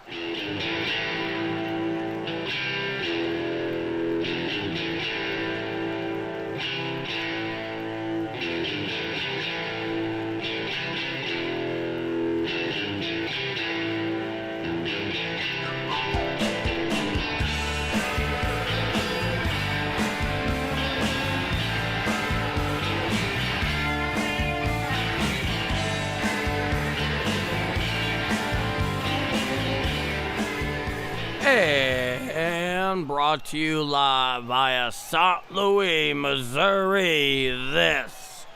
And brought to you live via St. Louis, Missouri. This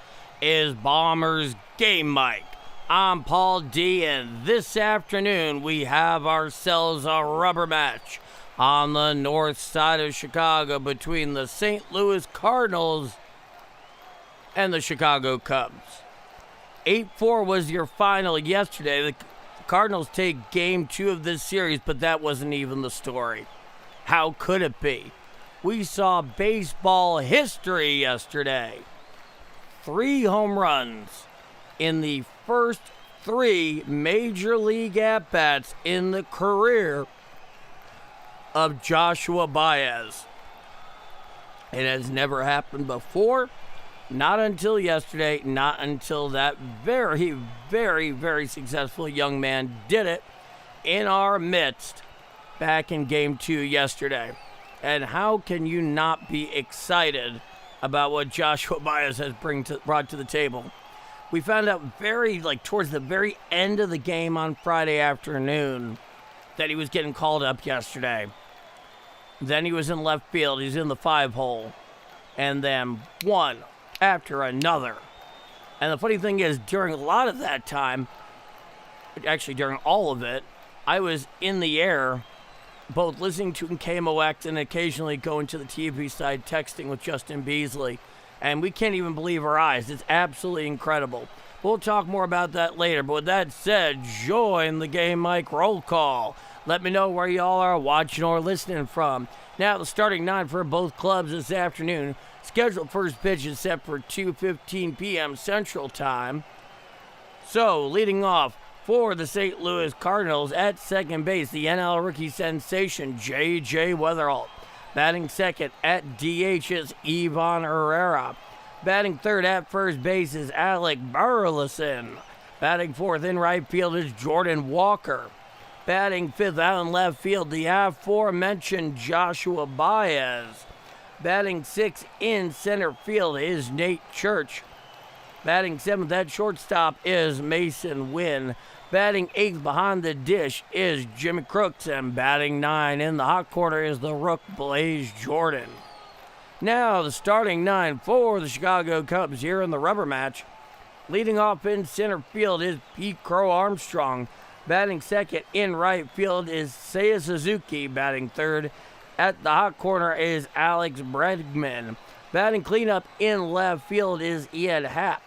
is Bombers Game Mic. I'm Paul D, and this afternoon we have ourselves a rubber match on the north side of Chicago between the St. Louis Cardinals and the Chicago Cubs. 8-4 was your final yesterday. The Cardinals take game 2 of this series, but that wasn't even the story. How could it be? We saw baseball history yesterday. 3 home runs in the first 3 major league at-bats in the career of Joshua Baez. It has never happened before. Not until yesterday, not until that very, very, very successful young man did it in our midst back in Game 2 yesterday. And how can you not be excited about what Joshua Baez has brought to the table? We found out towards the very end of the game on Friday afternoon that he was getting called up yesterday. Then he was in left field. He's in the 5-hole. And then one after another. And the funny thing is, during a lot of that time, actually during all of it, I was in the air, both listening to KMOX and occasionally going to the TV side texting with Justin Beasley. And we can't even believe our eyes. It's absolutely incredible. We'll talk more about that later. But with that said, join the Game Mic roll call. Let me know where y'all are watching or listening from. Now, the starting 9 for both clubs this afternoon. Scheduled first pitch is set for 2:15 p.m. Central Time. So, leading off for the St. Louis Cardinals at second base, the NL rookie sensation, J.J. Weatherall. Batting second at DH is Ivan Herrera. Batting third at first base is Alec Burleson. Batting fourth in right field is Jordan Walker. Batting fifth out in left field, the aforementioned Joshua Baez. Batting sixth in center field is Nate Church. Batting seventh at shortstop is Mason Wynn. Batting eighth behind the dish is Jimmy Crooks. And batting 9 in the hot corner is the rook Blaze Jordan. Now the starting 9 for the Chicago Cubs here in the rubber match. Leading off in center field is Pete Crow Armstrong. Batting second in right field is Seiya Suzuki. Batting third at the hot corner is Alex Bregman. Batting cleanup in left field is Ed Happ.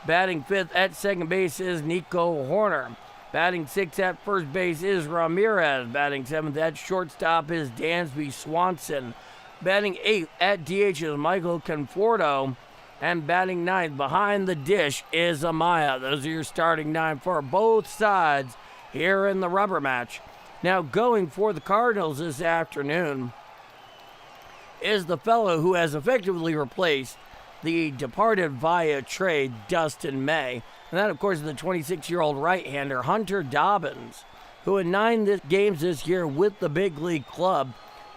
Batting fifth at second base is Nico Horner. Batting sixth at first base is Ramirez. Batting seventh at shortstop is Dansby Swanson. Batting eighth at DH is Michael Conforto. And batting ninth behind the dish is Amaya. Those are your starting 9 for both sides here in the rubber match. Now going for the Cardinals this afternoon is the fellow who has effectively replaced the departed via trade Dustin May. And that, of course, is the 26-year-old right-hander Hunter Dobbins, who in 9 games this year with the big league club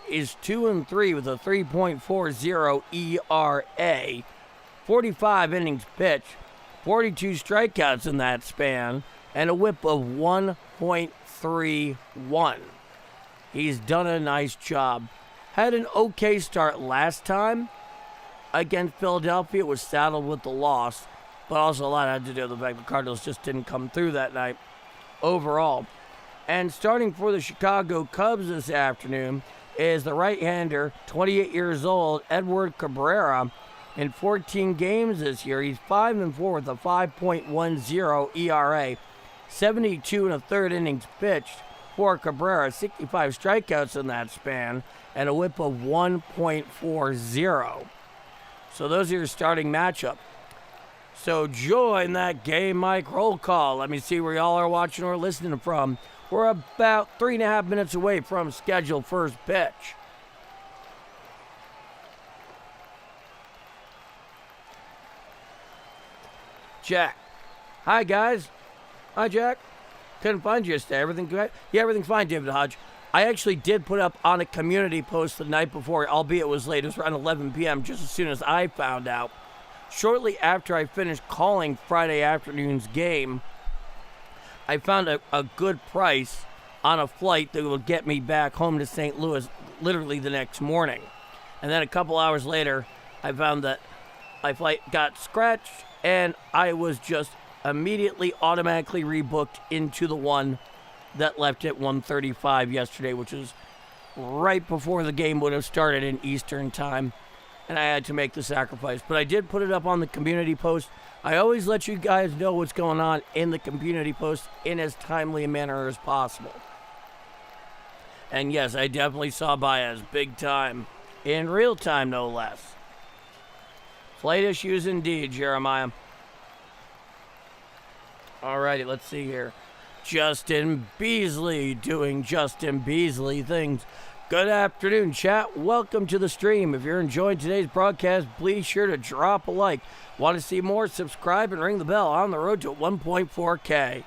is 2-3 with a 3.40 ERA, 45 innings pitched, 42 strikeouts in that span, and a whip of 1.31. He's done a nice job. Had an okay start last time against Philadelphia. It was saddled with the loss, but also a lot had to do with the fact the Cardinals just didn't come through that night overall. And starting for the Chicago Cubs this afternoon is the right-hander, 28 years old, Edward Cabrera. In 14 games this year, he's 5-4 with a 5.10 ERA. 72 1/3 innings pitched for Cabrera, 65 strikeouts in that span, and a whip of 1.40. So those are your starting matchup. So join that Game Mic roll call. Let me see where y'all are watching or listening from. We're about 3.5 minutes away from scheduled first pitch. Jack. Hi, guys. Hi, Jack. Couldn't find you yesterday. Everything good? Yeah, everything's fine, David Hodge. I actually did put up on a community post the night before, albeit it was late. It was around 11 p.m., just as soon as I found out. Shortly after I finished calling Friday afternoon's game, I found a good price on a flight that would get me back home to St. Louis literally the next morning. And then a couple hours later, I found that my flight got scratched, and I was just immediately automatically rebooked into the one that left at 1:35 yesterday, which was right before the game would have started in Eastern time, and I had to make the sacrifice. But I did put it up on the community post. I always let you guys know what's going on in the community post in as timely a manner as possible. And yes, I definitely saw Baez big time, in real time no less. Flight issues indeed, Jeremiah. Alrighty, let's see here. Justin Beasley doing Justin Beasley things. Good afternoon, chat. Welcome to the stream. If you're enjoying today's broadcast, please sure to drop a like. Want to see more? Subscribe and ring the bell. On the road to 1.4K.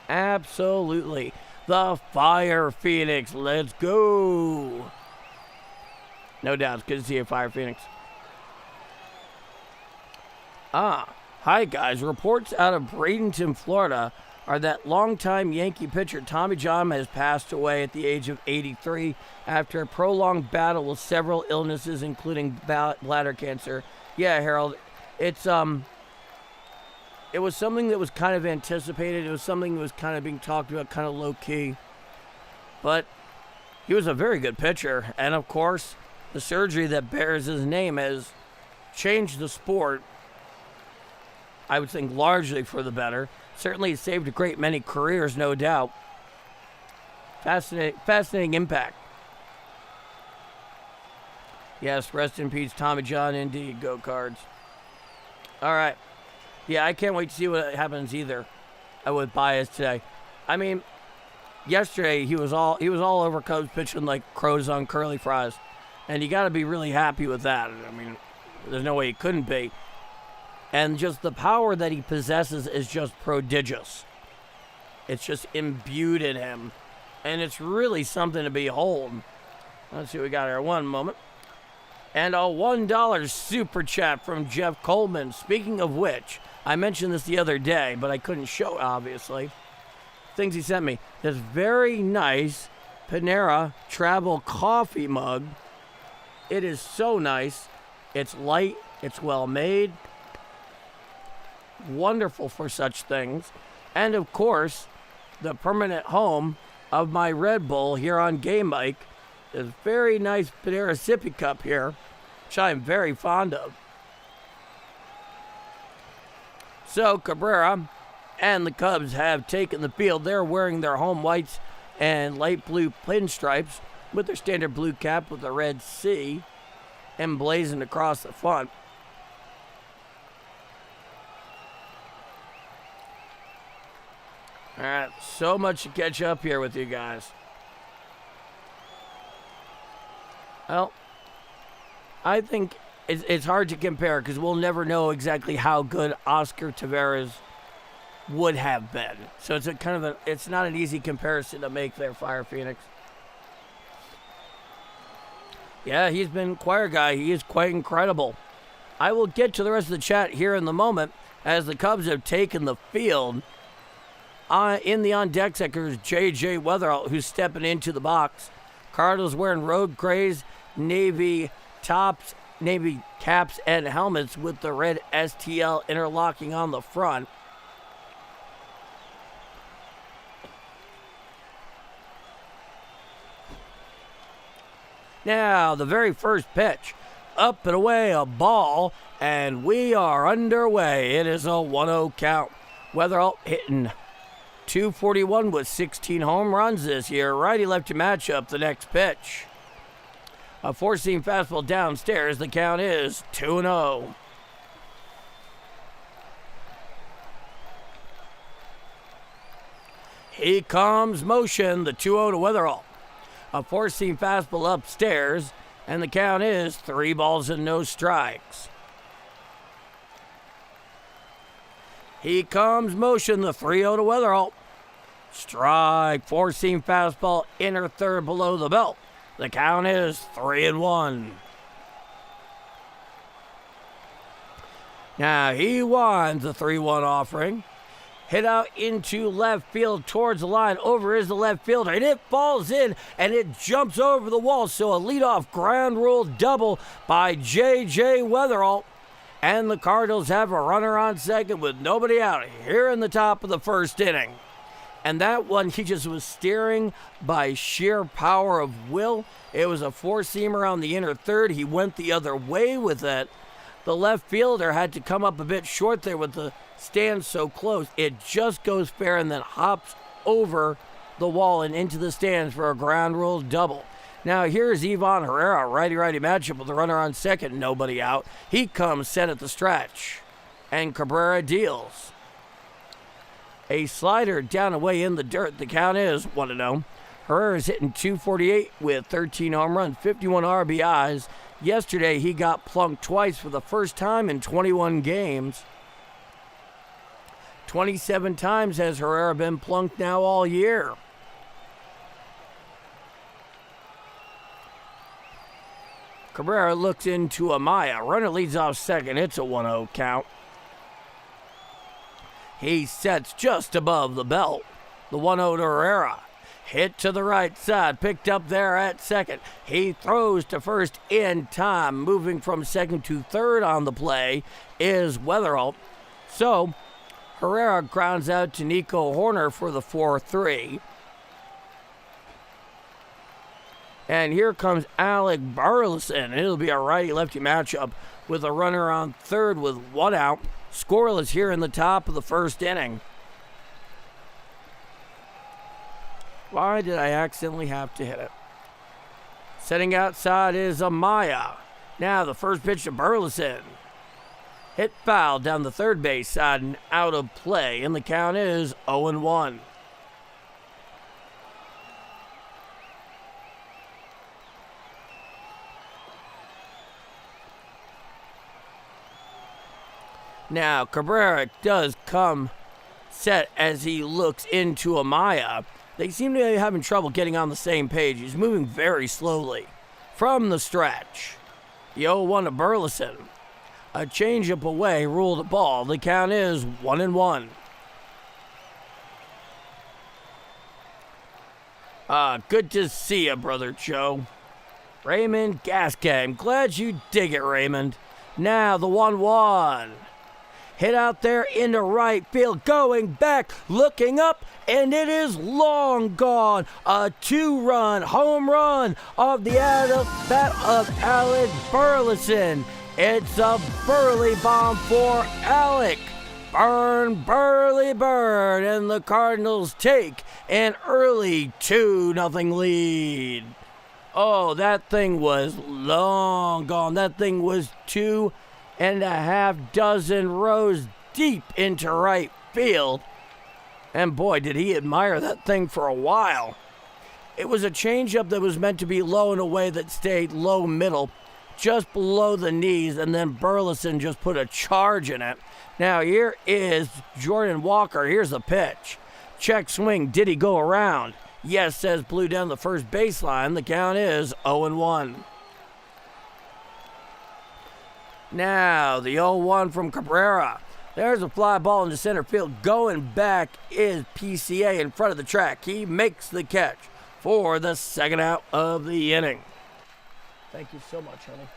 Absolutely. The Fire Phoenix. Let's go. No doubt. It's good to see you, Fire Phoenix. Hi, guys. Reports out of Bradenton, Florida are that longtime Yankee pitcher Tommy John has passed away at the age of 83 after a prolonged battle with several illnesses, including bladder cancer. Yeah, Harold, it was something that was kind of anticipated. It was something that was kind of being talked about, kind of low-key. But he was a very good pitcher. And, of course, the surgery that bears his name has changed the sport, I would think, largely for the better. Certainly saved a great many careers, no doubt. Fascinating impact. Yes, rest in peace, Tommy John, indeed. Go Cards. All right. Yeah, I can't wait to see what happens either with Baez today. I mean, yesterday he was all over Cubs pitching like crows on curly fries, and you got to be really happy with that. I mean, there's no way he couldn't be. And just the power that he possesses is just prodigious. It's just imbued in him. And it's really something to behold. Let's see what we got here. One moment. And a $1 super chat from Jeff Coleman. Speaking of which, I mentioned this the other day, but I couldn't show it, obviously. Things he sent me. This very nice Panera travel coffee mug. It is so nice. It's light. It's well made. Wonderful for such things. And of course, the permanent home of my Red Bull here on Game Mike is very nice Panera sippy cup here, which I'm very fond of. So Cabrera and the Cubs have taken the field. They're wearing their home whites and light blue pinstripes with their standard blue cap with the red C emblazoned across the front. All right, so much to catch up here with you guys. Well, I think it's hard to compare because we'll never know exactly how good Oscar Taveras would have been. So it's it's not an easy comparison to make there, Fire Phoenix. Yeah, he's been choir guy. He is quite incredible. I will get to the rest of the chat here in the moment as the Cubs have taken the field. In the on-deck sector is J.J. Weatherall, who's stepping into the box. Cardinals wearing road grays, navy caps, and helmets with the red STL interlocking on the front. Now, the very first pitch. Up and away, a ball, and we are underway. It is a 1-0 count. Weatherall hitting .241 with 16 home runs this year. Righty-lefty matchup, the next pitch. A four-seam fastball downstairs. The count is 2-0. He comes motion, the 2-0 to Weatherall. A four-seam fastball upstairs, and the count is 3 balls and no strikes. He comes motion, the 3-0 to Weatherall. Strike, four-seam fastball, inner third below the belt. The count is 3-1. Now he winds the 3-1 offering. Hit out into left field towards the line. Over is the left fielder, and it falls in, and it jumps over the wall. So a leadoff ground rule double by J.J. Weatherall. And the Cardinals have a runner on second with nobody out here in the top of the first inning. And that one, he just was steering by sheer power of will. It was a four-seamer on the inner third. He went the other way with it. The left fielder had to come up a bit short there with the stand so close. It just goes fair and then hops over the wall and into the stands for a ground rule double. Now here's Ivan Herrera, righty-righty matchup with the runner on second, nobody out. He comes set at the stretch, and Cabrera deals. A slider down away in the dirt. The count is 1-0. Herrera's hitting .248 with 13 home runs, 51 RBIs. Yesterday, he got plunked twice for the first time in 21 games. 27 times has Herrera been plunked now all year. Cabrera looks into Amaya. Runner leads off second. It's a 1-0 count. He sets just above the belt. The 1-0 to Herrera. Hit to the right side, picked up there at second. He throws to first in time. Moving from second to third on the play is Weatherall. So, Herrera grounds out to Nico Horner for the 4-3. And here comes Alec Burleson. It'll be a righty-lefty matchup with a runner on third with 1 out. Scoreless here in the top of the first inning. Why did I accidentally have to hit it? Setting outside is Amaya. Now the first pitch to Burleson. Hit foul down the third base side and out of play. And the count is 0-1. Now Cabrera does come set as he looks into Amaya. They seem to be having trouble getting on the same page. He's moving very slowly. From the stretch, the 0-1 to Burleson. A changeup away, ruled a ball. The count is 1-1. Good to see you, Brother Joe. Raymond Gasquet. I'm glad you dig it, Raymond. Now the 1-1. Hit out there into right field, going back, looking up, and it is long gone. A 2-run home run of the bat of Alec Burleson. It's a Burley bomb for Alec. Burn, Burley, burn, and the Cardinals take an early 2-0 lead. Oh, that thing was long gone. That thing was 2.5 dozen rows deep into right field. And boy, did he admire that thing for a while. It was a changeup that was meant to be low and away that stayed low middle, just below the knees, and then Burleson just put a charge in it. Now here is Jordan Walker. Here's the pitch. Check swing. Did he go around? Yes, says Blue down the first baseline. The count is 0-1. Now, the 0-1 from Cabrera. There's a fly ball into center field. Going back is PCA in front of the track. He makes the catch for the second out of the inning. Thank you so much, honey.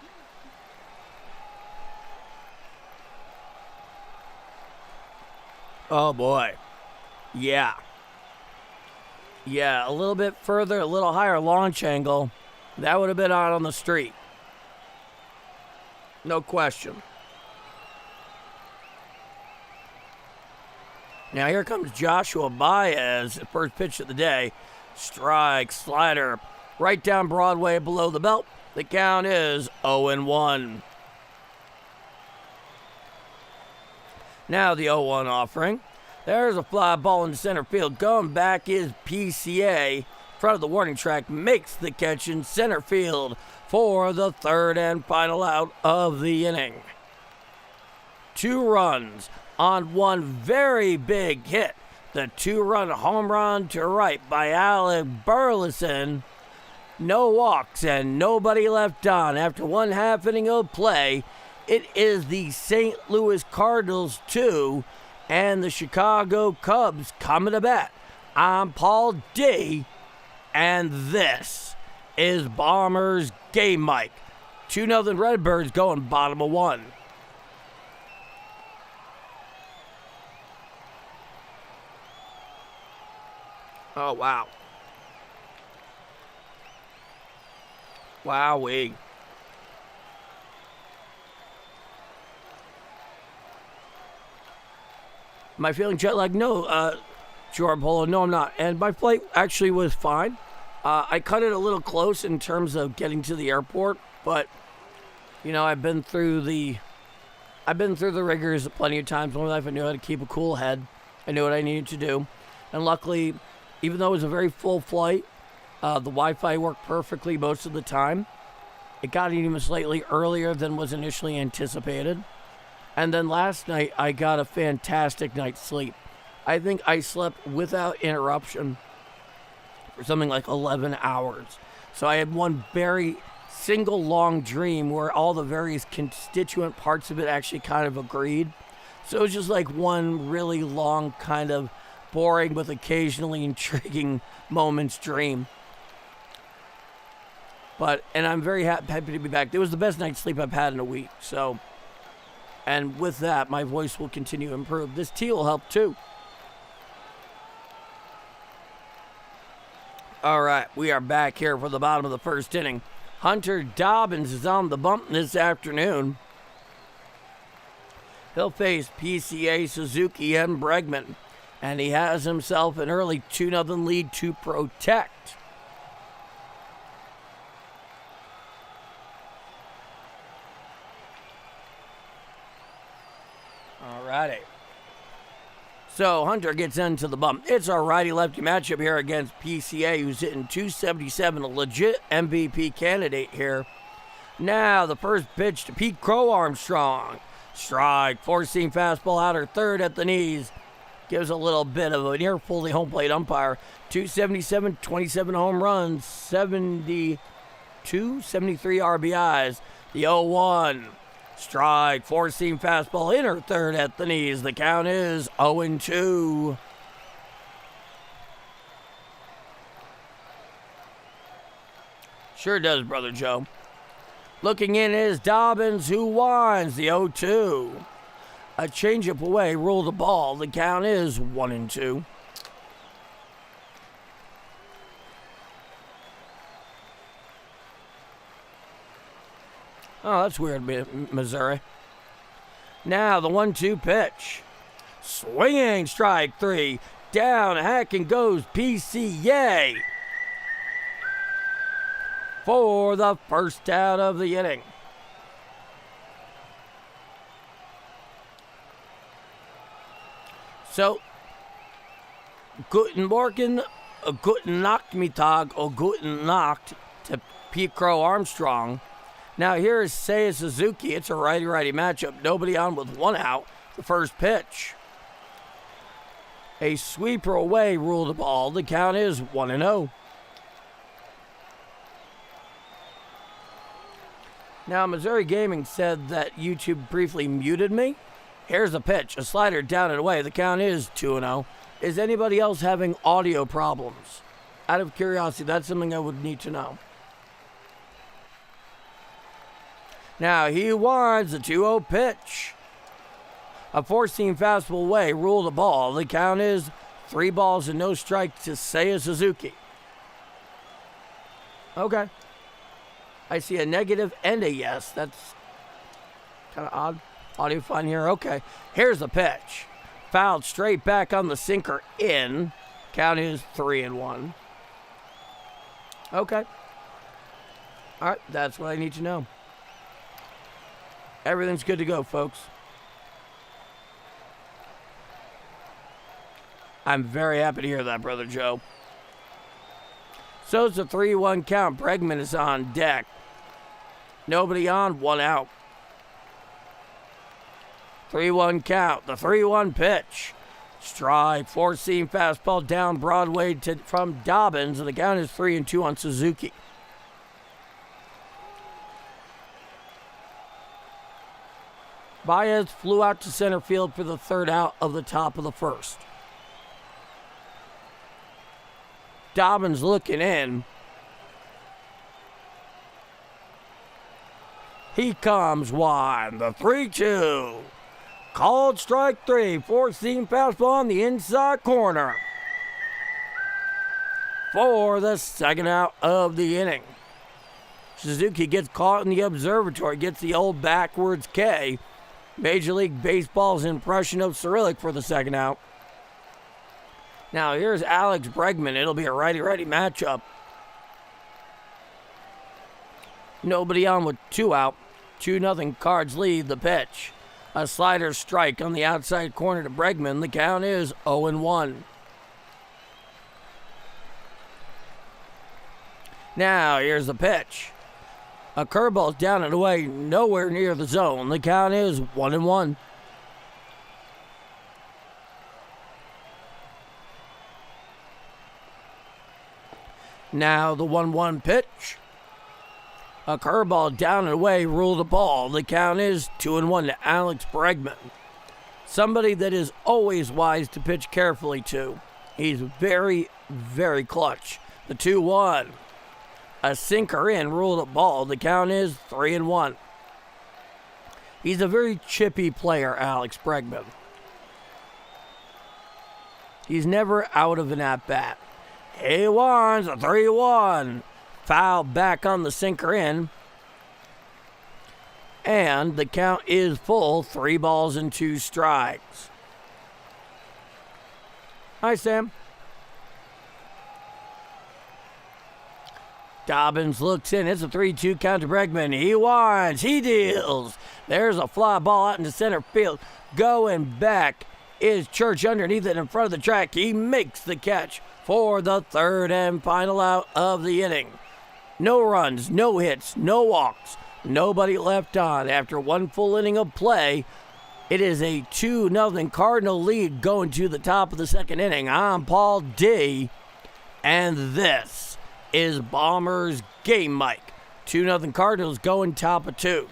Oh, boy. Yeah. Yeah, a little bit further, a little higher launch angle. That would have been out on the street. No question. Now here comes Joshua Baez, the first pitch of the day. Strike, slider, right down Broadway below the belt. The count is 0-1. Now the 0-1 offering. There's a fly ball in center field. Going back is PCA. Front of the warning track, makes the catch in center field for the third and final out of the inning. 2 runs on one very big hit. The 2-run home run to right by Alec Burleson. No walks and nobody left on after 1/2 inning of play. It is the St. Louis Cardinals 2 and the Chicago Cubs coming to bat. I'm Paul D, and this is Bombers Game Mic. 2-0 Redbirds going bottom of 1. Oh, wow. Wowee. Am I feeling jet lag? No, Jordan Polo. No, I'm not. And my flight actually was fine. I cut it a little close in terms of getting to the airport, but you know, I've been through the rigors plenty of times in my life. I knew how to keep a cool head. I knew what I needed to do, and luckily, even though it was a very full flight, the Wi-Fi worked perfectly most of the time. It got even slightly earlier than was initially anticipated. And then last night, I got a fantastic night's sleep. I think I slept without interruption for something like 11 hours. So I had one very single long dream where all the various constituent parts of it actually kind of agreed. So it was just like one really long, kind of boring but occasionally intriguing moments dream. And I'm very happy to be back. It was the best night's sleep I've had in a week. So, and with that, my voice will continue to improve. This tea will help too. All right, we are back here for the bottom of the first inning. Hunter Dobbins is on the bump this afternoon. He'll face PCA, Suzuki, and Bregman. And he has himself an early 2-0 lead to protect. Alrighty. So Hunter gets into the bump. It's a righty-lefty matchup here against PCA, who's hitting .277, a legit MVP candidate here. Now the first pitch to Pete Crow Armstrong. Strike, four-seam fastball outer third at the knees. Gives a little bit of an earful to the home plate umpire. 277, 27 home runs, 73 RBIs. The 0-1. Strike, four-seam fastball, inner third at the knees. The count is 0-2. Sure does, Brother Joe. Looking in is Dobbins, who winds the 0-2. A changeup away, ruled the ball. The count is 1-2. Oh, that's weird, Missouri. Now the 1-2 pitch. Swinging, strike 3. Down, hacking goes PCA for the first out of the inning. So, guten Morgen, guten Nachmittag, or guten Nacht to Pete Crow Armstrong. Now here is Seiya Suzuki. It's a righty-righty matchup. Nobody on with 1 out. The first pitch. A sweeper away, ruled the ball. The count is 1-0. Now, Missouri Gaming said that YouTube briefly muted me. Here's a pitch. A slider down and away. The count is 2-0. Is anybody else having audio problems? Out of curiosity, that's something I would need to know. Now he winds the 2-0 pitch. A four-seam fastball away, ruled the ball. The count is 3 balls and no strikes to Seiya Suzuki. Okay. I see a negative and a yes. That's kind of odd. Audio fine here. Okay. Here's the pitch. Fouled straight back on the sinker in. Count is 3-1. Okay. All right. That's what I need to know. Everything's good to go, folks. I'm very happy to hear that, Brother Joe. So it's a 3-1 count. Bregman is on deck. Nobody on, 1 out. 3-1 count. The 3-1 pitch. Strike, 4-seam fastball down Broadway from Dobbins, and the count is 3-2 on Suzuki. Baez flew out to center field for the 3rd out of the top of the 1st. Dobbins looking in. He comes wide. The 3-2. Called strike 3. 4-seam fastball on the inside corner. For the 2nd out of the inning. Suzuki gets caught in the observatory. Gets the old backwards K. Major League Baseball's impression of Cyrillic for the 2nd out. Now here's Alex Bregman. It'll be a righty-righty matchup. Nobody on with 2 out. 2-0 Cards lead the pitch. A slider strike on the outside corner to Bregman. The count is 0-1. Now here's the pitch. A curveball's down and away, nowhere near the zone. The count is 1-1. Now the 1-1 pitch. A curveball down and away, ruled a ball. The count is 2-1 to Alex Bregman. Somebody that is always wise to pitch carefully to. He's very, very clutch. The 2-1. A sinker in, ruled a ball. The count is 3-1. He's a very chippy player, Alex Bregman. He's never out of an at-bat. He wants a 3-1. Foul back on the sinker in. And the count is full. 3 balls and 2 strikes. Hi, Sam. Dobbins looks in. It's a 3-2 count to Bregman. He winds. He deals. There's a fly ball out into center field. Going back is Church underneath it in front of the track. He makes the catch for the 3rd and final out of the inning. No runs, no hits, no walks. Nobody left on after 1 full inning of play. It is a 2-0 Cardinal lead going to the top of the 2nd inning. I'm Paul D. And this is Bombers Game Mic. 2-0 Cardinals going top of 2.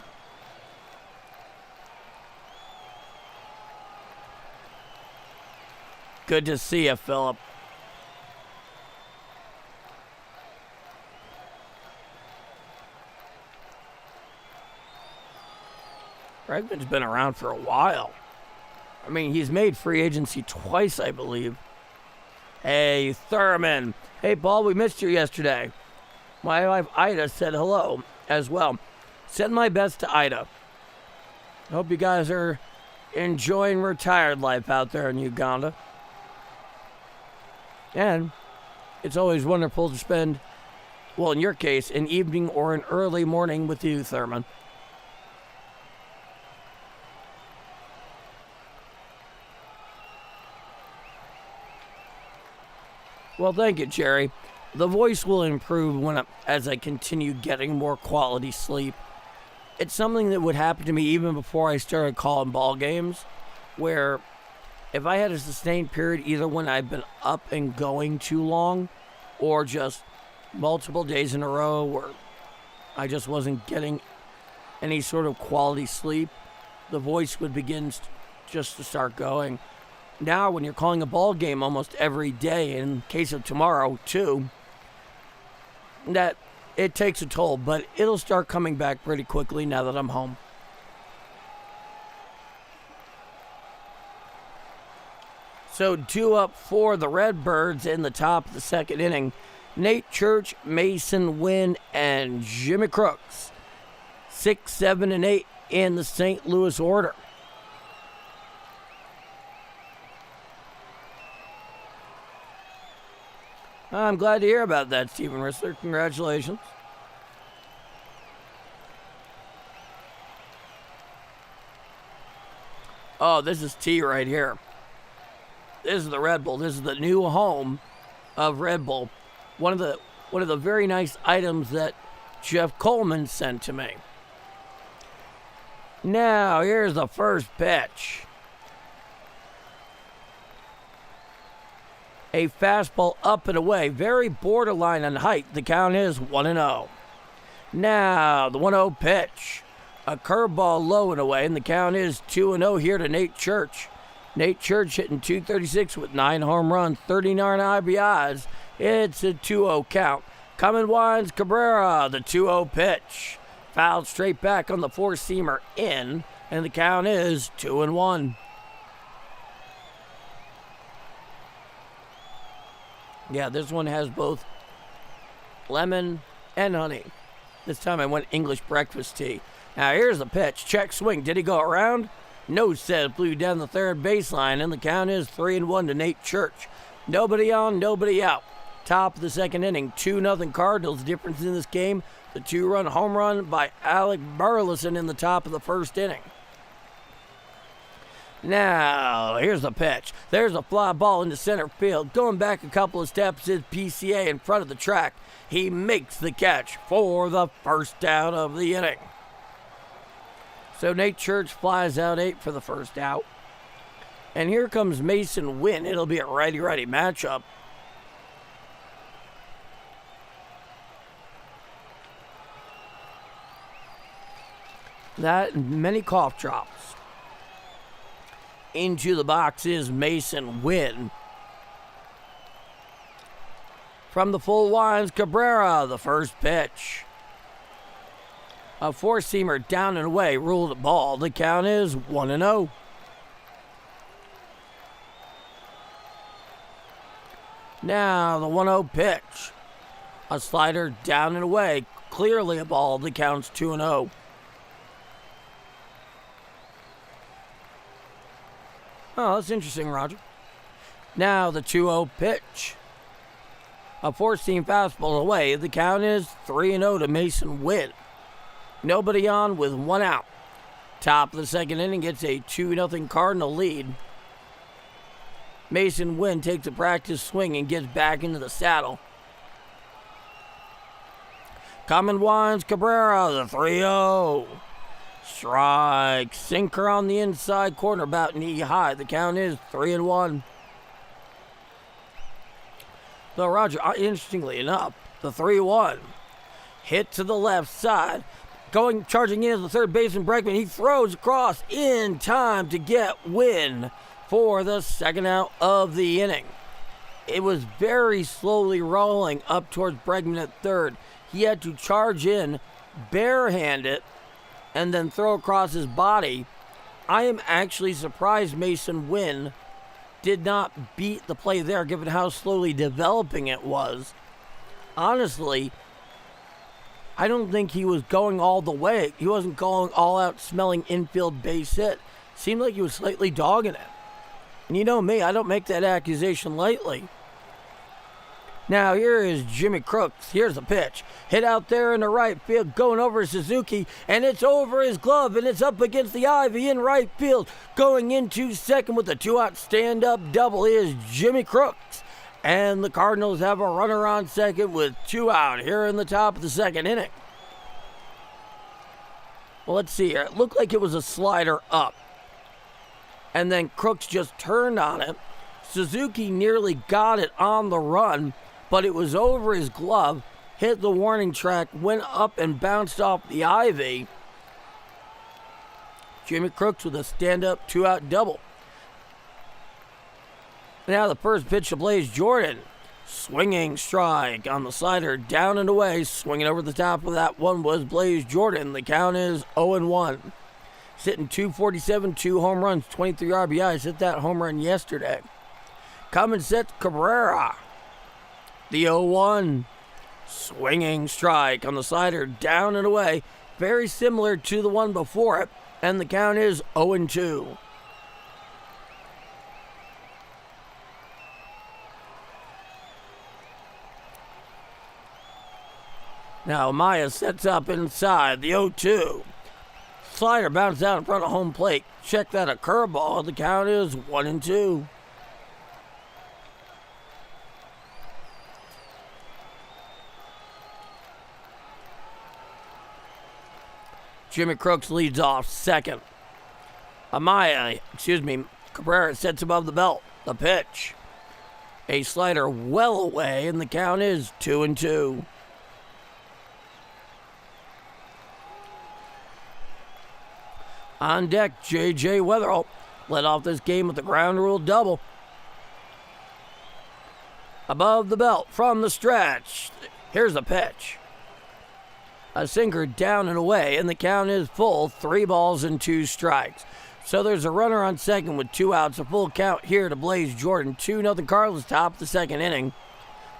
Good to see you, Philip. Bregman's been around for a while. I mean, he's made free agency twice, I believe. Hey, Thurman. Hey, Paul, we missed you yesterday. My wife, Ida, said hello as well. Send my best to Ida. Hope you guys are enjoying retired life out there in Uganda. And it's always wonderful to spend, well, in your case, an evening or an early morning with you, Thurman. Well, thank you, Jerry. The voice will improve as I continue getting more quality sleep. It's something that would happen to me even before I started calling ball games, where if I had a sustained period, either when I've been up and going too long, or just multiple days in a row where I just wasn't getting any sort of quality sleep, the voice would begin just to start going. Now, when you're calling a ball game almost every day, in case of tomorrow, too, that it takes a toll, but it'll start coming back pretty quickly now that I'm home. So 2 up for the Redbirds in the top of the 2nd inning. Nate Church, Mason Wynn, and Jimmy Crooks. 6, 7, and 8 in the St. Louis order. I'm glad to hear about that, Stephen Rissler. Congratulations. Oh, this is T right here. This is the Red Bull. This is the new home of Red Bull. One of the very nice items that Jeff Coleman sent to me. Now, here's the first pitch. A fastball up and away, very borderline on height. The count is 1-0. Now, the 1-0 pitch. A curveball low and away, and the count is 2-0 here to Nate Church. Nate Church hitting .236 with 9 home runs, 39 RBIs. It's a 2-0 count. Coming winds Cabrera, the 2-0 pitch. Fouled straight back on the four-seamer in, and the count is 2-1. Yeah, this one has both lemon and honey. This time I went English breakfast tea. Now here's the pitch. Check swing. Did he go around? No, said blew down the third baseline, and the count is 3-1 to Nate Church. Nobody on, nobody out. Top of the second inning, 2-0 Cardinals. Difference in this game, the 2-run home run by Alec Burleson in the top of the first inning. Now, here's the pitch. There's a fly ball into center field. Going back a couple of steps is PCA in front of the track. He makes the catch for the first out of the inning. So Nate Church flies out 8 for the first out. And here comes Mason Wynn. It'll be a righty-righty matchup. That and many cough drops. Into the box is Mason Wynn. From the full winds, Cabrera, the first pitch. A four-seamer down and away, ruled a ball. The count is 1-0. Now the 1-0 pitch. A slider down and away, clearly a ball. The count's 2-0. Oh, that's interesting, Roger. Now the 2-0 pitch. A four-seam fastball away. The count is 3-0 to Mason Wynn. Nobody on with 1 out. Top of the second inning gets a 2-0 Cardinal lead. Mason Wynn takes a practice swing and gets back into the saddle. Coming winds Cabrera, the 3-0. Strike. Sinker on the inside corner, about knee high. The count is 3-1. Though, Roger, interestingly enough, the 3-1 hit to the left side. Charging in as the third baseman, Bregman. He throws across in time to get Wynn for the second out of the inning. It was very slowly rolling up towards Bregman at third. He had to charge in, barehand it, and then throw across his body. I am actually surprised Mason Wynn did not beat the play there, given how slowly developing it was. Honestly, I don't think he was going all the way. He wasn't going all out smelling infield base hit. Seemed like he was slightly dogging it. And you know me, I don't make that accusation lightly. Now here is Jimmy Crooks. Here's the pitch. Hit out there in the right field, going over Suzuki, and it's over his glove, and it's up against the ivy in right field. Going into second with a 2-out stand-up double is Jimmy Crooks. And the Cardinals have a runner on second with 2 out here in the top of the second inning. Well, let's see here. It looked like it was a slider up. And then Crooks just turned on it. Suzuki nearly got it on the run, but it was over his glove, hit the warning track, went up and bounced off the ivy. Jimmy Crooks with a stand-up 2-out double. Now the first pitch to Blaze Jordan. Swinging strike on the slider, down and away. Swinging over the top of that one was Blaze Jordan. The count is 0-1. Sitting .247, 2 home runs, 23 RBIs. Hit that home run yesterday. Coming set Cabrera. The 0-1. Swinging strike on the slider, down and away. Very similar to the one before it. And the count is 0-2. Now Maya sets up inside the 0-2. Slider bounced out in front of home plate. Check that, a curveball. The count is 1-2. Jimmy Crooks leads off second. Cabrera sets above the belt. The pitch. A slider well away, and the count is 2-2. On deck, J.J. Weatherall led off this game with the ground rule double. Above the belt from the stretch. Here's the pitch. A sinker down and away, and the count is full. 3 balls and 2 strikes. So there's a runner on second with 2 outs. A full count here to Blaze Jordan. 2-0 Cardinals top the second inning.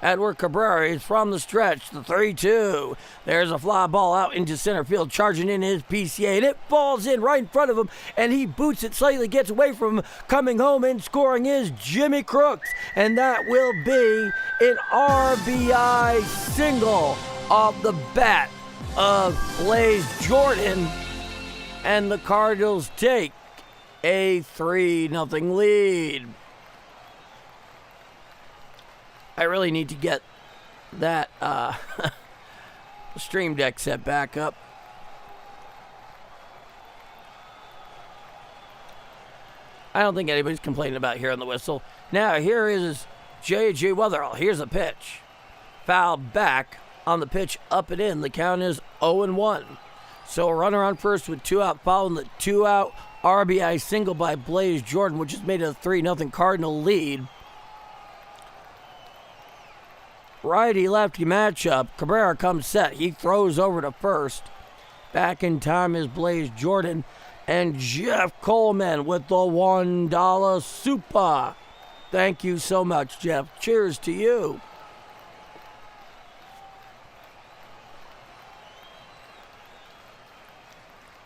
Edward Cabrera is from the stretch. The 3-2. There's a fly ball out into center field, charging in his PCA, and it falls in right in front of him, and he boots it slightly, gets away from him. Coming home and scoring is Jimmy Crooks, and that will be an RBI single off the bat of Blaze Jordan, and the Cardinals take a 3-0 lead. I really need to get that stream deck set back up. I don't think anybody's complaining about hearing the whistle. Now here is J.J. Weatherall. Here's a pitch. Foul back on the pitch, up and in. The count is 0-1. So a runner on first with 2 out, following the 2-out RBI single by Blaze Jordan, which has made it a 3-0 Cardinal lead. Righty-lefty matchup. Cabrera comes set. He throws over to first. Back in time is Blaze Jordan. And Jeff Coleman with the $1 super. Thank you so much, Jeff. Cheers to you.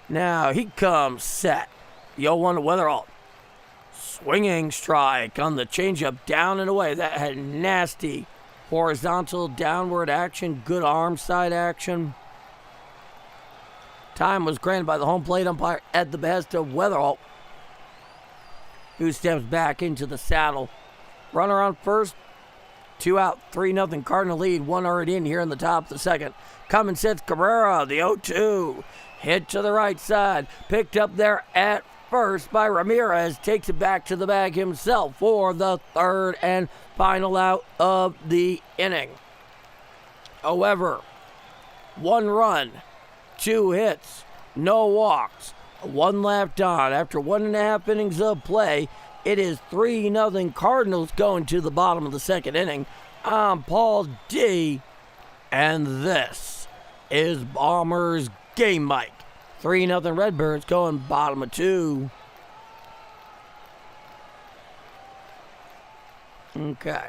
Now he comes set. The 0-1 to Weatherall. Swinging strike on the changeup, down and away. That had nasty horizontal downward action, good arm side action. Time was granted by the home plate umpire at the behest of Weatherall, who steps back into the saddle. Runner on first, 2 out, 3-0 Cardinal lead, 1 already in here in the top of the second. Coming sets Cabrera, the 0-2. Hit to the right side, picked up there at first by Ramirez, takes it back to the bag himself for the third and final out of the inning. However, 1 run, 2 hits, no walks, 1 left on. After 1.5 innings of play, it is 3-0 Cardinals going to the bottom of the second inning. I'm Paul D, and this is Bombers Game Mike. 3-0 Redbirds going bottom of 2. Okay.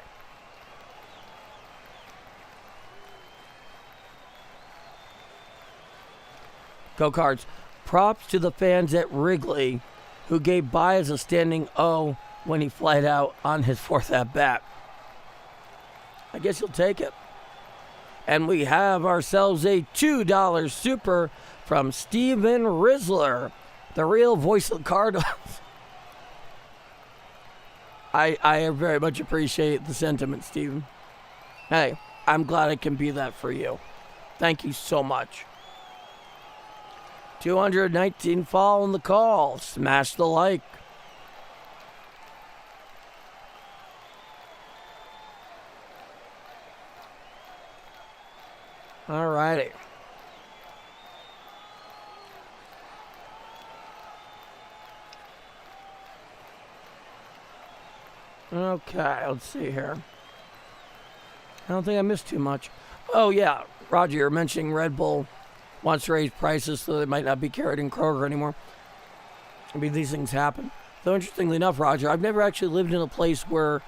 Go Cards. Props to the fans at Wrigley who gave Baez a standing O when he flied out on his 4th at-bat. I guess you'll take it. And we have ourselves a $2 super from Steven Rizzler, the real voice of the Cardinals. I very much appreciate the sentiment, Steven. Hey, I'm glad I can be that for you. Thank you so much. 219 following the call. Smash the like. All righty. Okay, let's see here. I don't think I missed too much. Oh, yeah, Roger, you're mentioning Red Bull wants to raise prices so they might not be carried in Kroger anymore. I mean, these things happen. Though, interestingly enough, Roger, I've never actually lived in a place where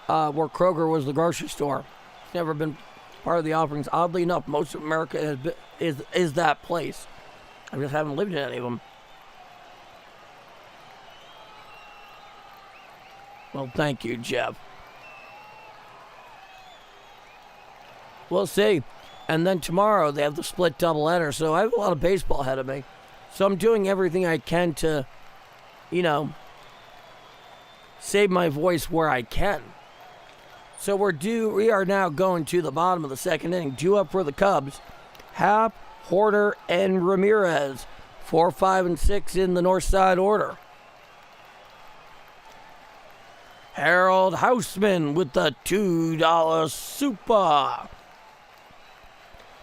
Kroger was the grocery store. It's never been part of the offerings. Oddly enough, most of America is that place. I just haven't lived in any of them. Well, thank you, Jeff. We'll see. And then tomorrow they have the split doubleheader, so I have a lot of baseball ahead of me. So I'm doing everything I can to, save my voice where I can. So we are now going to the bottom of the second inning. Due up for the Cubs, Happ, Horner, and Ramirez. 4, 5, and 6 in the north side order. Harold Houseman with the $2 super.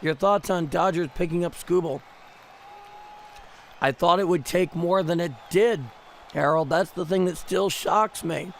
Your thoughts on Dodgers picking up Skubal? I thought it would take more than it did, Harold. That's the thing that still shocks me.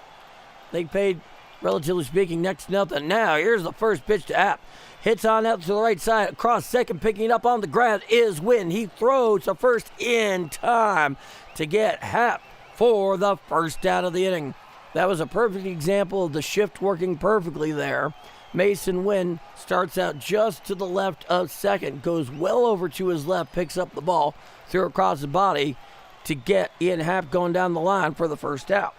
They paid, relatively speaking, next to nothing. Now, here's the first pitch to Happ. Hits on out to the right side, across second, picking it up on the ground is Wynn. He throws to first in time to get Happ for the first out of the inning. That was a perfect example of the shift working perfectly there. Mason Wynn starts out just to the left of second, goes well over to his left, picks up the ball, threw across the body to get Ian Happ going down the line for the first out.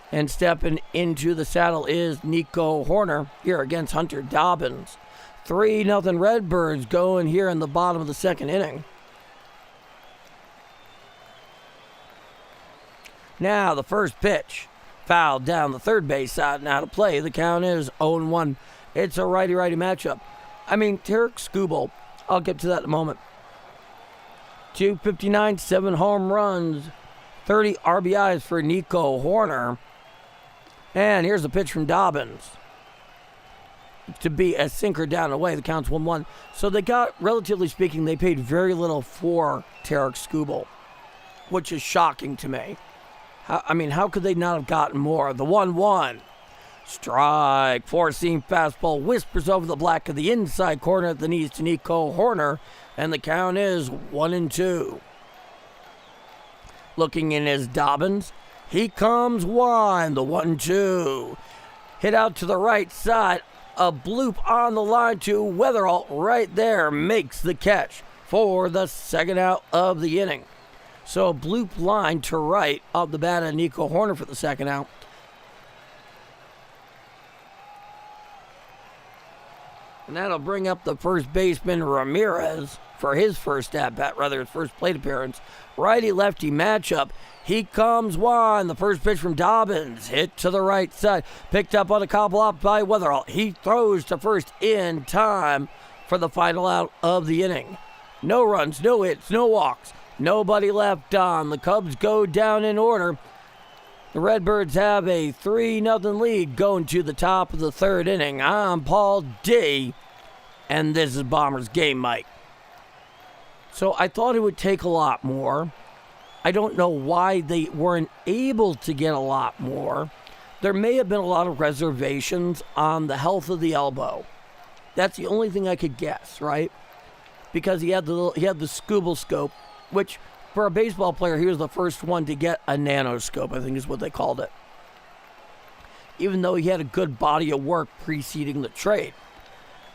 And stepping into the saddle is Nico Horner here against Hunter Dobbins. 3-0 Redbirds going here in the bottom of the second inning. Now the first pitch, fouled down the third base side. Now to play, the count is 0-1. It's a righty-righty matchup. I mean, Tarik Skubal, I'll get to that in a moment. 259, 7 home runs, 30 RBIs for Nico Horner. And here's a pitch from Dobbins to be a sinker down and away. The count's 1-1. So they got, relatively speaking, they paid very little for Tarik Skubal, which is shocking to me. How could they not have gotten more? The 1-1. Strike. Four-seam fastball whispers over the black of the inside corner at the knees to Nico Horner. And the count is 1-2. Looking in is Dobbins. He comes wide. The 1-2. Hit out to the right side. A bloop on the line to Weatherall right there makes the catch for the second out of the inning. So a bloop line to right of the bat of Nico Horner for the second out. And that'll bring up the first baseman Ramirez for his first at-bat, his first plate appearance. Righty-lefty matchup. He comes wide. The first pitch from Dobbins. Hit to the right side. Picked up on a cobble up by Weatherall. He throws to first in time for the final out of the inning. No runs, no hits, no walks. Nobody left on. The Cubs go down in order. The Redbirds have a 3-0 lead going to the top of the third inning. I'm Paul D, and this is Bombers Game Mike. So I thought it would take a lot more. I don't know why they weren't able to get a lot more. There may have been a lot of reservations on the health of the elbow. That's the only thing I could guess, right? Because he had the Skubal scope, which for a baseball player, he was the first one to get a nanoscope, I think is what they called it. Even though he had a good body of work preceding the trade.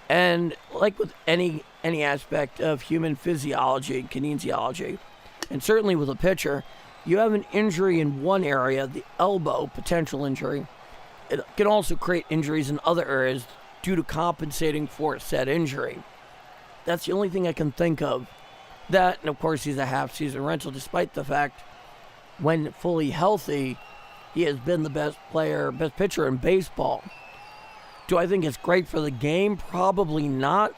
And like with any aspect of human physiology and kinesiology, and certainly with a pitcher, you have an injury in one area, the elbow, potential injury. It can also create injuries in other areas due to compensating for said injury. That's the only thing I can think of. That, and of course, he's a half-season rental, despite the fact when fully healthy, he has been the best pitcher in baseball. Do I think it's great for the game? Probably not.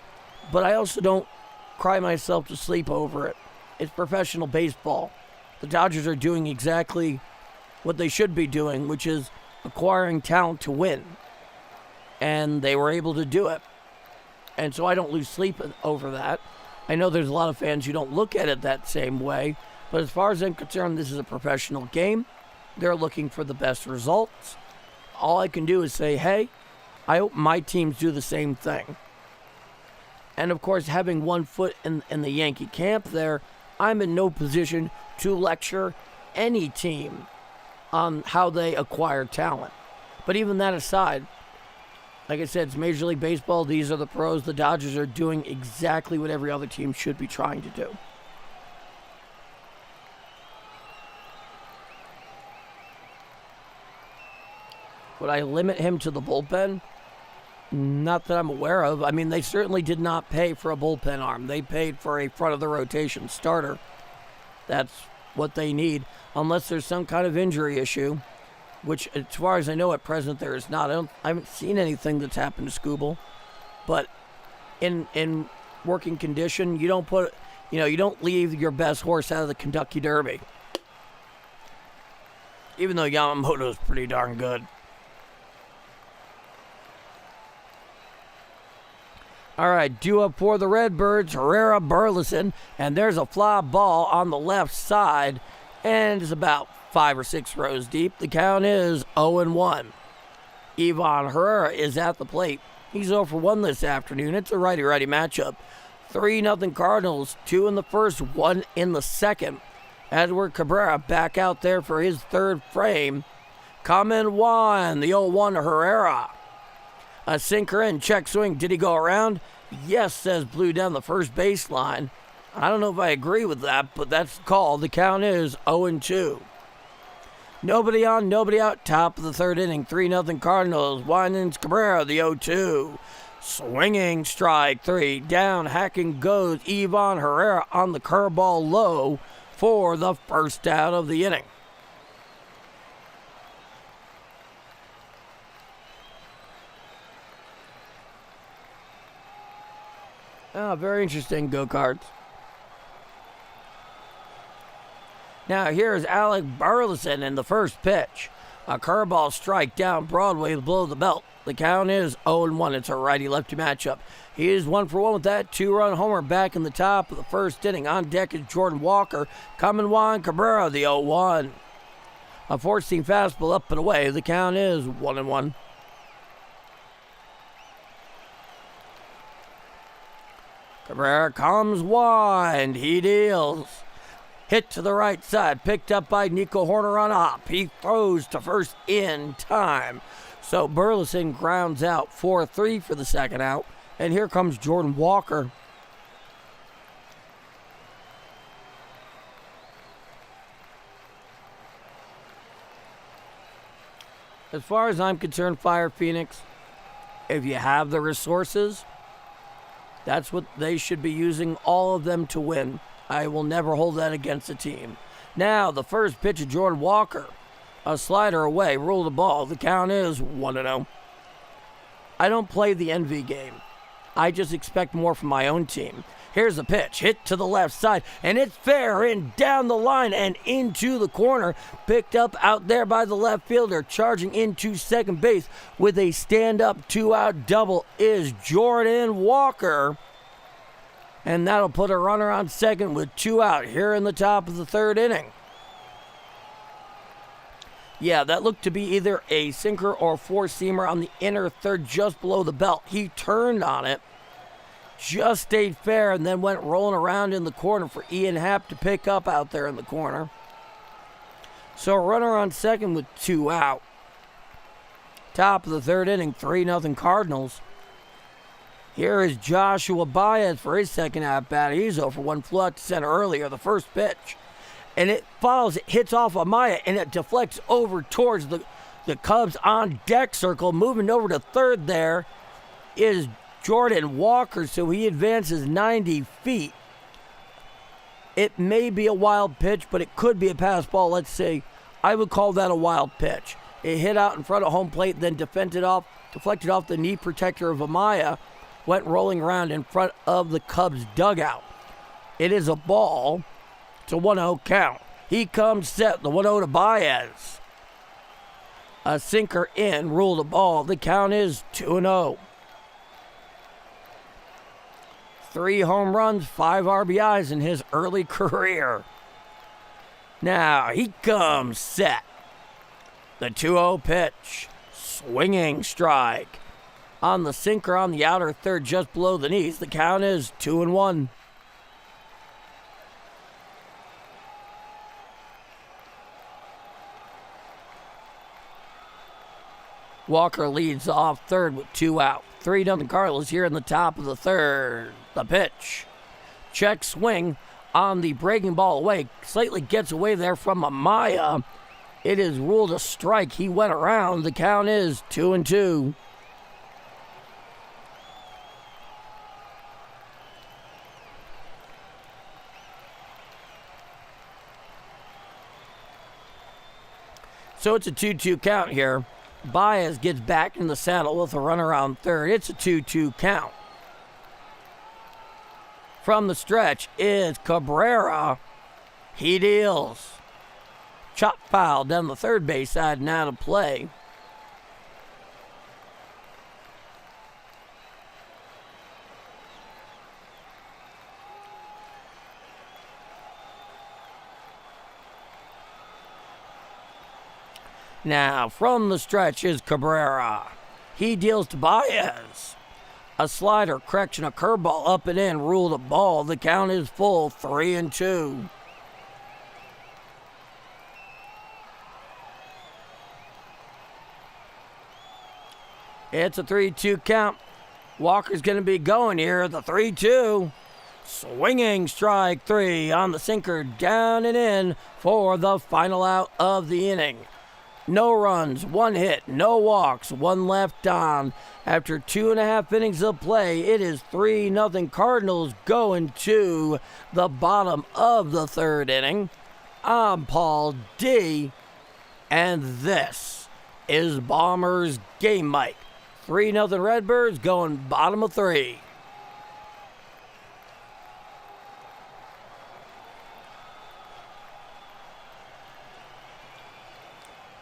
But I also don't cry myself to sleep over it. It's professional baseball. The Dodgers are doing exactly what they should be doing, which is acquiring talent to win. And they were able to do it. And so I don't lose sleep over that. I know there's a lot of fans who don't look at it that same way. But as far as I'm concerned, this is a professional game. They're looking for the best results. All I can do is say, hey, I hope my teams do the same thing. And of course, having one foot in the Yankee camp there, I'm in no position to lecture any team on how they acquire talent. But even that aside, like I said, it's Major League Baseball. These are the pros. The Dodgers are doing exactly what every other team should be trying to do. Would I limit him to the bullpen? Not that I'm aware of. I mean, they certainly did not pay for a bullpen arm. They paid for a front-of-the-rotation starter. That's what they need, unless there's some kind of injury issue, which, as far as I know at present, there is not. I haven't seen anything that's happened to Skubal. But in working condition. You don't put, you don't leave your best horse out of the Kentucky Derby. Even though Yamamoto's pretty darn good. All right, due up for the Redbirds, Herrera Burleson, and there's a fly ball on the left side, and it's about 5 or 6 rows deep. The count is 0-1. Ivan Herrera is at the plate. He's 0 for 1 this afternoon. It's a righty-righty matchup. 3-0 Cardinals, 2 in the first, 1 in the second. Edward Cabrera back out there for his third frame. Coming 1, the 0-1 Herrera. A sinker in, check swing. Did he go around? Yes, says Blue down the first baseline. I don't know if I agree with that, but that's the call. The count is 0-2. Nobody on, nobody out. Top of the third inning. 3-0 Cardinals. Winans Cabrera, the 0-2. Swinging strike 3. Down, hacking goes Ivan Herrera on the curveball low for the first out of the inning. Very interesting go-karts. Now here's Alec Burleson in the first pitch. A curveball strike down Broadway below the belt. The count is 0-1. It's a righty-lefty matchup. He is 1 for 1 with that 2-run homer back in the top of the first inning. On deck is Jordan Walker. Coming Juan Cabrera, the 0-1. A 4-seam fastball up and away. The count is 1-1. Cabrera comes wide. He deals. Hit to the right side. Picked up by Nico Horner on a hop. He throws to first in time. So Burleson grounds out 4-3 for the second out. And here comes Jordan Walker. As far as I'm concerned, Fire Phoenix, if you have the resources, that's what they should be using, all of them, to win. I will never hold that against a team. Now, the first pitch of Jordan Walker. A slider away, rule the ball. The count is 1-0. I don't play the envy game. I just expect more from my own team. Here's the pitch, hit to the left side, and it's fair and down the line and into the corner. Picked up out there by the left fielder, charging into second base with a stand-up 2-out double is Jordan Walker. And that'll put a runner on second with 2 out here in the top of the third inning. Yeah, that looked to be either a sinker or 4-seamer on the inner third just below the belt. He turned on it, just stayed fair, and then went rolling around in the corner for Ian Happ to pick up out there in the corner. So a runner on second with 2 out. Top of the third inning, 3-0 Cardinals. Here is Joshua Baez for his second at-bat. He's 0 for 1, flew out to center earlier, the first pitch. And it follows, it hits off Amaya, and it deflects over towards the Cubs on deck circle. Moving over to third there is Jordan Walker, so he advances 90 feet. It may be a wild pitch, but it could be a pass ball, let's say. I would call that a wild pitch. It hit out in front of home plate, then deflected off the knee protector of Amaya, went rolling around in front of the Cubs dugout. It is a ball. It's a 1-0 count. He comes set, the 1-0 to Baez. A sinker in, rule the ball. The count is 2-0. 3 home runs, 5 RBIs in his early career. Now he comes set. The 2-0 pitch. Swinging strike. On the sinker on the outer third just below the knees. The count is 2-1. Walker leads off third with 2 out. 3-0 Cardinals here in the top of the third. The pitch. Check swing on the breaking ball away. Slightly gets away there from Amaya. It is ruled a strike. He went around. The count is 2-2. So it's a 2-2 count here. Baez gets back in the saddle with a runner on third. It's a 2-2 count. From the stretch is Cabrera. He deals. Chop foul down the third base side, now to play. Now, from the stretch is Cabrera. He deals to Baez. A slider, correction, a curveball up and in, ruled a ball. The count is full, 3-2. It's a 3-2 count. Walker's going to be going here. The 3-2. Swinging strike three on the sinker, down and in for the final out of the inning. No runs, one hit, no walks, one left on. After 2.5 innings of play, it is 3-0 Cardinals going to the bottom of the third inning. I'm Paul D, and this is Bombers Game Mic. 3-0 Redbirds going bottom of three.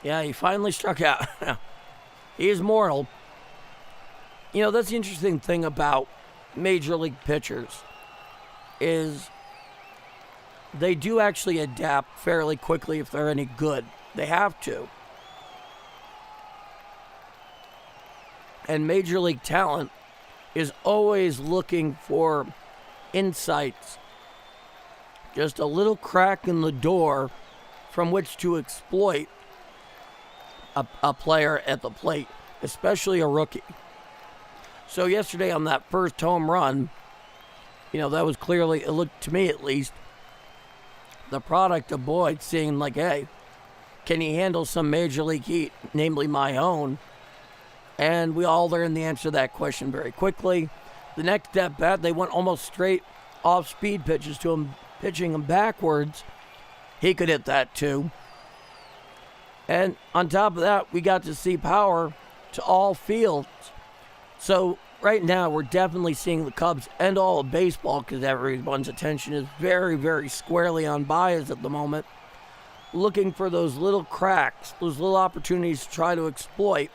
Yeah, he finally struck out. He is mortal. You know, that's the interesting thing about major league pitchers is they do actually adapt fairly quickly if they're any good. They have to. And major league talent is always looking for insights. Just a little crack in the door from which to exploit a player at the plate, especially a rookie. So yesterday on that first home run, you know, that was clearly, it looked to me at least, the product of Boyd seeing like, hey, can he handle some major league heat, namely my own? And we all learned the answer to that question very quickly. The next at bat, they went almost straight off speed pitches to him, pitching him backwards. He could hit that too. And on top of that, we got to see power to all fields. So right now, we're definitely seeing the Cubs and all of baseball, because everyone's attention is very, very squarely on Baez at the moment, looking for those little cracks, those little opportunities to try to exploit.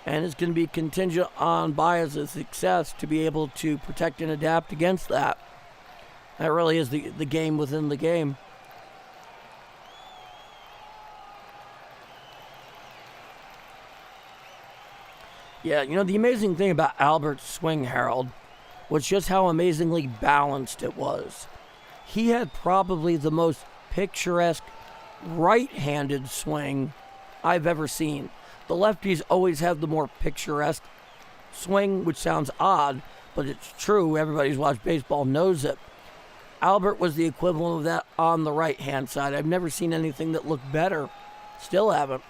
And it's going to be contingent on Baez's success to be able to protect and adapt against that. That really is the game within the game. Yeah, you know, the amazing thing about Albert's swing, Harold, was just how amazingly balanced it was. He had probably the most picturesque right-handed swing I've ever seen. The lefties always have the more picturesque swing, which sounds odd, but it's true. Everybody who's watched baseball knows it. Albert was the equivalent of that on the right-hand side. I've never seen anything that looked better. Still haven't.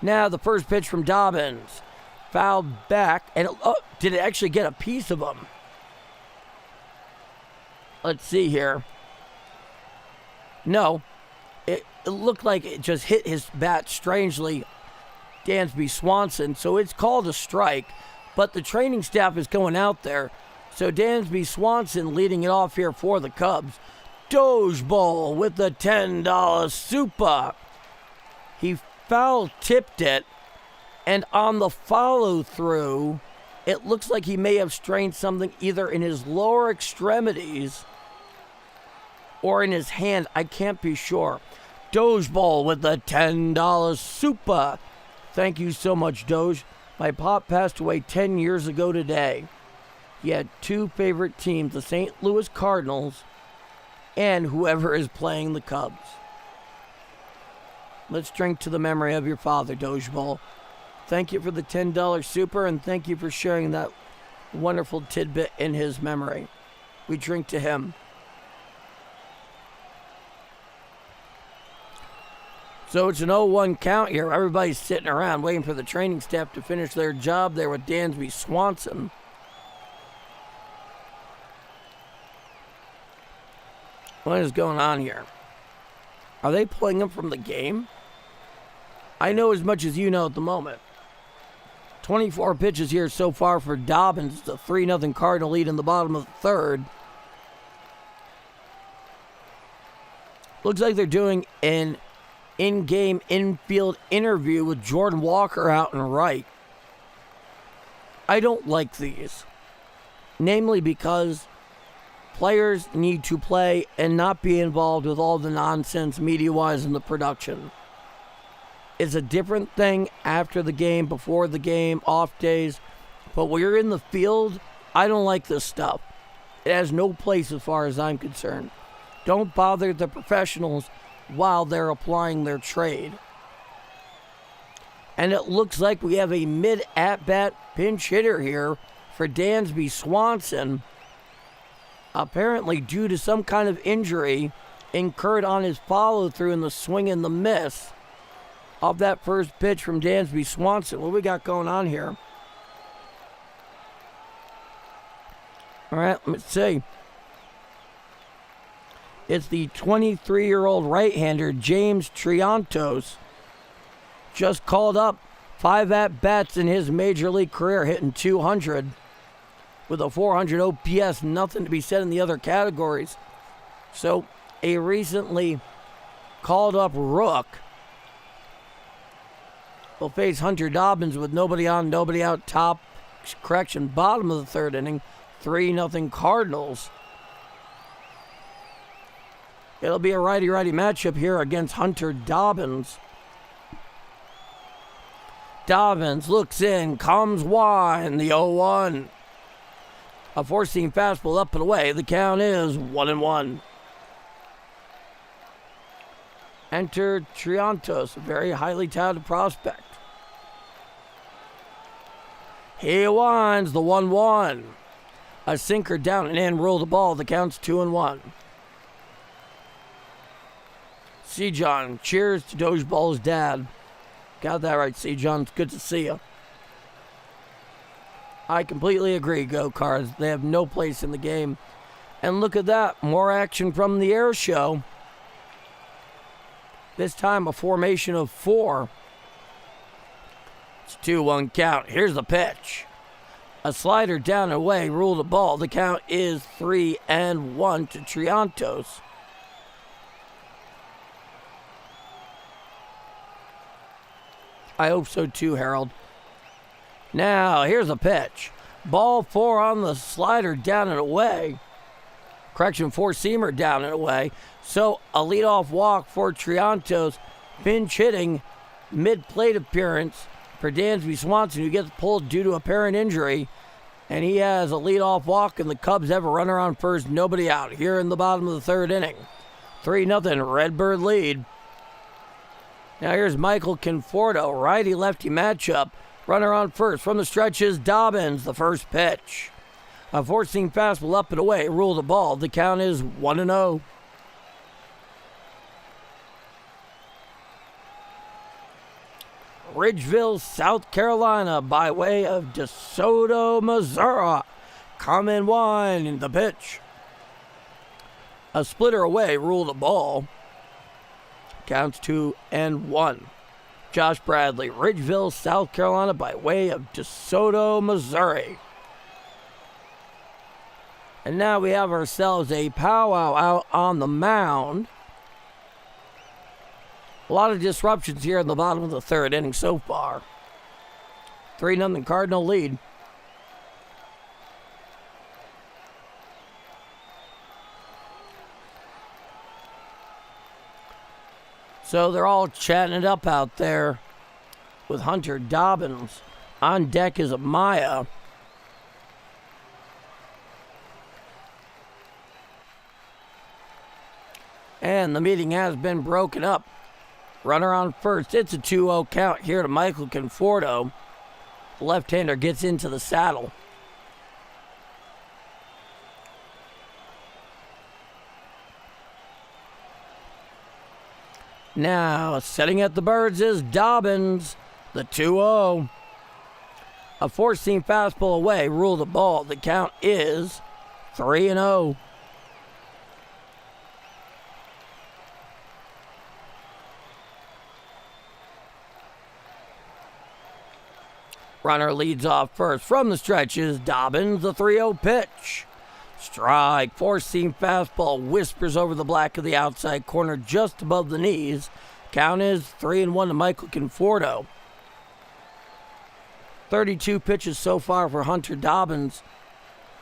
Now, the first pitch from Dobbins. Fouled back, and did it actually get a piece of him? Let's see here. No. It looked like it just hit his bat strangely, Dansby Swanson, so it's called a strike, but the training staff is going out there, so Dansby Swanson leading it off here for the Cubs. Doge Bowl with the $10 super. He foul tipped it, and on the follow-through, it looks like he may have strained something either in his lower extremities or in his hand. I can't be sure. Doge Bowl with the $10 super. Thank you so much, Doge. My pop passed away 10 years ago today. He had two favorite teams, the St. Louis Cardinals and whoever is playing the Cubs. Let's drink to the memory of your father, Doge Bowl. Thank you for the $10 super, and thank you for sharing that wonderful tidbit in his memory. We drink to him. So it's an 0-1 count here. Everybody's sitting around waiting for the training staff to finish their job there with Dansby Swanson. What is going on here? Are they pulling him from the game? I know as much as you know at the moment. 24 pitches here so far for Dobbins. The 3-0 Cardinal lead in the bottom of the third. Looks like they're doing an in-game, infield interview with Jordan Walker out and right. I don't like these. Namely because players need to play and not be involved with all the nonsense media-wise in the production. It's a different thing after the game, before the game, off days. But when you're in the field, I don't like this stuff. It has no place as far as I'm concerned. Don't bother the professionals while they're applying their trade. And it looks like we have a mid-at-bat pinch hitter here for Dansby Swanson. Apparently due to some kind of injury incurred on his follow-through in the swing and the miss of that first pitch from Dansby Swanson. What we got going on here? All right, let's see. It's the 23-year-old right-hander, James Triantos. Just called up 5 at-bats in his major league career, hitting .200 with a .400 OPS. Nothing to be said in the other categories. So, a recently called-up rook will face Hunter Dobbins with nobody on, nobody out, top, bottom of the third inning, 3-0 Cardinals. It'll be a righty-righty matchup here against Hunter Dobbins. Dobbins looks in, comes wide, the 0-1. A four-seam fastball up and away. The count is 1-1. Enter Triantos, a very highly touted prospect. He winds the 1-1. A sinker down and in, roll the ball. The count's 2-1. C-John, cheers to Dodgeball's dad. Got that right, C-John. It's good to see you. I completely agree, go-cards. They have no place in the game. And look at that. More action from the air show. This time a formation of 4. It's 2-1 count. Here's the pitch. A slider down and away. Rule the ball. The count is 3-1 to Triantos. I hope so too, Harold. Now, here's a pitch. Ball 4 on the slider down and away. Correction, 4-seamer down and away. So, a leadoff walk for Triantos. Pinch hitting, mid-plate appearance for Dansby Swanson, who gets pulled due to apparent injury. And he has a leadoff walk, and the Cubs have a runner on first, nobody out, here in the bottom of the third inning. 3-0 Redbird lead. Now here's Michael Conforto, righty-lefty matchup. Runner on first. From the stretch is Dobbins, the first pitch. A four-seam fastball up and away. Rule the ball. The count is 1-0. Ridgeville, South Carolina, by way of DeSoto, Missouri. Come and wind the pitch. A splitter away. Rule the ball. Counts 2-1. Josh Bradley, Ridgeville, South Carolina, by way of DeSoto, Missouri. And now we have ourselves a powwow out on the mound. A lot of disruptions here in the bottom of the third inning so far. 3-0 Cardinal lead. So they're all chatting it up out there with Hunter Dobbins. On deck is Amaya. And the meeting has been broken up. Runner on first. It's a 2-0 count here to Michael Conforto. The left-hander gets into the saddle. Now, setting at the birds is Dobbins, the 2-0. A four-seam fastball away, rule the ball. The count is 3-0. Runner leads off first. From the stretch is Dobbins, the 3-0 pitch. Strike. Four-seam fastball whispers over the black of the outside corner just above the knees. Count is 3-1 to Michael Conforto. 32 pitches so far for Hunter Dobbins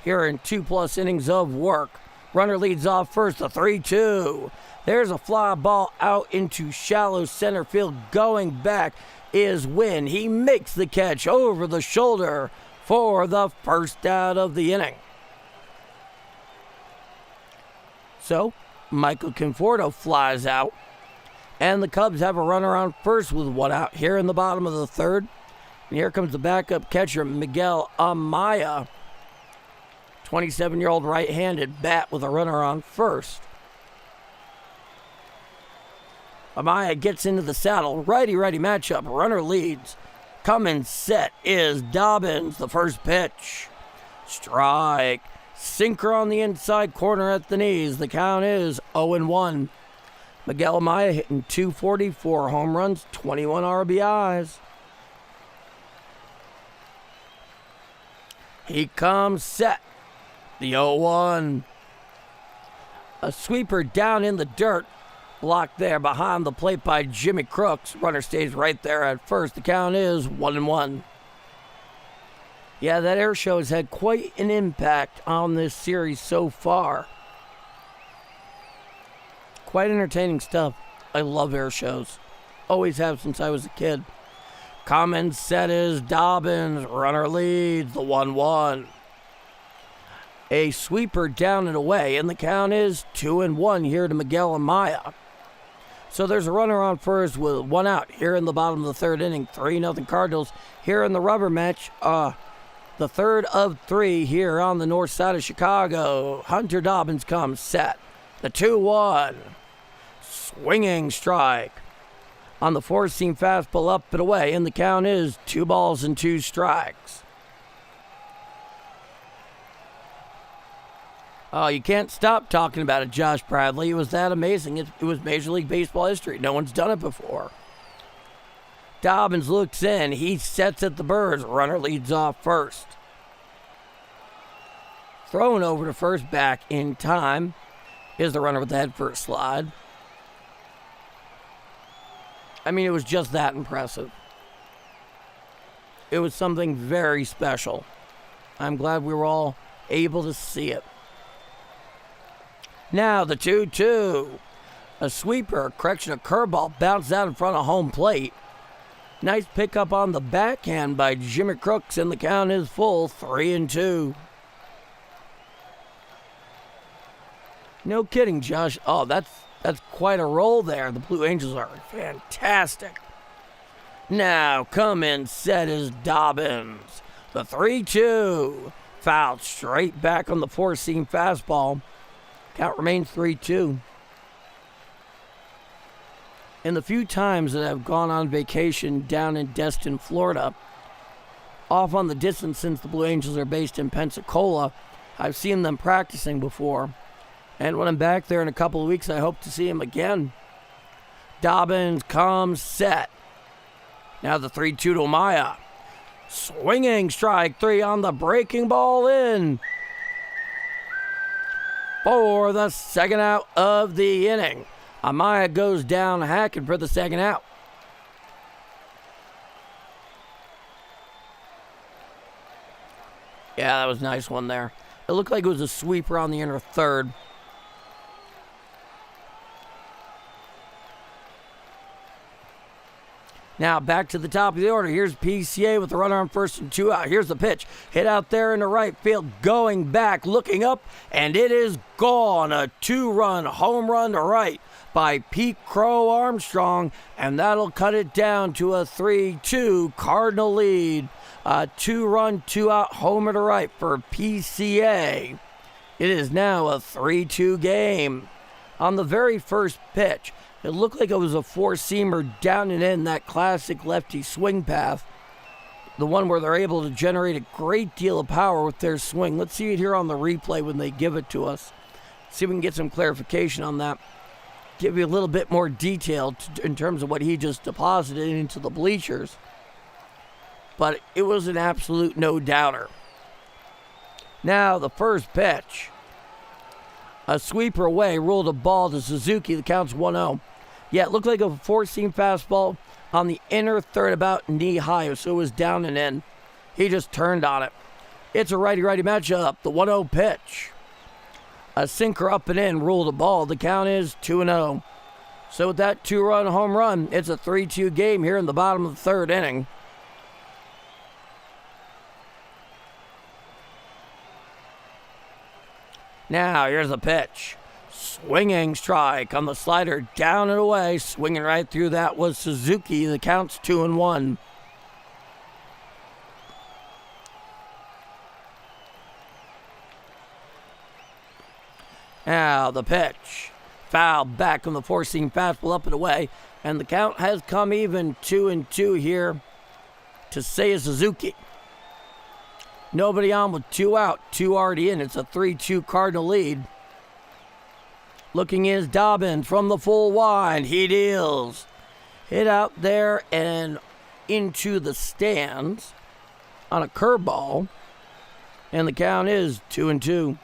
here in 2+ innings of work. Runner leads off first, a 3-2. There's a fly ball out into shallow center field. Going back is Wynn. He makes the catch over the shoulder for the first out of the inning. So, Michael Conforto flies out, and the Cubs have a runner on first with one out here in the bottom of the third. And here comes the backup catcher, Miguel Amaya. 27-year-old right-handed bat with a runner on first. Amaya gets into the saddle. Righty-righty matchup. Runner leads. Coming set is Dobbins. The first pitch. Strike. Sinker on the inside corner at the knees. The count is 0-1. Miguel Amaya hitting .240, 4 home runs, 21 RBIs. He comes set. The 0-1. A sweeper down in the dirt. Blocked there behind the plate by Jimmy Crooks. Runner stays right there at first. The count is 1-1. Yeah, that air show has had quite an impact on this series so far. Quite entertaining stuff. I love air shows. Always have since I was a kid. Coming set is Dobbins. Runner leads the 1-1. A sweeper down and away, and the count is 2-1 here to Miguel Amaya. So there's a runner on first with one out here in the bottom of the third inning. 3-0 Cardinals here in the rubber match. The third of 3 here on the north side of Chicago. Hunter Dobbins comes set. The 2-1. Swinging strike. On the four-seam fastball up and away, and the count is 2-2 strikes. Oh, you can't stop talking about it, Josh Bradley. It was that amazing. It was Major League Baseball history. No one's done it before. Dobbins looks in. He sets at the birds. Runner leads off first. Thrown over to first, back in time is the runner with the head first slide. I mean, it was just that impressive. It was something very special. I'm glad we were all able to see it. Now the 2-2. A sweeper, a curveball bounced out in front of home plate. Nice pickup on the backhand by Jimmy Crooks, and the count is full, 3-2. No kidding, Josh. Oh, that's quite a roll there. The Blue Angels are fantastic. Now, come in set is Dobbins. The 3-2. Fouled straight back on the four-seam fastball. Count remains 3-2. In the few times that I've gone on vacation down in Destin, Florida, off on the distance since the Blue Angels are based in Pensacola, I've seen them practicing before. And when I'm back there in a couple of weeks, I hope to see him again. Dobbins comes set. Now the 3-2 to Amaya. Swinging strike 3 on the breaking ball in. For the second out of the inning. Amaya goes down hacking for the second out. Yeah, that was a nice one there. It looked like it was a sweeper on the inner third. Now back to the top of the order. Here's PCA with the runner on first and 2 out. Here's the pitch. Hit out there in the right field. Going back, looking up, and it is gone. A 2-run home run to right by Pete Crow Armstrong, and that'll cut it down to a 3-2 Cardinal lead. A 2-run, 2-out homer to right for PCA. It is now a 3-2 game. On the very first pitch, it looked like it was a four-seamer down and in, that classic lefty swing path. The one where they're able to generate a great deal of power with their swing. Let's see it here on the replay when they give it to us. See if we can get some clarification on that. Give you a little bit more detail in terms of what he just deposited into the bleachers. But it was an absolute no-doubter. Now the first pitch. A sweeper away, ruled a ball to Suzuki. The count's 1-0. Yeah, it looked like a four-seam fastball on the inner third, about knee high, so it was down and in. He just turned on it. It's a righty-righty matchup. The 1-0 pitch. A sinker up and in, ruled a ball. The count is 2-0. So with that two-run home run, it's a 3-2 game here in the bottom of the third inning. Now, here's the pitch. Swinging strike on the slider, down and away. Swinging right through that was Suzuki. The count's 2-1. Now, the pitch. Foul back on the four-seam fastball, up and away. And the count has come even, 2-2 here to Seiya Suzuki. Nobody on with two out, two already in. It's a 3-2 Cardinal lead. Looking is Dobbins from the full wide. He deals. Hit out there and into the stands on a curveball. And the count is 2-2.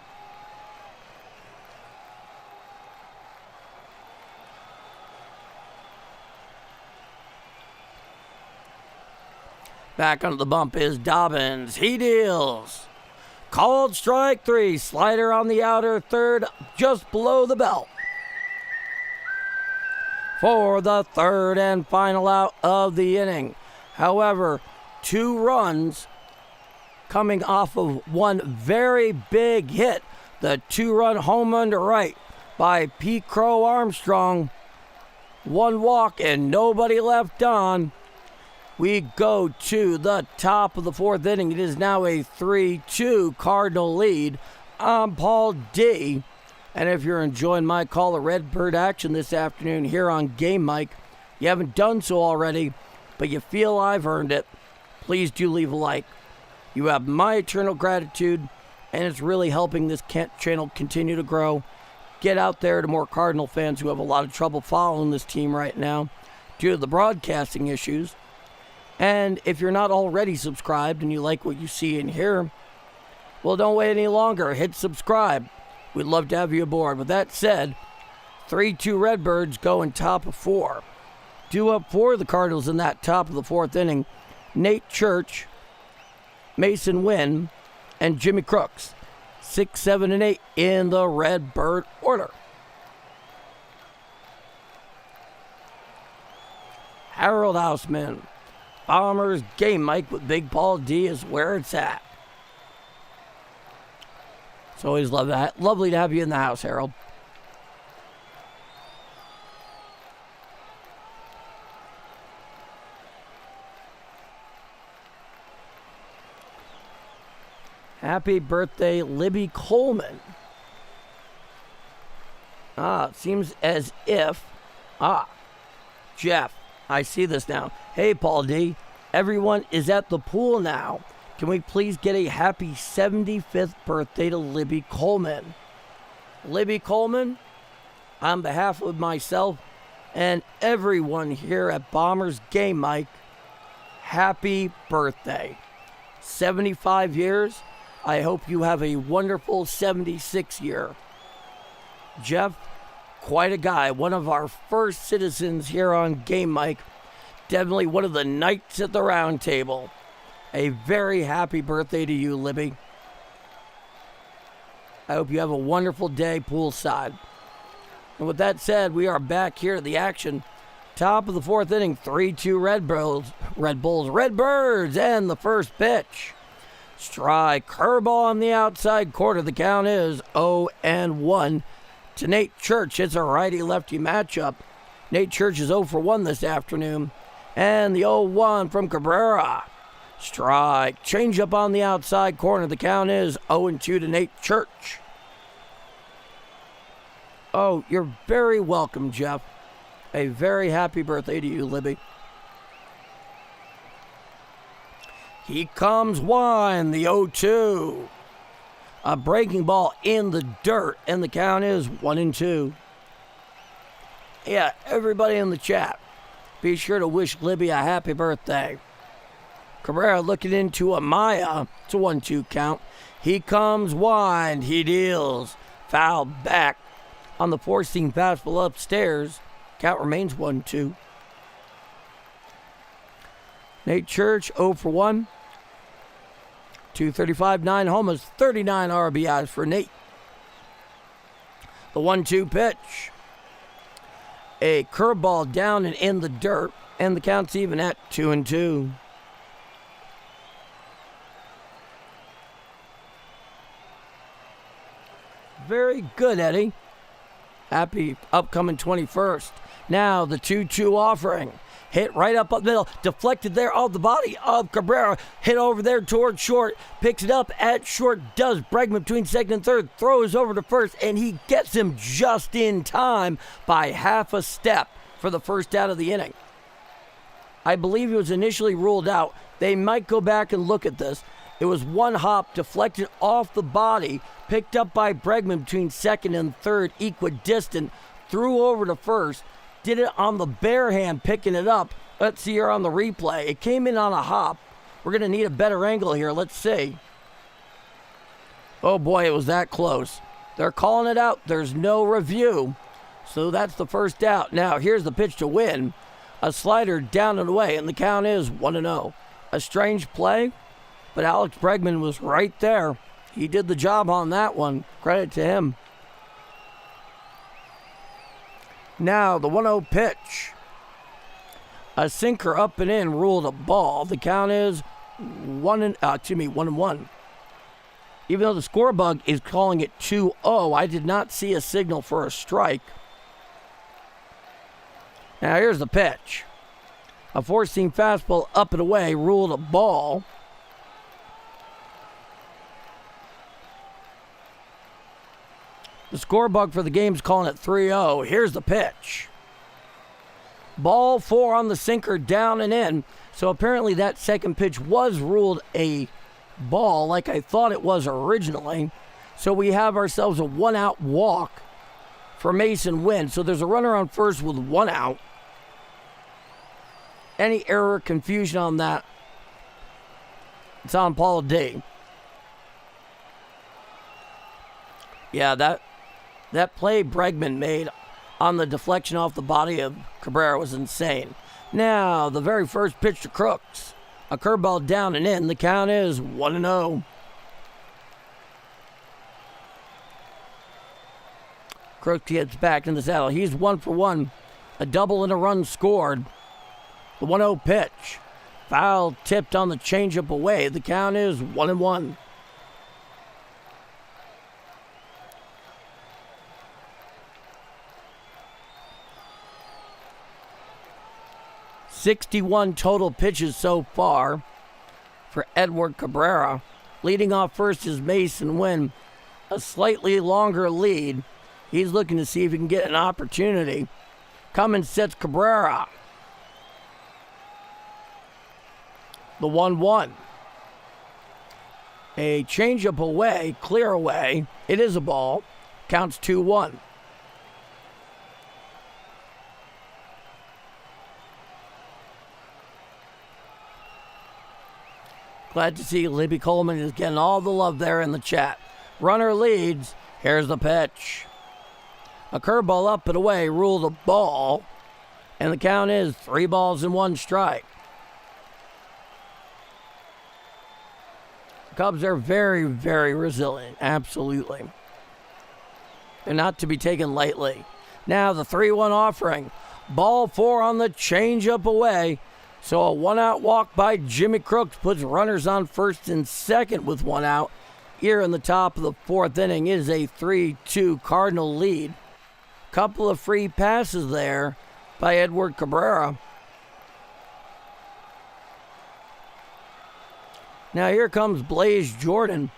Back under the bump is Dobbins. He deals. Called strike three. Slider on the outer third, just below the belt. For the third and final out of the inning. However, 2 runs coming off of one very big hit. The 2-run home run to right by Pete Crow Armstrong. 1 walk and nobody left on. We go to the top of the fourth inning. It is now a 3-2 Cardinal lead. I'm Paul D. And if you're enjoying my call of Redbird action this afternoon here on Game Mike, you haven't done so already, but you feel I've earned it, please do leave a like. You have my eternal gratitude, and it's really helping this channel continue to grow. Get out there to more Cardinal fans who have a lot of trouble following this team right now due to the broadcasting issues. And if you're not already subscribed and you like what you see and hear, well, don't wait any longer. Hit subscribe. We'd love to have you aboard. With that said, 3-2 Redbirds going top of 4. Due up for the Cardinals in that top of the fourth inning, Nate Church, Mason Wynn, and Jimmy Crooks. 6, 7, and 8 in the Redbird order. Harold Houseman. Bombers Game Mike with Big Paul D is where it's at. It's always lovely to have you in the house, Harold. Happy birthday, Libby Coleman. It seems as if... Jeff. I see this now. Hey, Paul D. Everyone is at the pool now. Can we please get a happy 75th birthday to Libby Coleman? Libby Coleman, on behalf of myself and everyone here at Bombers Game Mike, happy birthday. 75 years. I hope you have a wonderful 76 year. Jeff, quite a guy. One of our first citizens here on Game Mike. Definitely one of the knights at the round table. A very happy birthday to you, Libby. I hope you have a wonderful day poolside. And with that said, we are back here at the action. Top of the fourth inning, 3-2 Redbirds, and the first pitch. Strike, curveball on the outside corner. The count is 0-1. To Nate Church. It's a righty-lefty matchup. Nate Church is 0 for 1 this afternoon. And the 0-1 from Cabrera. Strike. Changeup on the outside corner. The count is 0-2 to Nate Church. Oh, you're very welcome, Jeff. A very happy birthday to you, Libby. He comes one. The 0-2. A breaking ball in the dirt, and the count is 1-2. Yeah, everybody in the chat, be sure to wish Libby a happy birthday. Cabrera looking into Amaya. It's a 1-2 count. He comes wide. He deals. fouled back on the four-seam fastball upstairs. Count remains 1-2. Nate Church, 0 for 1. 235, 9 homers, 39 RBIs for Nate. The 1-2 pitch. A curveball down and in the dirt, and the count's even at 2-2. Very good, Eddie. Happy upcoming 21st. Now the 2-2 offering. Hit right up the middle. Deflected there off the body of Cabrera. Hit over there towards short. Picks it up at short. Does Bregman between second and third. Throws over to first. And he gets him just in time by half a step for the first out of the inning. I believe he was initially ruled out. They might go back and look at this. It was one hop deflected off the body. Picked up by Bregman between second and third. Equidistant. Threw over to first. Did it on the bare hand, picking it up. Let's see here on the replay. It came in on a hop. We're going to need a better angle here. Let's see. Oh, boy, it was that close. They're calling it out. There's no review. So that's the first out. Now, here's the pitch to win. A slider down and away, and the count is 1-0. A strange play, but Alex Bregman was right there. He did the job on that one. Credit to him. Now, the 1-0 pitch. A sinker up and in, ruled a ball. The count is 1-1. Even though the score bug is calling it 2-0, I did not see a signal for a strike. Now, here's the pitch. A four-seam fastball up and away, ruled a ball. The score bug for the game is calling it 3-0. Here's the pitch. Ball 4 on the sinker, down and in. So apparently that second pitch was ruled a ball like I thought it was originally. So we have ourselves a one-out walk for Mason Wynn. So there's a runner on first with one out. Any error, confusion on that, it's on Paul D. Yeah, that play Bregman made on the deflection off the body of Cabrera was insane. Now, the very first pitch to Crooks. A curveball down and in. The count is 1-0. Crooks gets back in the saddle. He's 1 for 1. A double and a run scored. The 1-0 pitch. Foul tipped on the changeup away. The count is 1-1. .61 total pitches so far for Edward Cabrera. Leading off first is Mason Wynn. A slightly longer lead. He's looking to see if he can get an opportunity. Cummins sets Cabrera. The 1-1. A changeup away, clear away. It is a ball. Counts 2-1. Glad to see Libby Coleman is getting all the love there in the chat. Runner leads. Here's the pitch. A curveball up and away, ruled a ball. And the count is 3 balls and 1 strike. The Cubs are very, very resilient. Absolutely. They're not to be taken lightly. Now the 3-1 offering. Ball 4 on the changeup away. So a one-out walk by Jimmy Crooks puts runners on first and second with 1 out. Here in the top of the 4th inning is a 3-2 Cardinal lead. Couple of free passes there by Edward Cabrera. Now here comes Blaze Jordan.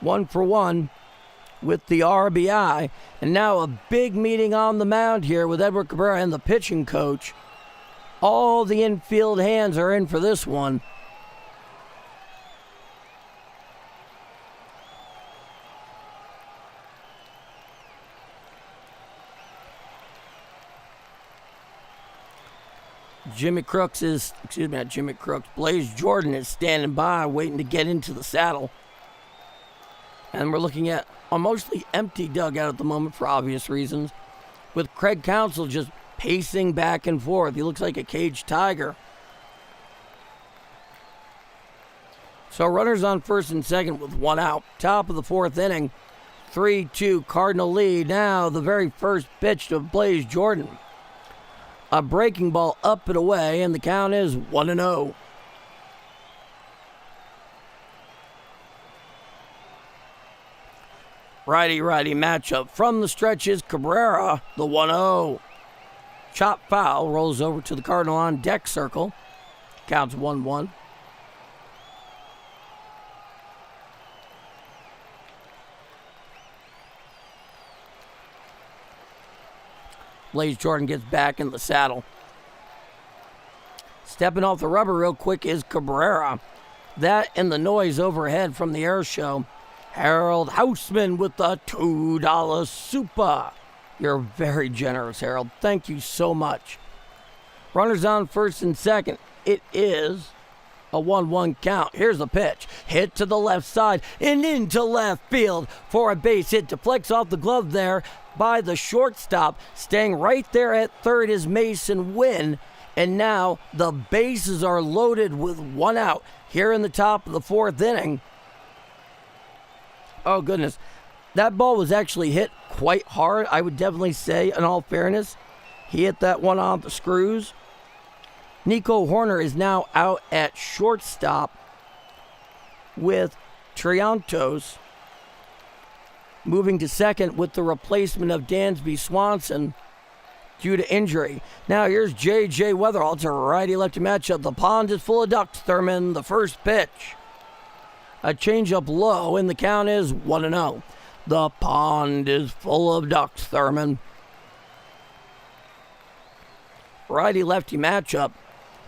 1 for 1 with the RBI. And now a big meeting on the mound here with Edward Cabrera and the pitching coach. All the infield hands are in for this one. Blaze Jordan is standing by, waiting to get into the saddle. And we're looking at a mostly empty dugout at the moment for obvious reasons, with Craig Counsell just pacing back and forth. He looks like a caged tiger. So runners on first and second with one out. Top of the fourth inning. 3-2 Cardinal lead. Now the very first pitch to Blaze Jordan. A breaking ball up and away, and the count is 1-0. Righty-righty matchup. From the stretch is Cabrera, the 1-0. Chop foul rolls over to the Cardinal on deck circle. Counts 1-1. Blaze Jordan gets back in the saddle. Stepping off the rubber real quick is Cabrera. That and the noise overhead from the air show. Harold Houseman with the $2 super. You're very generous, Harold. Thank you so much. Runners on first and second. It is a 1-1 count. Here's the pitch. Hit to the left side and into left field for a base hit. Deflects off the glove there by the shortstop. Staying right there at third is Mason Wynn. And now the bases are loaded with one out here in the top of the fourth inning. Oh, goodness. That ball was actually hit quite hard, I would definitely say, in all fairness. He hit that one off the screws. Nico Horner is now out at shortstop with Triantos moving to second with the replacement of Dansby Swanson due to injury. Now here's J.J. Weatherall. It's a righty-lefty matchup. The pond is full of ducks, Thurman. The first pitch. A changeup low, and the count is 1-0. The pond is full of ducks, Thurman. Righty-lefty matchup.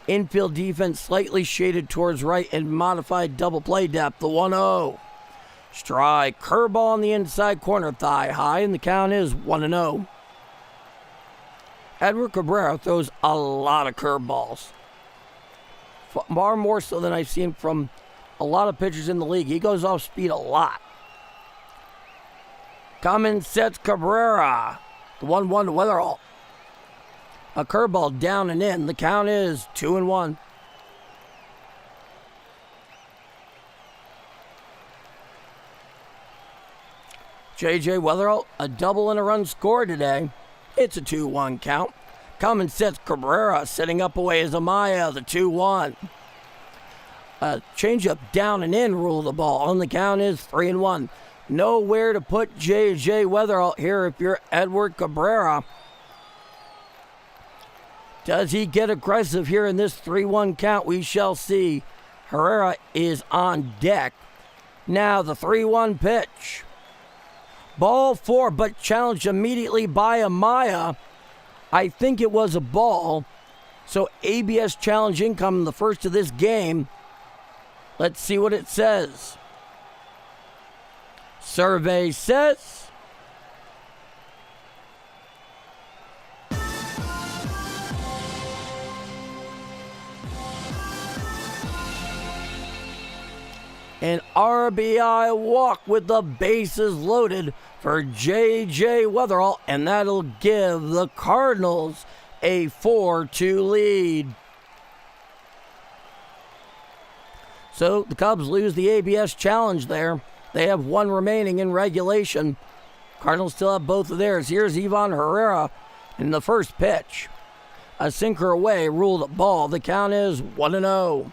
Infield defense slightly shaded towards right and modified double play depth. The 1-0. Strike. Curveball on the inside corner, thigh high, and the count is 1-0. Edward Cabrera throws a lot of curveballs. Far more so than I've seen from a lot of pitchers in the league. He goes off speed a lot. Cummins sets Cabrera. The 1-1 to Weatherall. A curveball down and in. The count is 2-1. J.J. Weatherall, a double and a run scored today. It's a 2-1 count. Cummins sets Cabrera, setting up away as Amaya, the 2-1. A changeup down and in rule the ball, and the count is 3-1. Nowhere to put J.J. Weatherall here if you're Edward Cabrera. Does he get aggressive here in this 3-1 count? We shall see. Herrera is on deck. Now the 3-1 pitch. Ball 4, but challenged immediately by Amaya. I think it was a ball. So ABS challenge incoming, the first of this game. Let's see what it says. Survey says an RBI walk with the bases loaded for J.J. Weatherall, and that'll give the Cardinals a 4-2 lead. So the Cubs lose the ABS challenge there. They have one remaining in regulation. Cardinals still have both of theirs. Here's Ivan Herrera in the first pitch. A sinker away, ruled a ball. The count is 1-0.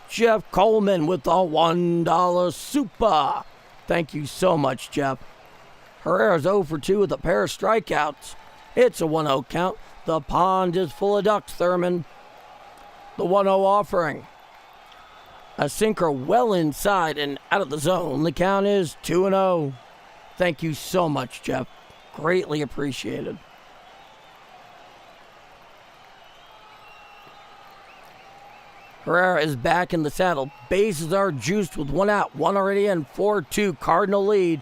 Jeff Coleman with the $1 super. Thank you so much, Jeff. Herrera's 0 for 2 with a pair of strikeouts. It's a 1-0 count. The pond is full of ducks, Thurman. The 1-0 offering. A sinker well inside and out of the zone. The count is 2-0. Thank you so much, Jeff. Greatly appreciated. Herrera is back in the saddle. Bases are juiced with one out. One already in. 4-2 Cardinal lead.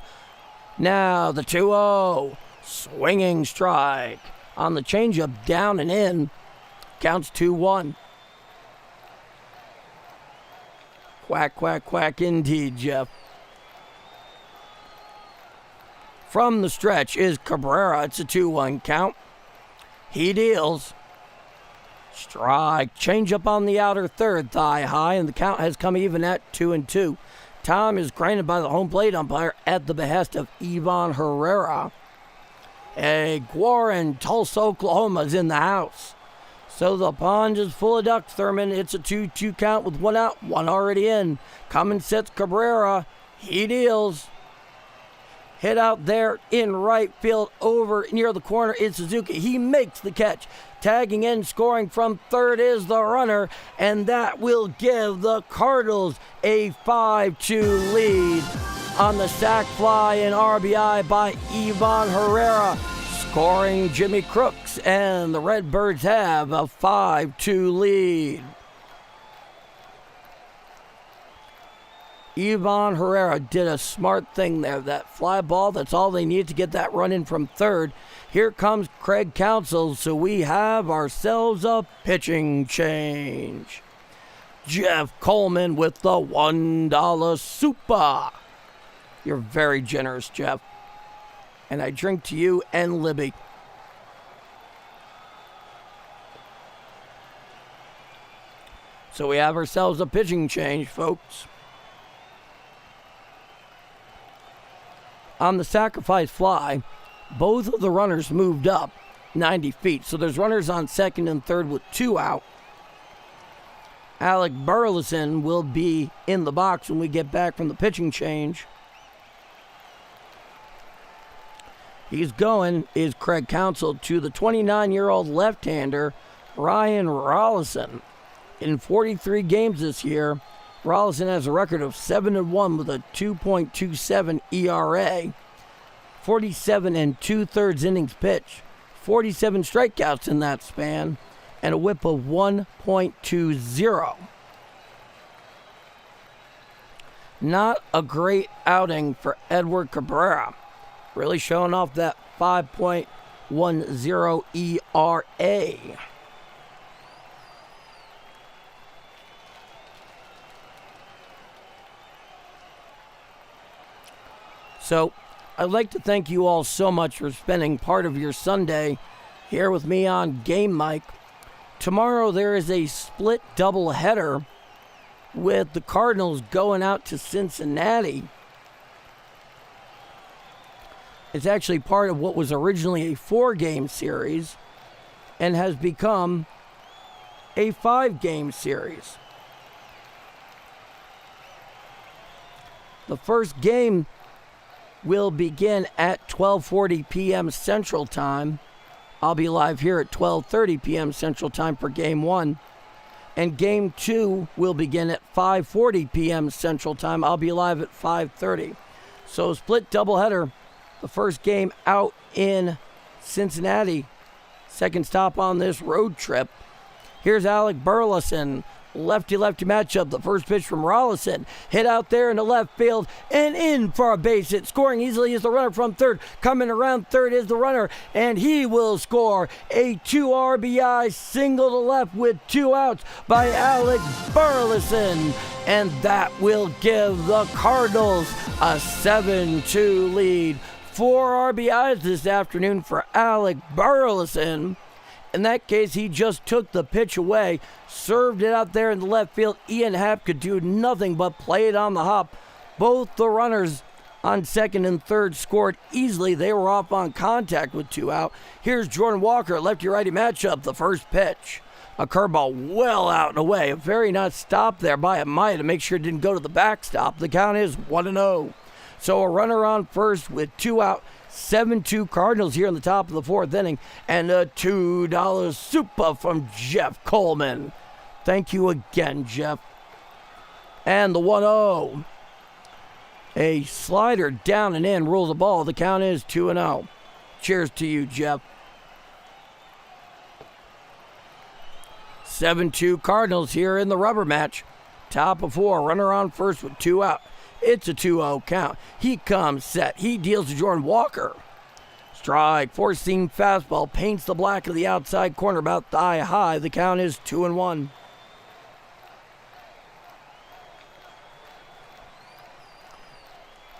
Now the 2-0. Swinging strike. On the changeup, down and in. Counts 2-1. Quack, quack, quack indeed, Jeff. From the stretch is Cabrera. It's a 2-1 count. He deals. Strike. Change up on the outer third, thigh high, and the count has come even at 2-2. Time is granted by the home plate umpire at the behest of Ivan Herrera. A Guar in Tulsa, Oklahoma is in the house. So the pond is full of ducks, Thurman. It's a 2-2 count with 1 out, 1 already in. Coming sets Cabrera. He deals. Hit out there in right field over near the corner is Suzuki. He makes the catch. Tagging in, scoring from third is the runner, and that will give the Cardinals a 5-2 lead on the sac fly and RBI by Ivan Herrera, scoring Jimmy Crooks, and the Redbirds have a 5-2 lead. Ivan Herrera did a smart thing there. That fly ball, that's all they need to get that run in from third. Here comes Craig Counsell, so we have ourselves a pitching change. Jeff Coleman with the $1 super. You're very generous, Jeff. And I drink to you and Libby. So we have ourselves a pitching change, folks. On the sacrifice fly, both of the runners moved up 90 feet. So there's runners on second and third with 2 out. Alec Burleson will be in the box when we get back from the pitching change. He's going is Craig Counsell to the 29-year-old left-hander, Ryan Rollison. In 43 games this year, Rollison has a record of 7-1 with a 2.27 ERA, 47 2/3 innings pitched, 47 strikeouts in that span, and a whip of 1.20. Not a great outing for Edward Cabrera. Really showing off that 5.10 ERA. So, I'd like to thank you all so much for spending part of your Sunday here with me on Game Mic. Tomorrow there is a split doubleheader with the Cardinals going out to Cincinnati. It's actually part of what was originally a 4-game series and has become a 5-game series. The first game will begin at 12:40 p.m. Central Time. I'll be live here at 12:30 p.m. Central Time for Game 1. And Game 2 will begin at 5:40 p.m. Central Time. I'll be live at 5:30. So split doubleheader. The first game out in Cincinnati. Second stop on this road trip. Here's Alec Burleson. Lefty-lefty matchup. The first pitch from Rollison. Hit out there in the left field and in for a base hit. Scoring easily is the runner from third. Coming around third is the runner, and he will score a 2 RBI single to left with 2 outs by Alec Burleson. And that will give the Cardinals a 7-2 lead. 4 RBIs this afternoon for Alec Burleson. In that case, he just took the pitch away, served it out there in the left field. Ian Happ could do nothing but play it on the hop. Both the runners on second and third scored easily. They were off on contact with 2 out. Here's Jordan Walker, lefty-righty matchup, the first pitch. A curveball well out and away. A very nice stop there by Amaya to make sure it didn't go to the backstop. The count is 1-0. So a runner on first with 2 out. 7-2 Cardinals here in the top of the 4th inning. And a $2 super from Jeff Coleman. Thank you again, Jeff. And the 1-0. A slider down and in rules the ball. The count is 2-0. Cheers to you, Jeff. 7-2 Cardinals here in the rubber match. Top of 4. Runner on first with 2 out. It's a 2-0 count. He comes set. He deals to Jordan Walker. Strike. 4-seam fastball. Paints the black of the outside corner about thigh high. The count is 2-1.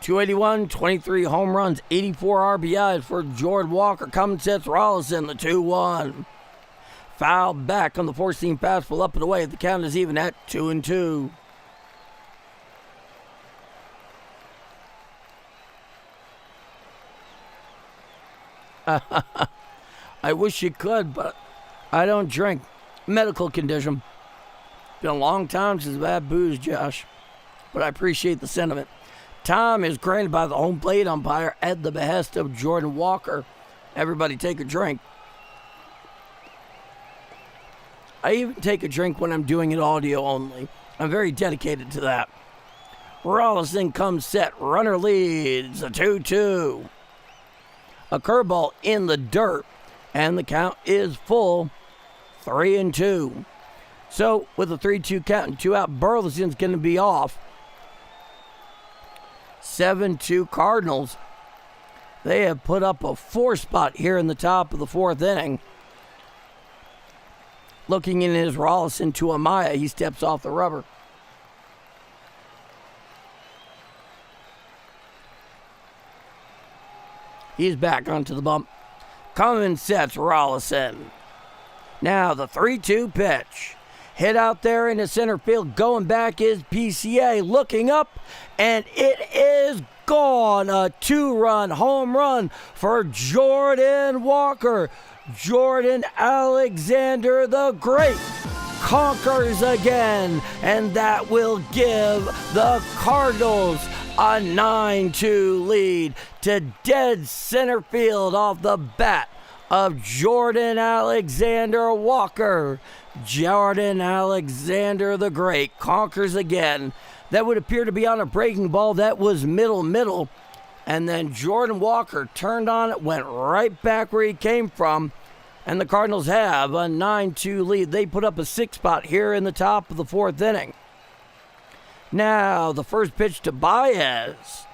281, 23 home runs, 84 RBIs for Jordan Walker. Coming sets Rollison, the 2-1. Foul back on the four-seam fastball, up and away. The count is even at 2-2. I wish you could, but I don't drink. Medical condition. Been a long time since I've had booze, Josh, but I appreciate the sentiment. Time is granted by the home plate umpire at the behest of Jordan Walker. Everybody take a drink. I even take a drink when I'm doing it audio only. I'm very dedicated to that. Rollison comes set. Runner leads. A 2-2. A curveball in the dirt. And the count is full. 3-2. So, with a 3-2 count and 2 out, Burleson's going to be off. 7-2 Cardinals. They have put up a 4 spot here in the top of the 4th inning. Looking in his Rollison to Amaya, he steps off the rubber. He's back onto the bump. Coming sets Rollison. Now the 3-2 pitch. Hit out there into center field. Going back is PCA. Looking up, and it is gone. A 2-run home run for Jordan Walker. Jordan Alexander the Great conquers again, and that will give the Cardinals a 9-2 lead to dead center field off the bat of Jordan Alexander Walker. Jordan Alexander the Great conquers again. That would appear to be on a breaking ball. That was middle. And then Jordan Walker turned on it, went right back where he came from. And the Cardinals have a 9-2 lead. They put up a 6 spot here in the top of the 4th inning. Now the first pitch to Baez.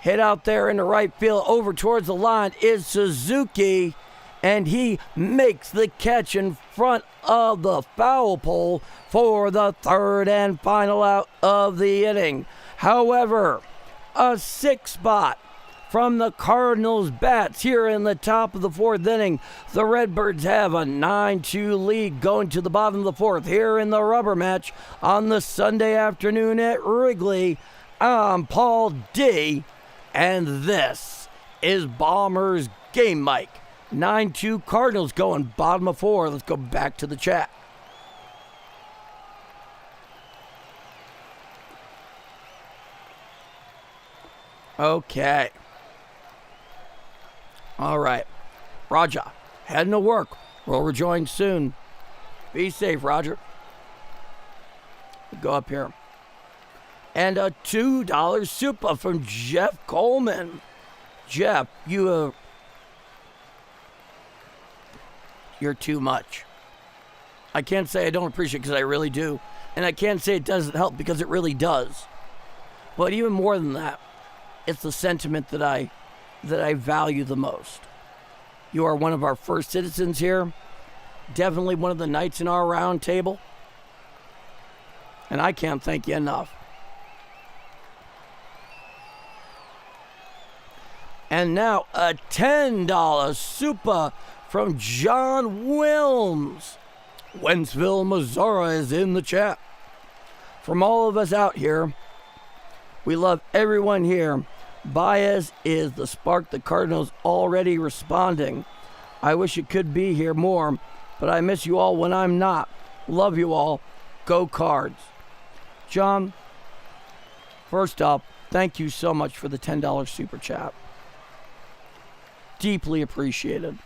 Hit out there in the right field over towards the line is Suzuki. And he makes the catch in front of the foul pole for the 3rd and final out of the inning. However, a 6 spot from the Cardinals bats here in the top of the 4th inning. The Redbirds have a 9-2 lead going to the bottom of the 4th here in the rubber match on the Sunday afternoon at Wrigley. I'm Paul D, and this is Bombers Game Mic. 9-2 Cardinals going bottom of 4. Let's go back to the chat. Okay. All right. Roger, heading to work. We'll rejoin soon. Be safe, Roger. Go up here. And a $2 super from Jeff Coleman. Jeff, you're too much. I can't say I don't appreciate it because I really do. And I can't say it doesn't help because it really does. But even more than that, it's the sentiment that I value the most. You are one of our first citizens here. Definitely one of the knights in our round table. And I can't thank you enough. And now a $10 super from John Wilms. Wentzville, Missouri is in the chat. From all of us out here, we love everyone here. Baez is the spark. The Cardinals already responding. I wish it could be here more, but I miss you all when I'm not. Love you all. Go Cards. John, first off, thank you so much for the $10 super chat. Deeply appreciated.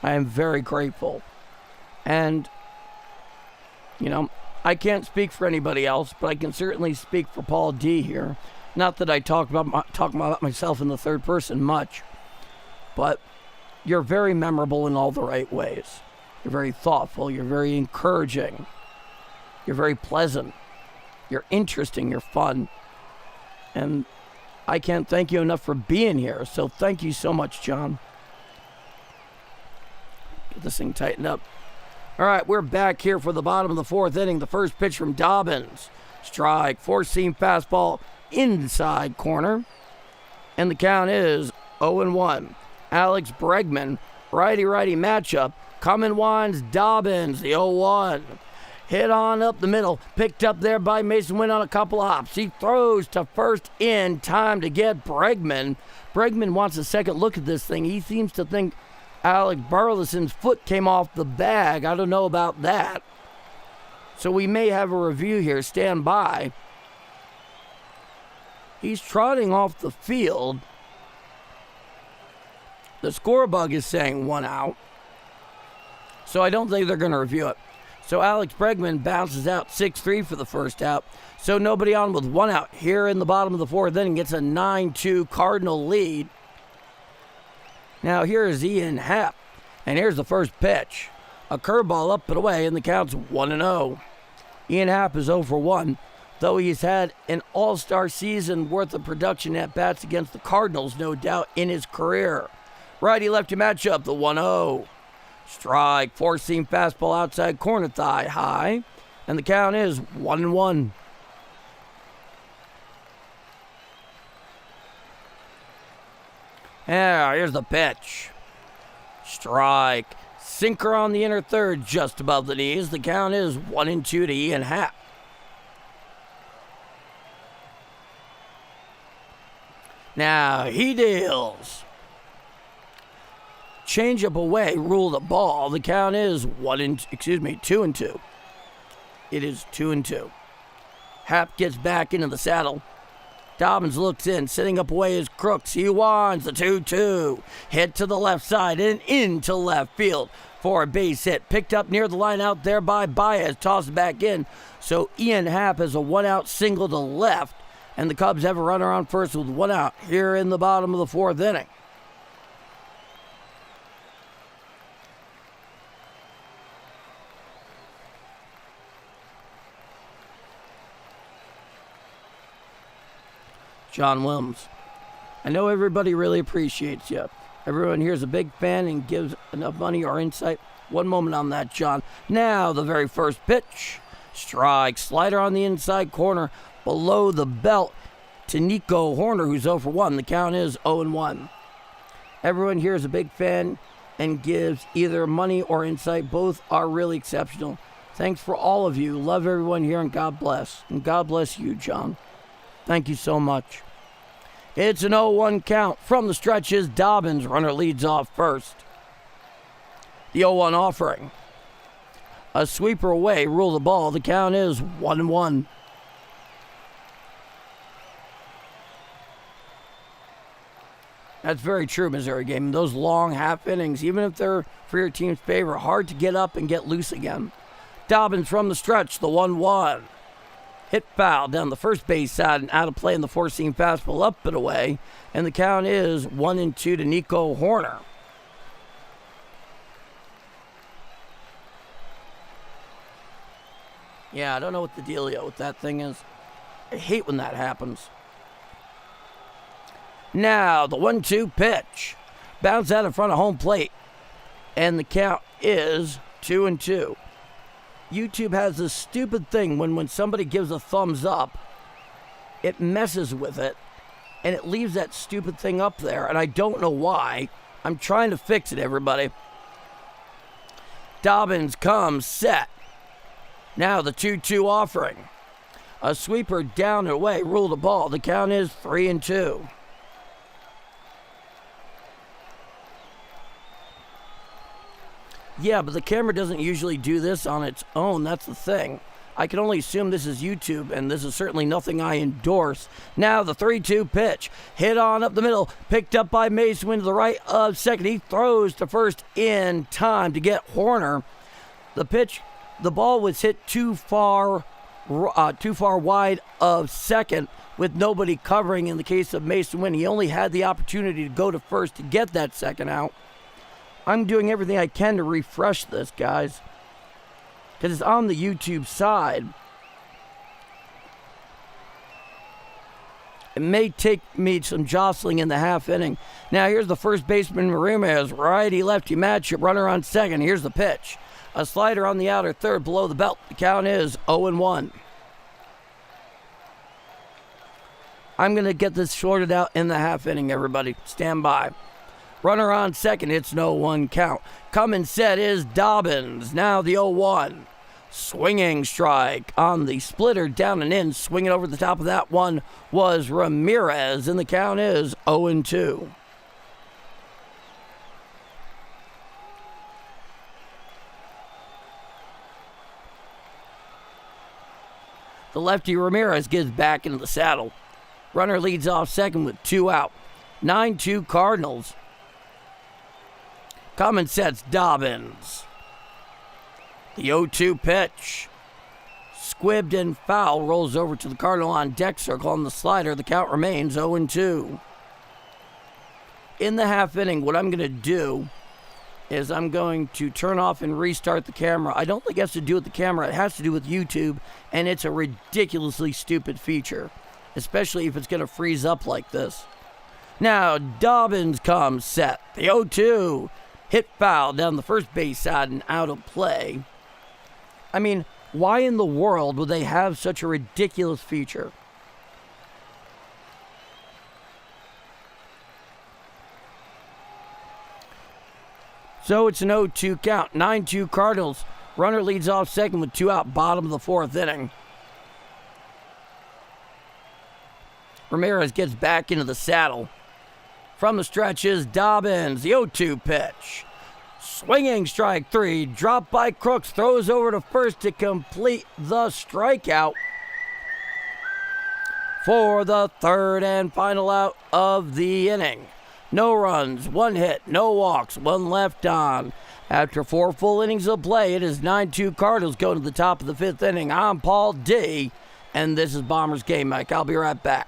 I am very grateful. And, I can't speak for anybody else, but I can certainly speak for Paul D here. Not that I talk about myself in the third person much, but you're very memorable in all the right ways. You're very thoughtful. You're very encouraging. You're very pleasant. You're interesting. You're fun. And I can't thank you enough for being here. So thank you so much, John. Get this thing tightened up. All right, we're back here for the bottom of the 4th inning. The first pitch from Dobbins. Strike, four-seam fastball, inside corner. and the count is 0-1. Alex Bregman, righty-righty matchup. Coming winds Dobbins, the 0-1. Hit on up the middle, picked up there by Mason Wynn on a couple of hops. He throws to first in time to get Bregman. Bregman wants a second look at this thing. He seems to think Alec Burleson's foot came off the bag. I don't know about that. So we may have a review here. Stand by. He's trotting off the field. The score bug is saying 1 out. So I don't think they're going to review it. So Alex Bregman bounces out 6-3 for the first out. So nobody on with 1 out here in the bottom of the fourth inning. Gets a 9-2 Cardinal lead. Now here is Ian Happ. And here's the first pitch. A curveball up and away, and the count's 1-0. Ian Happ is 0-1, though he's had an all-star season worth of production at bats against the Cardinals, no doubt, in his career. Righty-lefty matchup, the 1-0. Strike, four-seam fastball outside corner thigh high, and the count is 1-1. Yeah, here's the pitch. Strike. Sinker on the inner third, just above the knees. The count is 1-2 to Ian Happ. Now he deals. Change up away, rule the ball. The count is 2-2. It is 2-2. Happ gets back into the saddle. Dobbins looks in, setting up away his Crooks. He wants the 2-2. Hit to the left side and into left field for a base hit. Picked up near the line out there by Baez. Tossed back in. So Ian Happ has a 1-out single to left. And the Cubs have a runner on first with 1 out here in the bottom of the fourth inning. John Williams. I know everybody really appreciates you. Everyone here is a big fan and gives enough money or insight. One moment on that, John. Now the very first pitch. Strike. Slider on the inside corner below the belt to Nico Horner, who's 0-1. The count is 0-1. Everyone here is a big fan and gives either money or insight. Both are really exceptional. Thanks for all of you. Love everyone here and God bless. And God bless you, John. Thank you so much. It's an 0-1 count. From the stretches, Dobbins. Runner leads off first. The 0-1 offering. A sweeper away. Rule the ball. The count is 1-1. That's very true, Missouri game. Those long half innings, even if they're for your team's favor, hard to get up and get loose again. Dobbins from the stretch. The 1-1. Hit foul down the first base side and out of play in the four-seam fastball up and away. And the count is 1-2 to Nico Horner. Yeah, I don't know what the dealio with that thing is. I hate when that happens. Now, the 1-2 pitch. Bounce out in front of home plate. And the count is 2-2. YouTube has this stupid thing when somebody gives a thumbs up, it messes with it, and it leaves that stupid thing up there, and I don't know why. I'm trying to fix it, everybody. Dobbins comes set. Now the 2-2 offering. A sweeper down and away, rule the ball. The count is 3-2. Yeah, but the camera doesn't usually do this on its own. That's the thing. I can only assume this is YouTube, and this is certainly nothing I endorse. Now the 3-2 pitch. Hit on up the middle. Picked up by Mason Wynn to the right of second. He throws to first in time to get Horner. The pitch, the ball was hit too far wide of second with nobody covering in the case of Mason Wynn. He only had the opportunity to go to first to get that second out. I'm doing everything I can to refresh this, guys, because it's on the YouTube side. It may take me some jostling in the half inning. Now here's the first baseman, Ramirez, righty-lefty matchup, runner on second. Here's the pitch. A slider on the outer third below the belt. The count is 0-1. I'm going to get this sorted out in the half inning, everybody. Stand by. Runner on second, it's no one count. Coming set is Dobbins, now the 0-1. Swinging strike on the splitter, down and in. Swinging over the top of that one was Ramirez, and the count is 0-2. The lefty Ramirez gets back into the saddle. Runner leads off second with 2 out. 9-2 Cardinals. Coming sets Dobbins. The 0-2 pitch. Squibbed and foul. Rolls over to the Cardinal on deck circle on the slider. The count remains 0-2. In the half inning, what I'm going to do is I'm going to turn off and restart the camera. I don't think it has to do with the camera. It has to do with YouTube, and it's a ridiculously stupid feature, especially if it's going to freeze up like this. Now, Dobbins comes set. The 0-2 hit foul down the first base side and out of play. I mean, why in the world would they have such a ridiculous feature? So it's an 0-2 count. 9-2 Cardinals. Runner leads off second with 2 out, bottom of the 4th inning. Ramirez gets back into the saddle. From the stretch is Dobbins. The 0-2 pitch. Swinging strike 3. Dropped by Crooks. Throws over to first to complete the strikeout. For the 3rd and final out of the inning. No runs, 1 hit, no walks, 1 left on. After 4 full innings of play, it is 9-2 Cardinals going to the top of the 5th inning. I'm Paul D, and this is Bombers Game Mike. I'll be right back.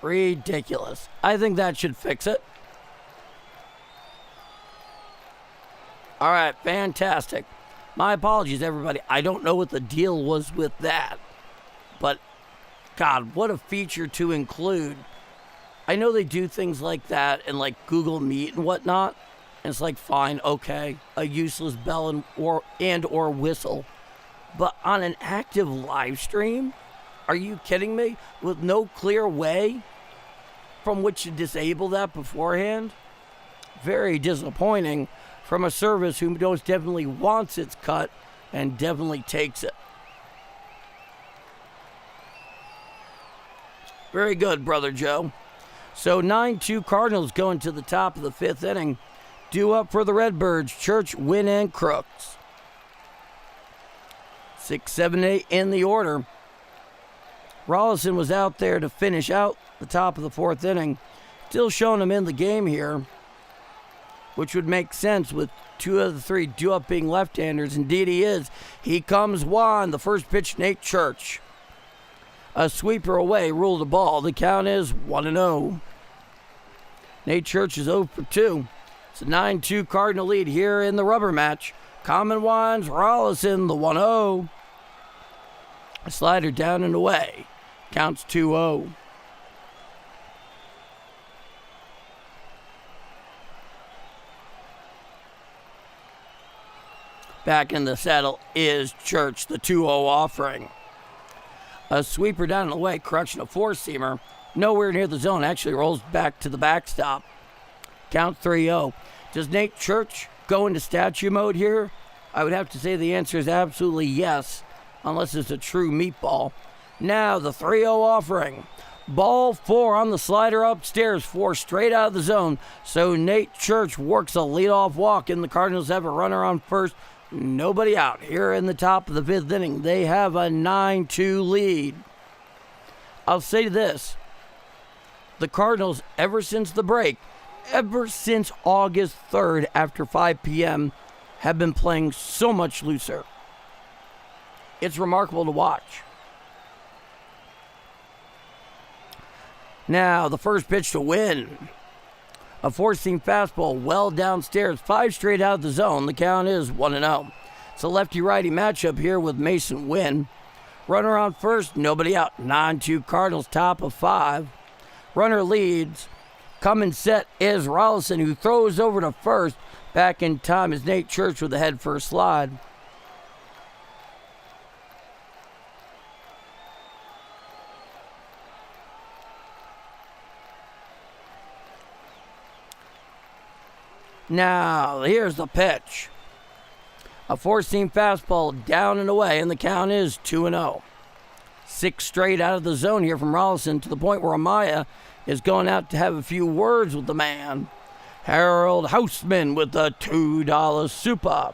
Ridiculous. I think that should fix it. All right, fantastic. My apologies, everybody. I don't know what the deal was with that. But, God, what a feature to include. I know they do things like that in, like, Google Meet and whatnot. And it's like, fine, okay, a useless bell and or whistle. But on an active live stream? Are you kidding me? With no clear way from which to disable that beforehand? Very disappointing from a service who most definitely wants its cut and definitely takes it. Very good, Brother Joe. So 9-2 Cardinals going to the top of the 5th inning. Due up for the Redbirds, Church, Wynn, and Crooks. 6, 7, 8 in the order. Rollison was out there to finish out the top of the 4th inning. Still showing him in the game here, which would make sense with 2 of the 3 due up being left-handers. Indeed he is. He comes Juan. The first pitch, Nate Church. A sweeper away, ruled the ball. The count is 1-0. Nate Church is 0 for 2. It's a 9-2 Cardinal lead here in the rubber match. Common Wines, Rollison, the 1-0. A slider down and away. Counts 2-0. Back in the saddle is Church, the 2-0 offering. A sweeper down and away, correction, a 4-seamer. Nowhere near the zone, actually rolls back to the backstop. Count 3-0. Does Nate Church go into statue mode here? I would have to say the answer is absolutely yes. unless it's a true meatball. Now the 3-0 offering. Ball 4 on the slider upstairs, 4 straight out of the zone. So Nate Church works a leadoff walk, and the Cardinals have a runner on first. Nobody out. Here in the top of the 5th inning, they have a 9-2 lead. I'll say this. The Cardinals, ever since the break, ever since August 3rd after 5 p.m., have been playing so much looser. It's remarkable to watch. Now, the first pitch to Win. A four-seam fastball well downstairs, 5 straight out of the zone. The count is 1-0. It's a lefty-righty matchup here with Mason Wynn. Runner on first, nobody out. 9-2 Cardinals, top of 5. Runner leads. Coming set is Rollison, who throws over to first. Back in time is Nate Church with the head first slide. Now, here's the pitch. A four-seam fastball down and away, and the count is 2-0. 6 straight out of the zone here from Rollison, to the point where Amaya is going out to have a few words with the man. Harold Houseman with the $2 super.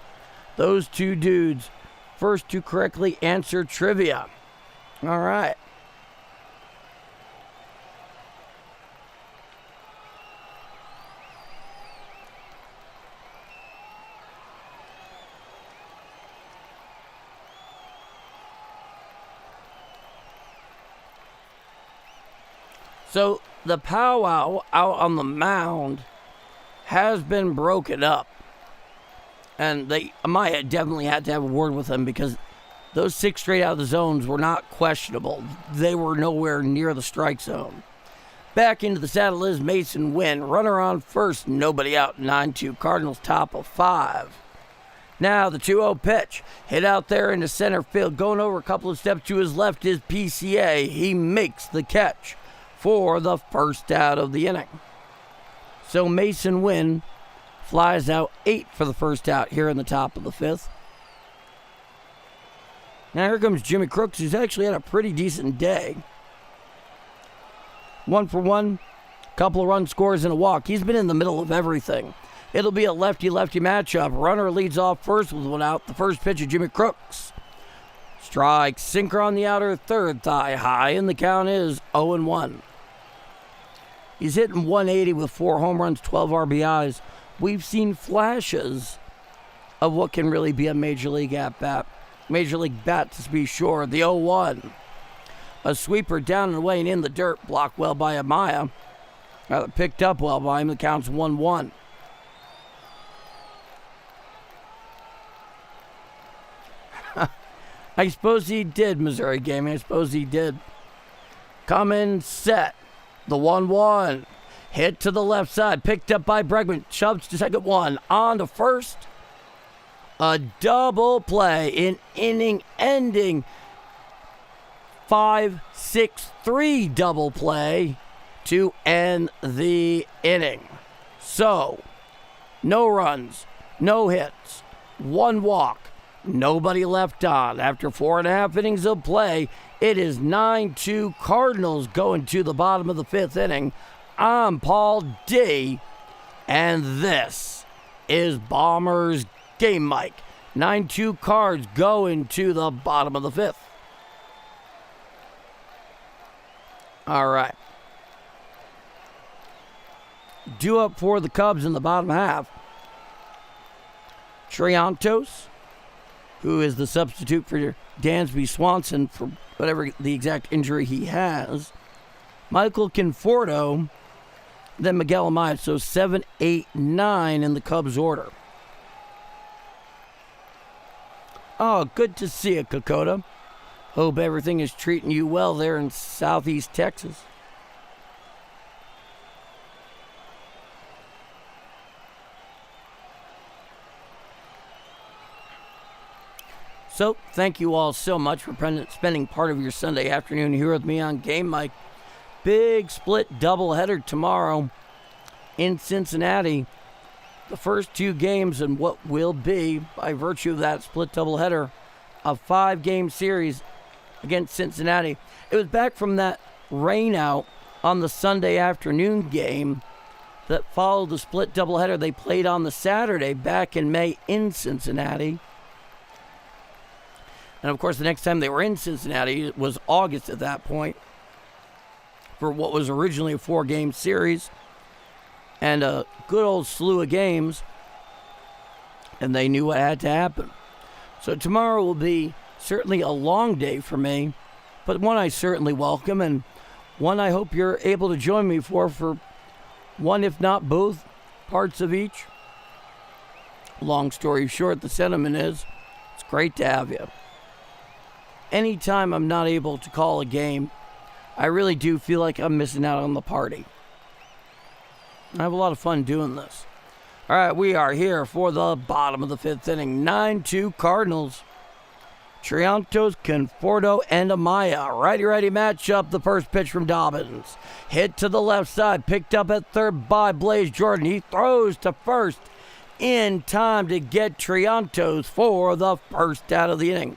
Those two dudes, first to correctly answer trivia. All right. So the powwow out on the mound has been broken up. And Amaya definitely had to have a word with him, because those 6 straight out of the zones were not questionable. They were nowhere near the strike zone. Back into the saddle is Mason Wynn. Runner on first, nobody out. 9-2 Cardinals, top of 5. Now the 2-0 pitch. Hit out there into center field. Going over a couple of steps to his left is PCA. He makes the catch for the first out of the inning. So Mason Wynn flies out 8 for the first out here in the top of the 5th. Now here comes Jimmy Crooks, who's actually had a pretty decent day. 1 for 1, couple of run scores and a walk. He's been in the middle of everything. It'll be a lefty-lefty matchup. Runner leads off first with 1 out. The first pitch of Jimmy Crooks. Strike, sinker on the outer third, thigh high, and the count is 0-1. He's hitting 180 with 4 home runs, 12 RBIs. We've seen flashes of what can really be a major league at-bat. Major league bat, to be sure. The 0-1. A sweeper down and away and in the dirt. Blocked well by Amaya. Picked up well by him. The count's 1-1. I suppose he did, Missouri Gaming. I suppose he did. Come in, set. The 1-1. Hit to the left side. Picked up by Bregman. Shoves to second, 1. On to first. A double play. An inning-ending 5-6-3 double play to end the inning. So, no runs, no hits, 1 walk. Nobody left on. After 4.5 innings of play, it is 9-2 Cardinals going to the bottom of the 5th inning. I'm Paul D, and this is Bombers Game Mic. 9-2 Cards going to the bottom of the 5th. All right. Due up for the Cubs in the bottom half. Triantos, who is the substitute for Dansby Swanson for whatever the exact injury he has. Michael Conforto, then Miguel Amaya. So 7, 8, 9 in the Cubs order. Oh, good to see you, Kokoda. Hope everything is treating you well there in Southeast Texas. So, thank you all so much for spending part of your Sunday afternoon here with me on Game Mic. Big split doubleheader tomorrow in Cincinnati. The first 2 games in what will be, by virtue of that split doubleheader, a 5-game series against Cincinnati. It was back from that rain out on the Sunday afternoon game that followed the split doubleheader they played on the Saturday back in May in Cincinnati. And, of course, the next time they were in Cincinnati, it was August at that point for what was originally a 4-game series and a good old slew of games, and they knew what had to happen. So tomorrow will be certainly a long day for me, but one I certainly welcome, and one I hope you're able to join me for one, if not both, parts of each. Long story short, the sentiment is, it's great to have you. Anytime I'm not able to call a game, I really do feel like I'm missing out on the party. I have a lot of fun doing this. All right, we are here for the bottom of the 5th inning. 9-2 Cardinals. Triantos, Conforto, and Amaya. Righty-righty matchup. The first pitch from Dobbins. Hit to the left side. Picked up at third by Blaze Jordan. He throws to first in time to get Triantos for the first out of the inning.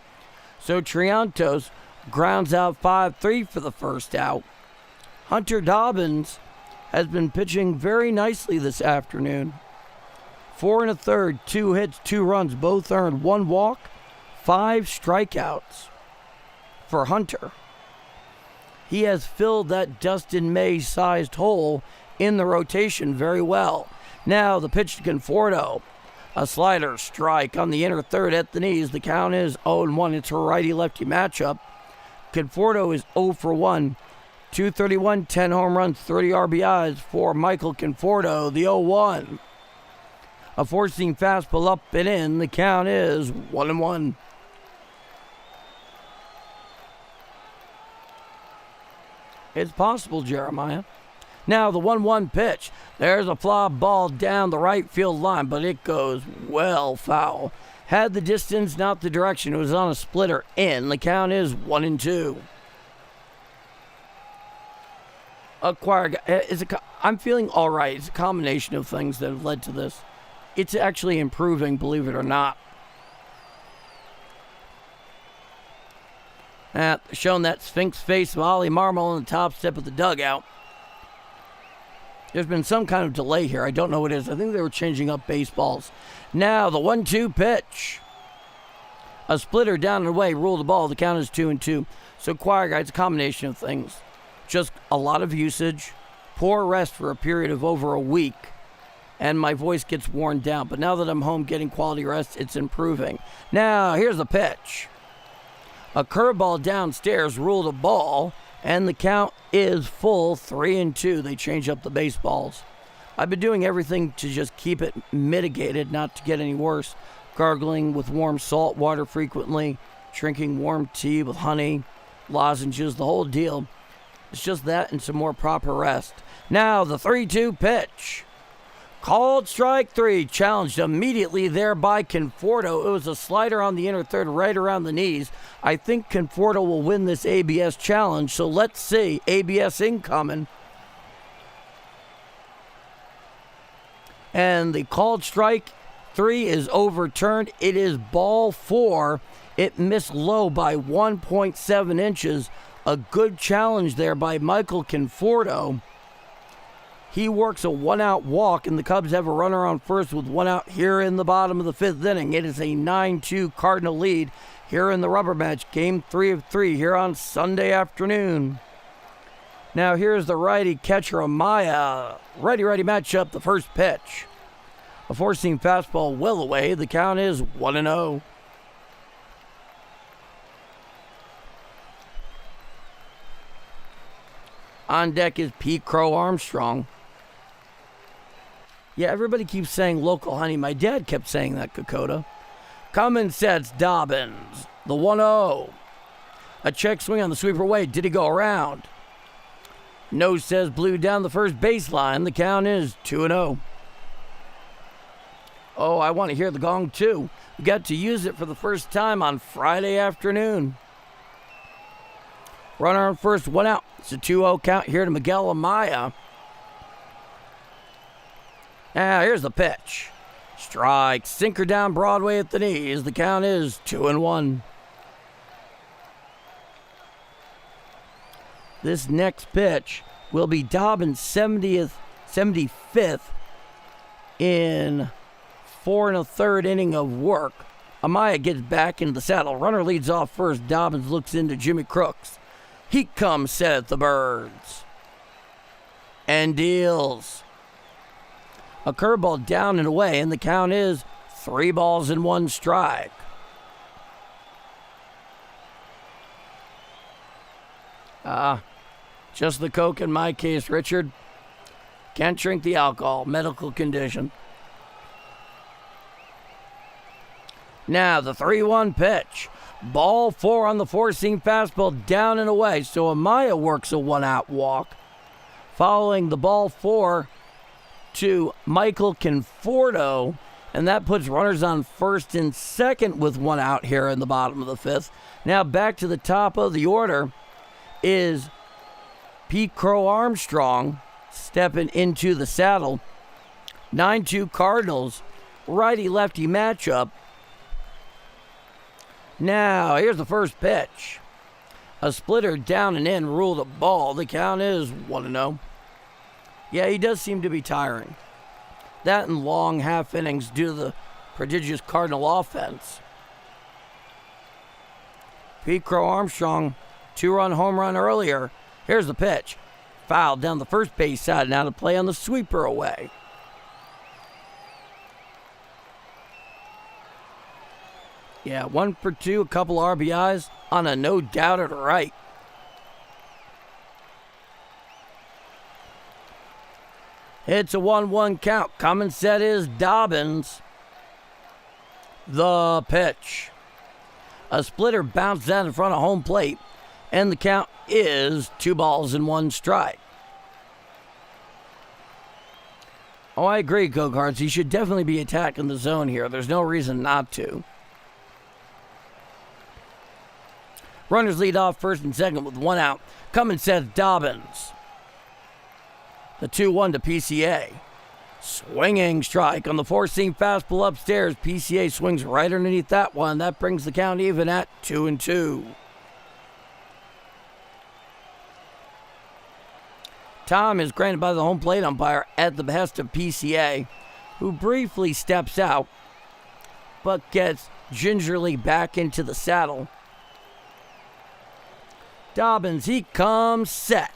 So Triantos grounds out 5-3 for the first out. Hunter Dobbins has been pitching very nicely this afternoon. 4 1/3, 2 hits, 2 runs, both earned, 1 walk, 5 strikeouts for Hunter. He has filled that Dustin May sized hole in the rotation very well. Now the pitch to Conforto. A slider strike on the inner third at the knees. The count is 0-1. It's a righty-lefty matchup. Conforto is 0 for 1. 231, 10 home runs, 30 RBIs for Michael Conforto, the 0-1. A four-seam fastball up and in. The count is 1-1. It's possible, Jeremiah. Now the 1-1 pitch. There's a fly ball down the right field line, but it goes well foul. Had the distance, not the direction. It was on a splitter in. The count is 1-2. I'm feeling all right. It's a combination of things that have led to this. It's actually improving, believe it or not. Showing that Sphinx face of Ollie Marmol on the top step of the dugout. There's been some kind of delay here. I don't know what it is. I think they were changing up baseballs. Now the 1-2 pitch. A splitter down and away. Rule the ball. The count is 2-2. So Choir Guy, it's a combination of things. Just a lot of usage. Poor rest for a period of over a week. And my voice gets worn down. But now that I'm home getting quality rest, it's improving. Now, here's the pitch. A curveball downstairs, ruled a ball, and the count is full, 3-2. They change up the baseballs. I've been doing everything to just keep it mitigated, not to get any worse. Gargling with warm salt water frequently, drinking warm tea with honey, lozenges, the whole deal. It's just that and some more proper rest. Now, the 3-2 pitch. Called strike 3, challenged immediately there by Conforto. It was a slider on the inner third right around the knees. I think Conforto will win this ABS challenge, so let's see. ABS incoming. And the called strike 3 is overturned. It is ball 4. It missed low by 1.7 inches. A good challenge there by Michael Conforto. He works a 1-out walk, and the Cubs have a runner on first with 1 out here in the bottom of the 5th inning. It is a 9-2 Cardinal lead here in the rubber match. Game 3 of 3 here on Sunday afternoon. Now here's the righty catcher Amaya. Righty-righty matchup, the first pitch. A four-seam fastball well away. The count is 1-0. On deck is Pete Crow Armstrong. Yeah, everybody keeps saying local honey. My dad kept saying that, Kokoda. Coming sets Dobbins. The 1-0. A check swing on the sweeper way. Did he go around? No, says Blue down the first baseline. The count is 2-0. Oh, I want to hear the gong too. We got to use it for the first time on Friday afternoon. Runner on first, 1 out. It's a 2-0 count here to Miguel Amaya. Now, here's the pitch. Strike. Sinker down Broadway at the knees. The count is 2-1. This next pitch will be Dobbins' 75th in 4 1/3 inning of work. Amaya gets back into the saddle. Runner leads off first. Dobbins looks into Jimmy Crooks. Heat comes set at the Birds. And deals. A curveball down and away, and the count is 3 balls and 1 strike. Just the Coke in my case, Richard. Can't drink the alcohol. Medical condition. Now the 3-1 pitch. Ball 4 on the 4-seam fastball down and away. So Amaya works a 1-out walk. Following the ball 4 to Michael Conforto. And that puts runners on first and second with 1 out here in the bottom of the 5th. Now back to the top of the order is Pete Crow Armstrong stepping into the saddle. 9-2 Cardinals, righty-lefty matchup. Now, here's the first pitch. A splitter down and in, ruled a ball. The count is 1-0. Yeah, he does seem to be tiring. That and long half innings due to the prodigious Cardinal offense. Pete Crow Armstrong, 2-run home run earlier. Here's the pitch. Foul down the first base side. Now to play on the sweeper away. Yeah, 1 for 2, a couple RBIs on a no-doubter to right. It's a 1-1 count. Coming set is Dobbins. The pitch. A splitter bounced out in front of home plate. And the count is 2 balls and 1 strike. Oh, I agree, Go-Karts. He should definitely be attacking the zone here. There's no reason not to. Runners lead off first and second with 1 out. Coming set Dobbins. The 2-1 to PCA. Swinging strike on the 4-seam fastball upstairs. PCA swings right underneath that one. That brings the count even at 2-2. Time is granted by the home plate umpire at the behest of PCA, who briefly steps out, but gets gingerly back into the saddle. Dobbins, he comes set.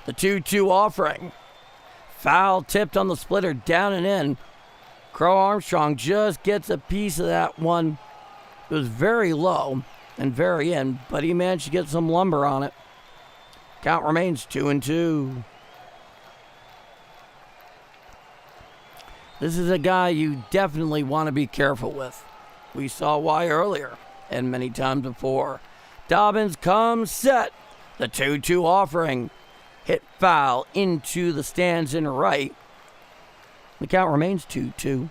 The 2-2 offering. Foul tipped on the splitter, down and in. Crow Armstrong just gets a piece of that one. It was very low and very in, but he managed to get some lumber on it. Count remains 2-2. This is a guy you definitely want to be careful with. We saw why earlier and many times before. Dobbins comes set. The 2-2 offering. Hit foul into the stands in right. The count remains 2-2.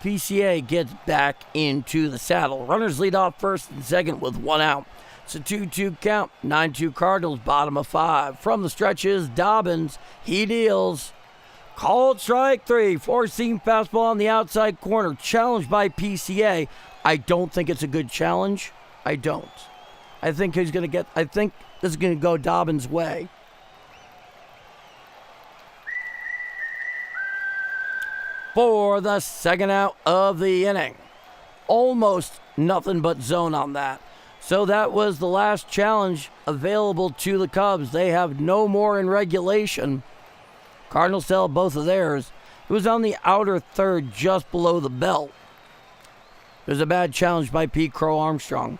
PCA gets back into the saddle. Runners lead off first and second with 1 out. It's a 2-2 count. 9-2 Cardinals, bottom of 5. From the stretches, Dobbins. He deals. Called strike 3. 4-seam fastball on the outside corner. Challenged by PCA. I don't think it's a good challenge. I don't. I think this is going to go Dobbins' way. For the second out of the inning. Almost nothing but zone on that. So that was the last challenge available to the Cubs. They have no more in regulation. Cardinals sell both of theirs. It was on the outer third just below the belt. It was a bad challenge by Pete Crow Armstrong.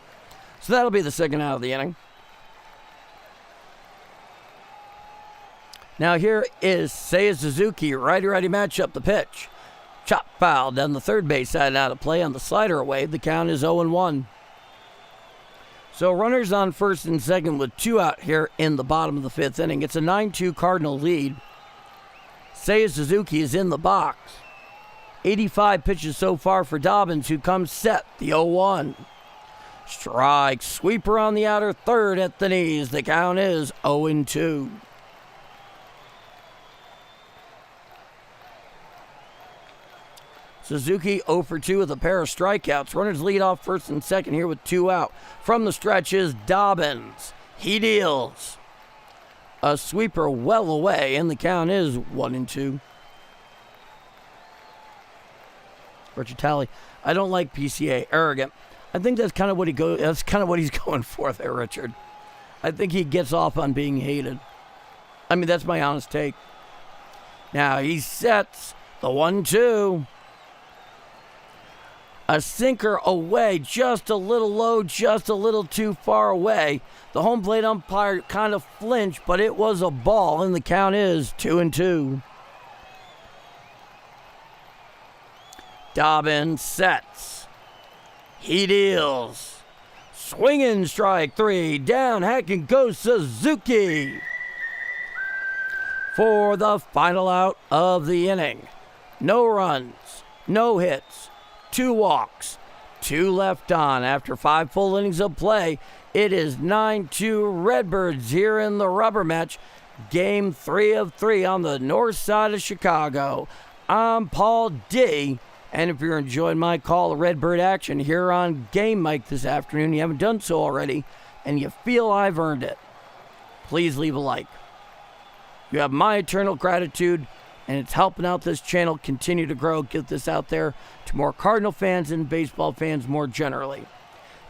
So that'll be the second out of the inning. Now here is Seiya Suzuki, righty-righty matchup, the pitch. Chop foul down the third base side, out of play on the slider away. The count is 0-1. So runners on first and second with 2 out here in the bottom of the 5th inning. It's a 9-2 Cardinal lead. Seiya Suzuki is in the box. 85 pitches so far for Dobbins, who comes set, the 0-1. Strike, sweeper on the outer third at the knees. The count is 0-2. Suzuki 0 for 2 with a pair of strikeouts. Runners lead off first and second here with 2 out. From the stretch is Dobbins. He deals a sweeper well away, and the count is 1-2. Richard Talley, I don't like PCA. Arrogant. I think that's kind of what he's going for there, Richard. I think he gets off on being hated. I mean, that's my honest take. Now he sets the 1-2. A sinker away, just a little low, just a little too far away. The home plate umpire kind of flinched, but it was a ball, and the count is 2-2. Dobbins sets. He deals. Swinging strike 3. Down, hacking goes Suzuki for the final out of the inning. No runs, no hits. 2 walks, 2 left on. After 5 full innings of play, it is 9-2 Redbirds here in the rubber match. Game 3 of 3 on the north side of Chicago. I'm Paul D. And if you're enjoying my call of Redbird action here on Game Mike this afternoon, you haven't done so already, and you feel I've earned it, please leave a like. You have my eternal gratitude, and it's helping out this channel continue to grow, get this out there to more Cardinal fans and baseball fans more generally.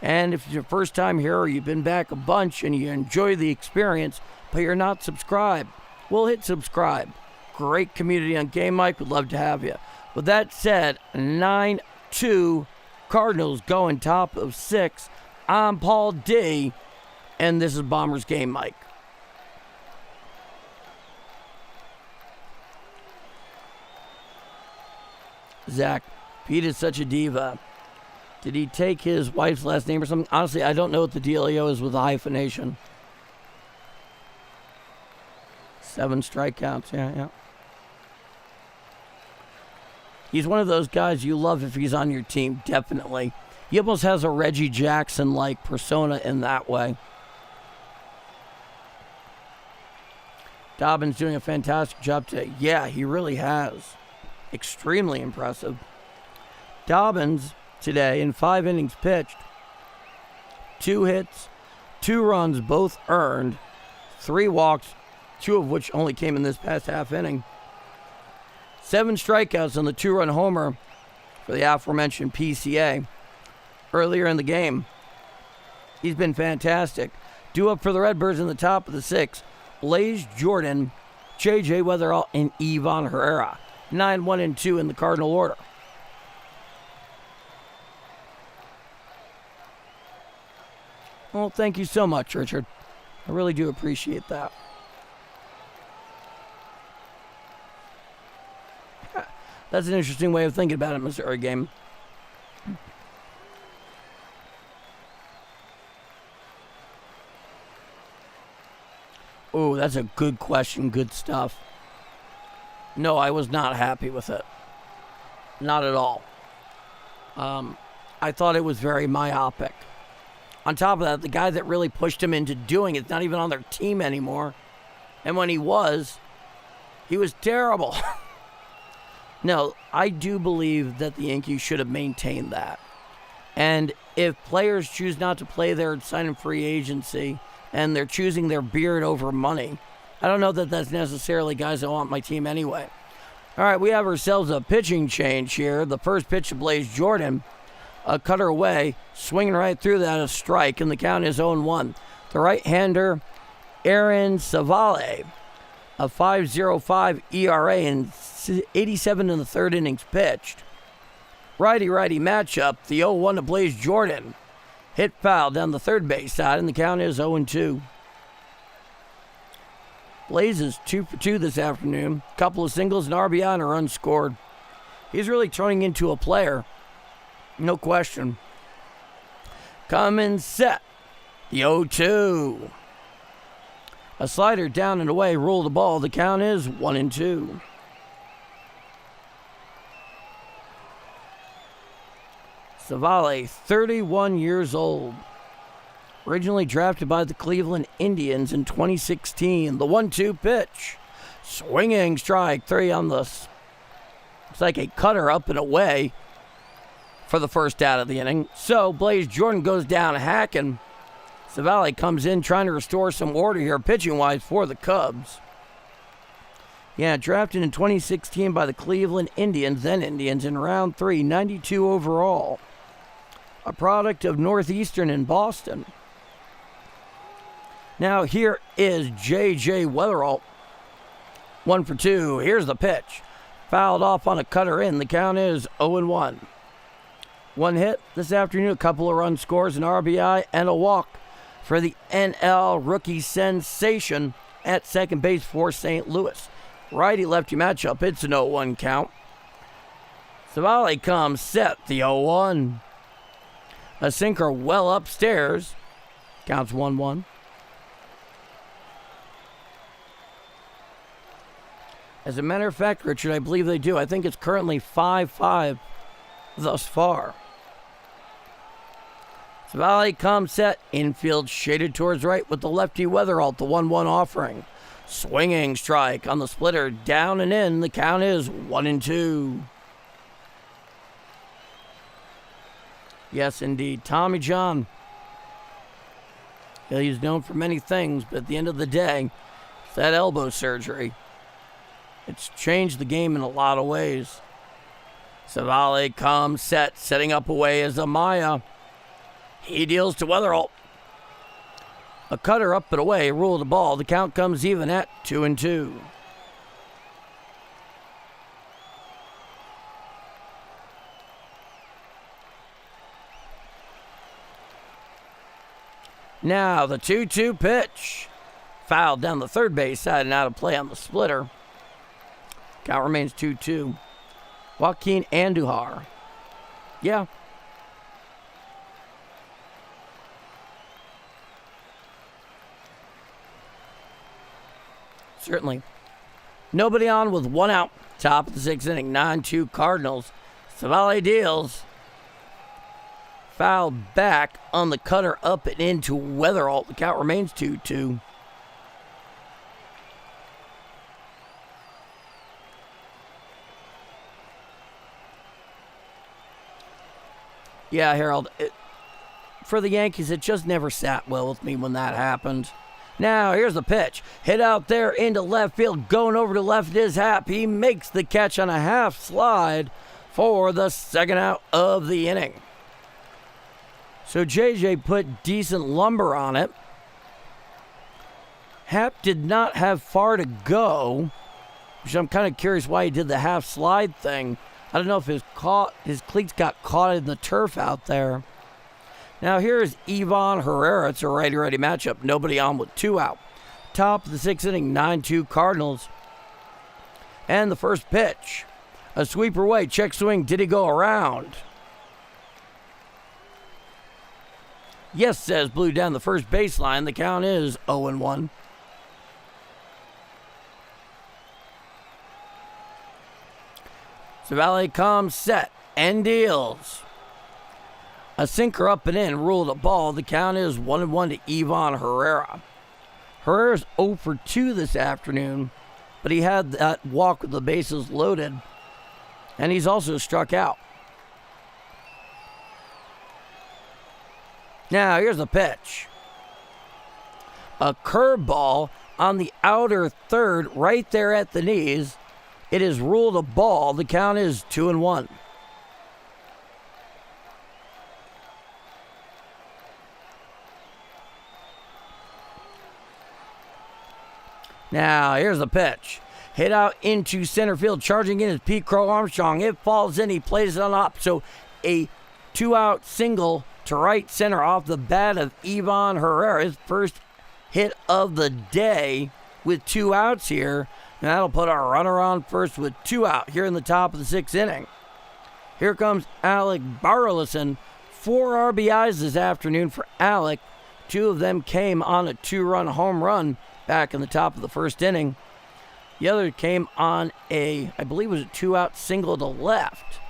And if it's your first time here or you've been back a bunch and you enjoy the experience, but you're not subscribed, well, hit subscribe. Great community on Game Mike. Would love to have you. With that said, 9-2 Cardinals going top of 6. I'm Paul D, and this is Bombers Game Mike. Zach, Pete is such a diva. Did he take his wife's last name or something? Honestly, I don't know what the dealio is with the hyphenation. 7 strikeouts, yeah. He's one of those guys you love if he's on your team, definitely. He almost has a Reggie Jackson-like persona in that way. Dobbins doing a fantastic job today. Yeah, he really has. Extremely impressive. Dobbins today in 5 innings pitched, 2 hits, 2 runs, both earned, 3 walks, 2 of which only came in this past half inning. 7 strikeouts on the 2-run homer for the aforementioned PCA earlier in the game. He's been fantastic. Due up for the Redbirds in the top of the 6th, Blaze Jordan, J.J. Weatherall, and Ivan Herrera. 9-1-2 in the Cardinal order. Well, thank you so much, Richard. I really do appreciate that. That's an interesting way of thinking about it, Missouri game. Oh, that's a good question. Good stuff. No, I was not happy with it. Not at all. I thought it was very myopic. On top of that, the guy that really pushed him into doing it's not even on their team anymore. And when he was terrible. No, I do believe that the Yankees should have maintained that. And if players choose not to play their sign-in free agency and they're choosing their beard over money, I don't know that that's necessarily guys that want my team anyway. All right, we have ourselves a pitching change here. The first pitch to Blaze Jordan, a cutter away, swinging right through that, a strike, and the count is 0-1. The right-hander, Aaron Savale, a 5.05 ERA and 87 in the 3rd innings pitched. Righty-righty matchup, the 0-1 to Blaze Jordan. Hit foul down the third base side, and the count is 0-2. Blaze is 2 for 2 this afternoon. Couple of singles, an RBI, and a run scored. He's really turning into a player. No question. Come and set. The 0-2. A slider down and away, roll the ball. The count is 1-2. Savale, 31 years old. Originally drafted by the Cleveland Indians in 2016. The 1-2 pitch. Swinging strike 3 on the Looks like a cutter up and away for the first out of the inning. So Blaze Jordan goes down hacking. Savali comes in trying to restore some order here pitching-wise for the Cubs. Yeah, drafted in 2016 by the Cleveland Indians, then Indians, in round 3, 92 overall. A product of Northeastern in Boston. Now here is J.J. Weatherall. 1 for 2. Here's the pitch. Fouled off on a cutter in. The count is 0-1. One hit this afternoon, a couple of run scores, an RBI, and a walk for the NL rookie sensation at second base for St. Louis. Righty-lefty matchup. It's an 0-1 count. Savali comes set, the 0-1. A sinker well upstairs. Counts 1-1. As a matter of fact, Richard, I believe they do. I think it's currently 5-5 thus far. Savali comes set. Infield shaded towards right with the lefty Weatherall, the 1-1 offering. Swinging strike on the splitter. Down and in. The count is 1-2. Yes, indeed. Tommy John. Yeah, he's known for many things, but at the end of the day, it's that elbow surgery. It's changed the game in a lot of ways. Savali comes set, setting up away as Amaya. He deals to Weatherall. A cutter up and away, ruled the ball. The count comes even at 2-2. Now the 2-2 pitch. Fouled down the third base side and out of play on the splitter. Count remains 2-2. Joaquin Andujar. Yeah. Certainly. Nobody on with one out. Top of the sixth inning. 9-2 Cardinals. Savali deals. Fouled back on the cutter up and into Weatherall. The count remains 2-2. Yeah, Harold, for the Yankees, it just never sat well with me when that happened. Now, here's the pitch. Hit out there into left field. Going over to left is Happ. He makes the catch on a half slide for the second out of the inning. So JJ put decent lumber on it. Happ did not have far to go, which I'm kind of curious why he did the half slide thing. I don't know if his cleats got caught in the turf out there. Now here's Ivan Herrera. It's a righty-righty matchup. Nobody on with 2 out. Top of the sixth inning, 9-2 Cardinals. And the first pitch. A sweeper away. Check swing. Did he go around? Yes, says Blue down the first baseline. The count is 0-1. Savali comes set and deals. A sinker up and in, ruled a ball. The count is 1-1 to Ivan Herrera. Herrera's 0 for 2 this afternoon, but he had that walk with the bases loaded, and he's also struck out. Now, here's the pitch. A curveball on the outer third, right there at the knees. It is ruled a ball. The count is 2-1. Now, here's the pitch. Hit out into center field. Charging in is Pete Crow Armstrong. It falls in. He plays it on up. So a 2-out single to right center off the bat of Ivan Herrera. His first hit of the day with 2 outs here. And that'll put our runner on first with 2 out here in the top of the sixth inning. Here comes Alec Burleson. 4 RBIs this afternoon for Alec. 2 of them came on a 2-run home run back in the top of the first inning. The other came on I believe it was a 2-out single to left.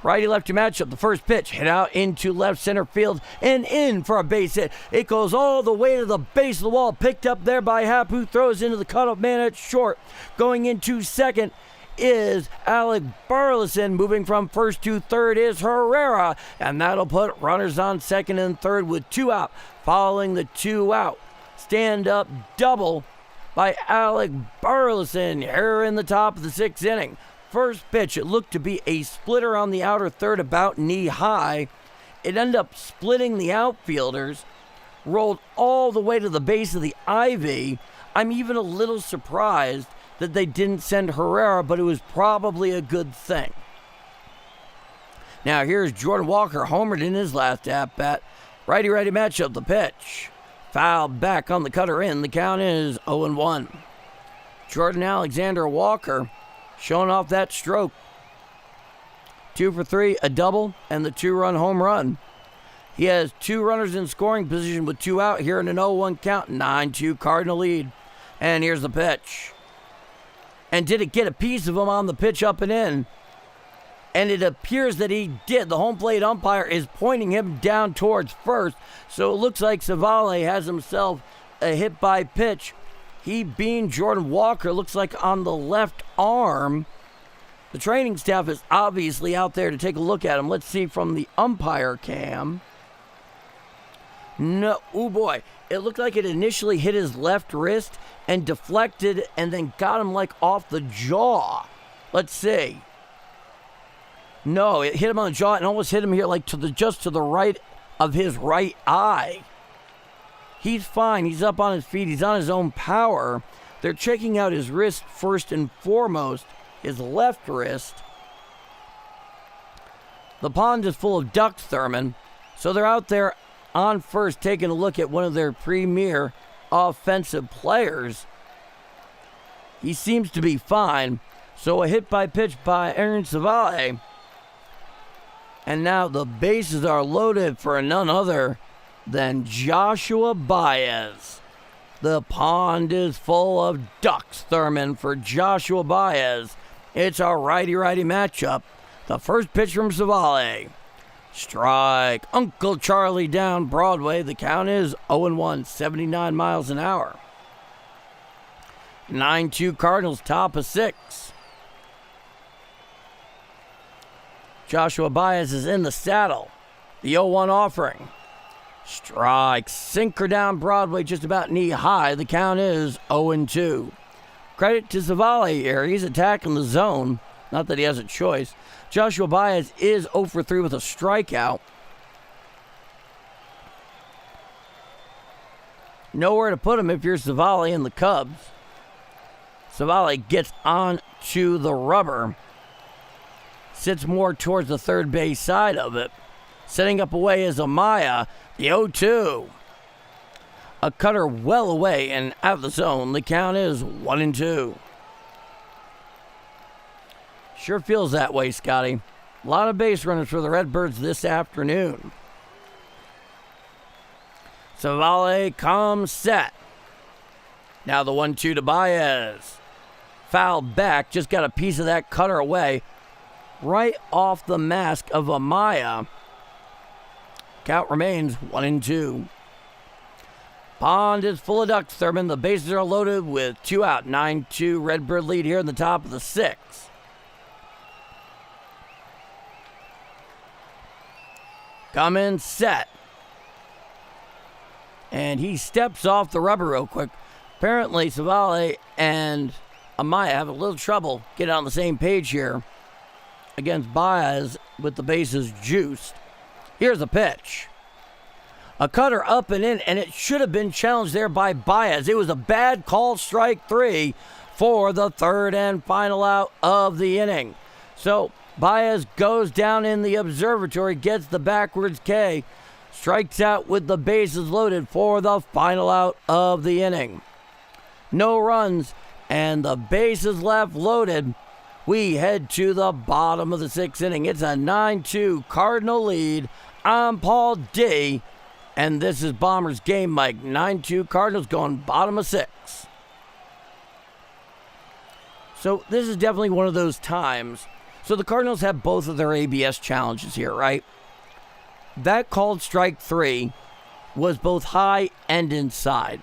Righty-lefty matchup. The first pitch hit out into left center field and in for a base hit. It goes all the way to the base of the wall. Picked up there by Happ, who throws into the cutoff man at short. Going into second is Alec Burleson. Moving from first to third is Herrera, and that'll put runners on second and third with 2 out. Following the 2 out, stand-up double by Alec Burleson here in the top of the 6th inning. First pitch, it looked to be a splitter on the outer third about knee high. It ended up splitting the outfielders, rolled all the way to the base of the ivy. I'm even a little surprised that they didn't send Herrera, but it was probably a good thing. Now here's Jordan Walker, homered in his last at-bat. Righty-righty matchup, the pitch. Foul back on the cutter in. The count is 0-1. Jordan Alexander Walker showing off that stroke. 2 for 3, a double, and the 2-run home run. He has 2 runners in scoring position with 2 out here in an 0-1 count. 9-2 Cardinal lead. And here's the pitch. And did it get a piece of him on the pitch up and in? And it appears that he did. The home plate umpire is pointing him down towards first. So it looks like Savale has himself a hit by pitch. He being Jordan Walker, looks like on the left arm. The training staff is obviously out there to take a look at him. Let's see from the umpire cam. No, oh boy. It looked like it initially hit his left wrist and deflected and then got him like off the jaw. Let's see. No, it hit him on the jaw and almost hit him here like just to the right of his right eye. He's fine. He's up on his feet. He's on his own power. They're checking out his wrist first and foremost, his left wrist. The pond is full of ducks, Thurman, so they're out there on first taking a look at one of their premier offensive players. He seems to be fine. So a hit by pitch by Aaron Savale. And now the bases are loaded for none other than Joshua Baez. The pond is full of ducks, Thurman, for Joshua Baez. It's a righty-righty matchup. The first pitch from Savale. Strike. Uncle Charlie down Broadway. The count is 0-1, 79 miles an hour. 9-2 Cardinals, top of 6. Joshua Baez is in the saddle. The 0-1 offering. Strike. Sinker down Broadway, just about knee high. The count is 0-2. Credit to Savale here. He's attacking the zone. Not that he has a choice. Joshua Baez is 0 for 3 with a strikeout. Nowhere to put him if you're Savale and the Cubs. Savale gets on to the rubber. Sits more towards the third base side of it. Setting up away is Amaya. The 0-2. A cutter well away and out of the zone. The count is 1-2. Sure feels that way, Scotty. A lot of base runners for the Redbirds this afternoon. Savale comes set. Now the 1-2 to Baez. Foul back, just got a piece of that cutter away. Right off the mask of Amaya. Count remains 1-2. Pond is full of ducks, Thurman. The bases are loaded with 2 out. 9-2 Redbird lead here in the top of the 6th. Coming set. And he steps off the rubber real quick. Apparently, Savale and Amaya have a little trouble getting on the same page here against Baez with the bases juiced. Here's the pitch. A cutter up and in, and it should have been challenged there by Baez. It was a bad call, strike 3 for the third and final out of the inning. So Baez goes down in the observatory, gets the backwards K, strikes out with the bases loaded for the final out of the inning. No runs, and the bases left loaded. We head to the bottom of the 6th inning. It's a 9-2 Cardinal lead. I'm Paul D, and this is Bombers Game Mike. 9-2 Cardinals going bottom of 6. So this is definitely one of those times. So the Cardinals have both of their ABS challenges here, right? That called strike 3 was both high and inside.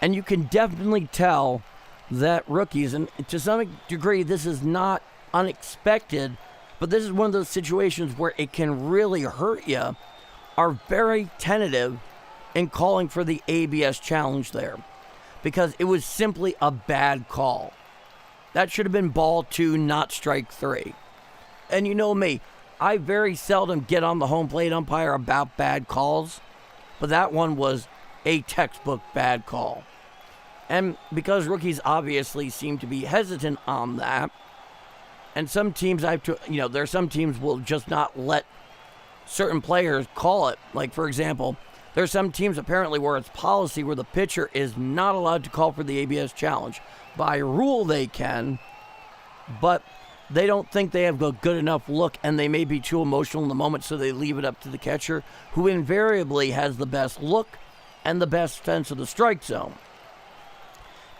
And you can definitely tell that rookies, and to some degree this is not unexpected, but this is one of those situations where it can really hurt you, are very tentative in calling for the ABS challenge there because it was simply a bad call. That should have been ball 2, not strike 3. And you know me, I very seldom get on the home plate umpire about bad calls, but that one was a textbook bad call. And because rookies obviously seem to be hesitant on that, and some teams there are some teams will just not let certain players call it. Like, for example, there's some teams apparently where it's policy where the pitcher is not allowed to call for the ABS challenge. By rule they can, but they don't think they have a good enough look, and they may be too emotional in the moment, so they leave it up to the catcher, who invariably has the best look and the best sense of the strike zone.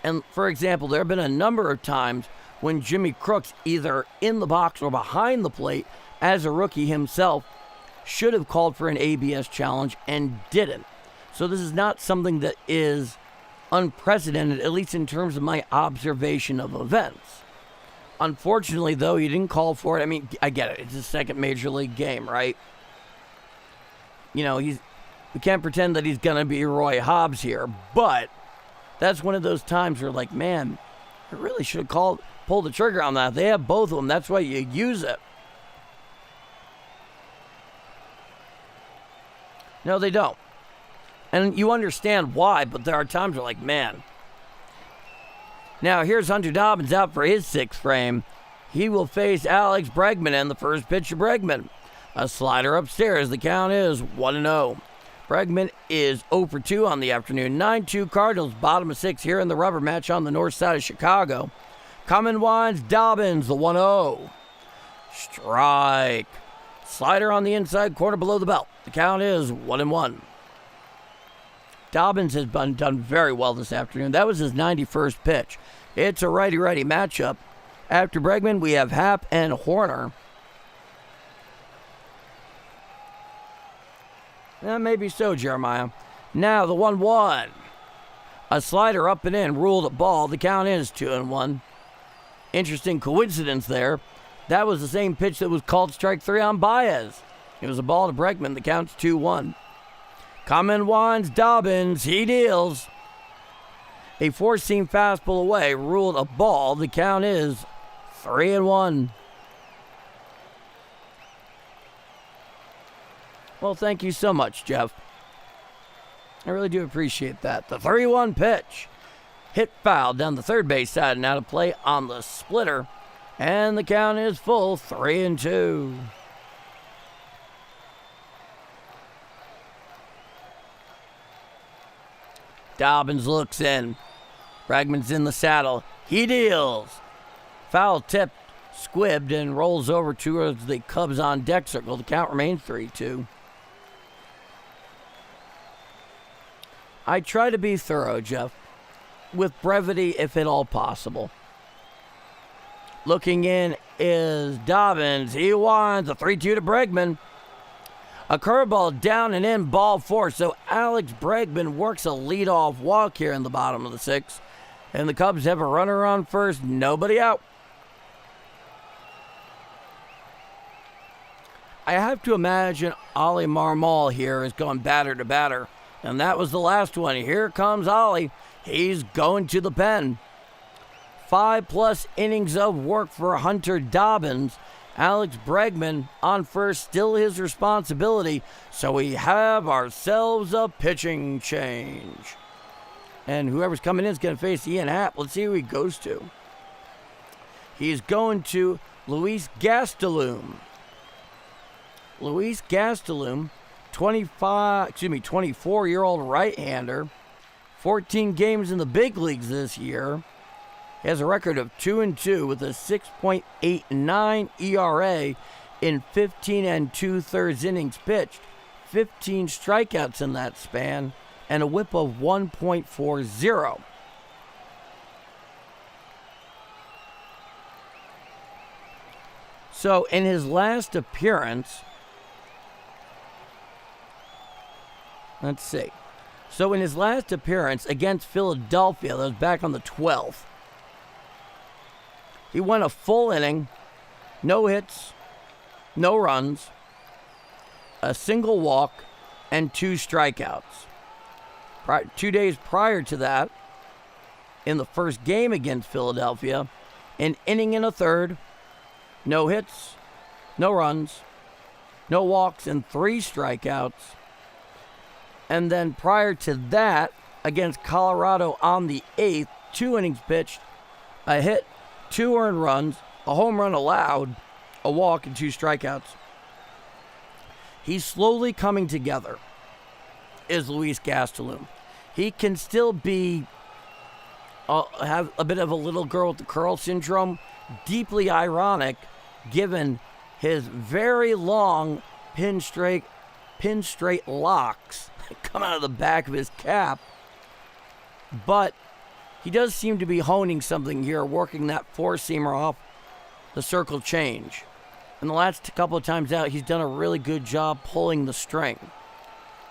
And, for example, there have been a number of times when Jimmy Crooks, either in the box or behind the plate, as a rookie himself, should have called for an ABS challenge and didn't. So this is not something that is unprecedented, at least in terms of my observation of events. Unfortunately, though, he didn't call for it. I mean, I get it. It's his second major league game, right? We can't pretend that he's going to be Roy Hobbs here, but that's one of those times where, like, man, I really should have pulled the trigger on that. They have both of them. That's why you use it. No, they don't. And you understand why, but there are times where, like, man. Now, here's Hunter Dobbins out for his 6th frame. He will face Alex Bregman, and the first pitch of Bregman. A slider upstairs. The count is 1-0. Bregman is 0 for 2 on the afternoon. 9-2 Cardinals, bottom of 6 here in the rubber match on the north side of Chicago. Coming winds Dobbins, the 1-0. Strike. Slider on the inside corner below the belt. The count is 1-1. Dobbins has been done very well this afternoon. That was his 91st pitch. It's a righty-righty matchup. After Bregman, we have Happ and Horner. Maybe so, Jeremiah. Now the 1-1. A slider up and in, ruled a ball. The count is 2-1. Interesting coincidence there. That was the same pitch that was called strike 3 on Baez. It was a ball to Bregman. The count's 2-1. Coming winds Dobbins. He deals. A four-seam fastball away, ruled a ball. The count is 3-1. Well, thank you so much, Jeff. I really do appreciate that. The 3-1 pitch. Hit foul down the third base side and out of play on the splitter. And the count is full, 3-2. Dobbins looks in. Bregman's in the saddle. He deals. Foul tip, squibbed, and rolls over towards the Cubs on deck circle. The count remains 3-2. I try to be thorough, Jeff, with brevity if at all possible. Looking in is Dobbins. He winds a 3-2 to Bregman. A curveball down and in, ball 4. So Alex Bregman works a leadoff walk here in the bottom of the 6th. And the Cubs have a runner on first, nobody out. I have to imagine Ollie Marmol here is going batter to batter. And that was the last one. Here comes Ollie. He's going to the pen. 5+ innings of work for Hunter Dobbins. Alex Bregman on first, still his responsibility. So we have ourselves a pitching change. And whoever's coming in is going to face Ian Happ. Let's see who he goes to. He's going to Luis Gastelum. Luis Gastelum, 24-year-old right-hander. 14 games in the big leagues this year. He has a record of 2-2 with a 6.89 ERA in 15 2/3 innings pitched, 15 strikeouts in that span, and a whip of 1.40. So in his last appearance, let's see. So in his last appearance against Philadelphia, that was back on the 12th, He went a full inning, no hits, no runs, a single walk, and 2 strikeouts. 2 days prior to that, in the first game against Philadelphia, an inning and a third, no hits, no runs, no walks, and 3 strikeouts. And then prior to that, against Colorado on the 8th, 2 innings pitched, a hit, 2 earned runs, a home run allowed, a walk, and 2 strikeouts. He's slowly coming together, is Luis Gastelum. He can still be, have a bit of a little girl with the curl syndrome, deeply ironic given his very long pin straight locks come out of the back of his cap. But he does seem to be honing something here, working that 4-seamer off the circle change. And the last couple of times out, he's done a really good job pulling the string.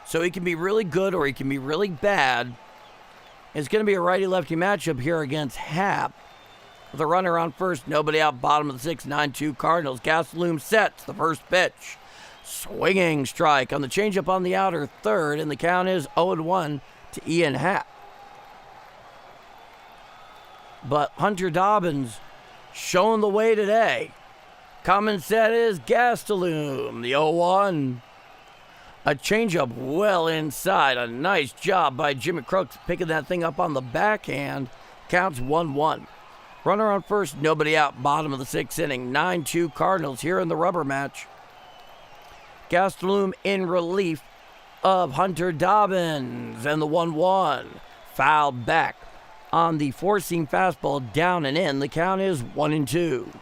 So he can be really good or he can be really bad. It's going to be a righty-lefty matchup here against Happ. With a runner on first, nobody out, bottom of the 6th, 9-2 Cardinals. Gastelum sets the first pitch. Swinging strike on the changeup on the outer third, and the count is 0-1 to Ian Happ. But Hunter Dobbins showing the way today. Common set is Gastelum, the 0-1. A changeup well inside. A nice job by Jimmy Crooks picking that thing up on the backhand. Counts 1-1. Runner on first, nobody out, bottom of the 6th inning. 9-2 Cardinals here in the rubber match. Gastelum in relief of Hunter Dobbins, and the 1-1. Fouled back on the 4-seam fastball, down and in. The count is 1-2.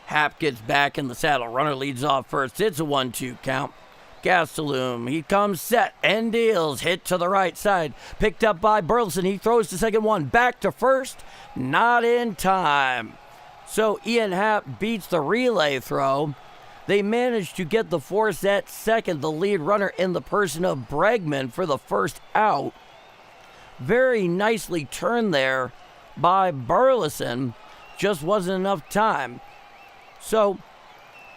Happ gets back in the saddle. Runner leads off first. It's a 1-2 count. Gastelum, he comes set and deals. Hit to the right side. Picked up by Burleson. He throws to second one. Back to first. Not in time. So Ian Happ beats the relay throw. They managed to get the force at second. The lead runner in the person of Bregman for the first out. Very nicely turned there by Burleson. Just wasn't enough time. So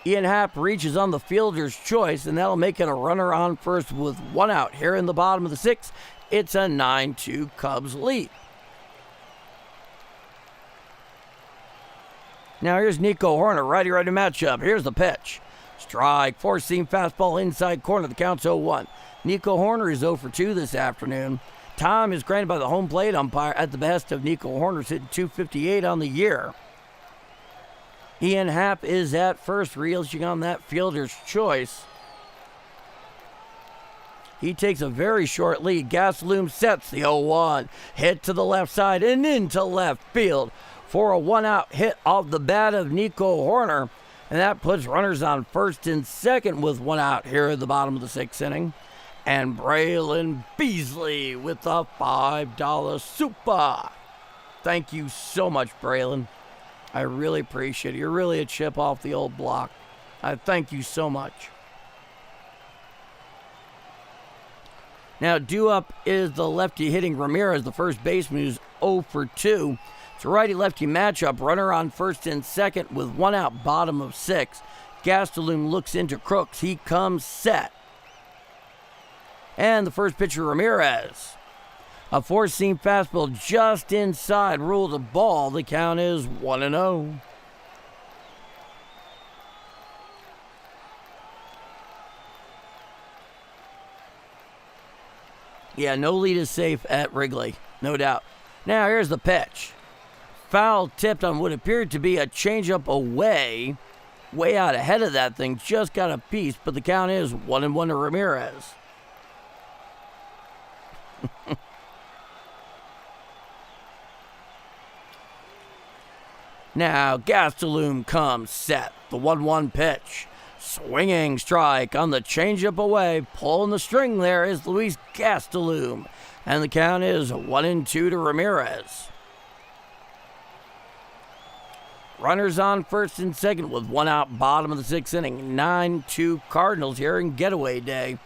Ian Happ reaches on the fielder's choice, and that'll make it a runner on first with 1 out. Here in the bottom of the 6th, it's a 9-2 Cubs lead. Now here's Nico Hoerner, righty-righty matchup. Here's the pitch. Strike, 4-seam fastball inside corner. The count's 0-1. Nico Hoerner is 0 for 2 this afternoon. Time is granted by the home plate umpire at the behest of Nico Hoerner, hitting .258 on the year. Ian Happ is at first, reaching on that fielder's choice. He takes a very short lead. Gastelum sets the 0-1. Hit to the left side and into left field for a 1-out hit off the bat of Nico Hoerner. And that puts runners on first and second with 1 out here at the bottom of the 6th inning. And Braylon Beasley with the $5 super. Thank you so much, Braylon. I really appreciate it. You're really a chip off the old block. I thank you so much. Now, due up is the lefty hitting Ramirez, the first baseman, who's 0 for 2. It's a righty-lefty matchup. Runner on first and second with 1 out, bottom of 6. Gastelum looks into Crooks. He comes set. And the first pitcher, Ramirez. A 4-seam fastball just inside, ruled a ball. The count is 1-0. Yeah, no lead is safe at Wrigley, no doubt. Now here's the pitch. Foul tipped on what appeared to be a changeup away. Way out ahead of that thing, just got a piece, but the count is 1-1 to Ramirez. Now Gastelum comes set. The 1-1 pitch. Swinging strike on the changeup away. Pulling the string there is Luis Gastelum. And the count is 1-2 to Ramirez. Runners on first and second with 1 out, bottom of the 6th inning. 9-2 Cardinals here in getaway day.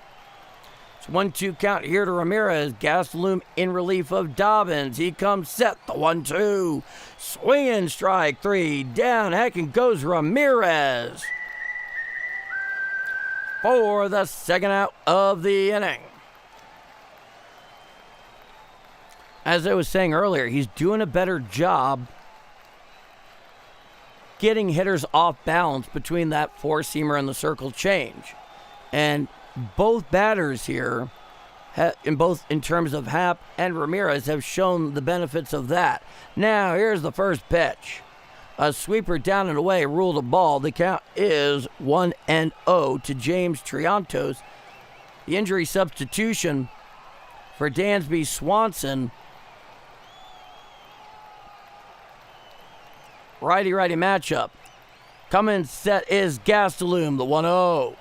It's 1-2 count here to Ramirez. Gastelum in relief of Dobbins. He comes set. The 1-2. Swinging strike 3. Down. Heck, and goes Ramirez for the second out of the inning. As I was saying earlier, he's doing a better job getting hitters off balance between that four-seamer and the circle change. And both batters here, in terms of Happ and Ramirez, have shown the benefits of that. Now, here's the first pitch. A sweeper down and away, ruled a ball. The count is 1-0 to James Triantos. The injury substitution for Dansby Swanson. Righty-righty matchup. Coming set is Gastelum, the 1-0.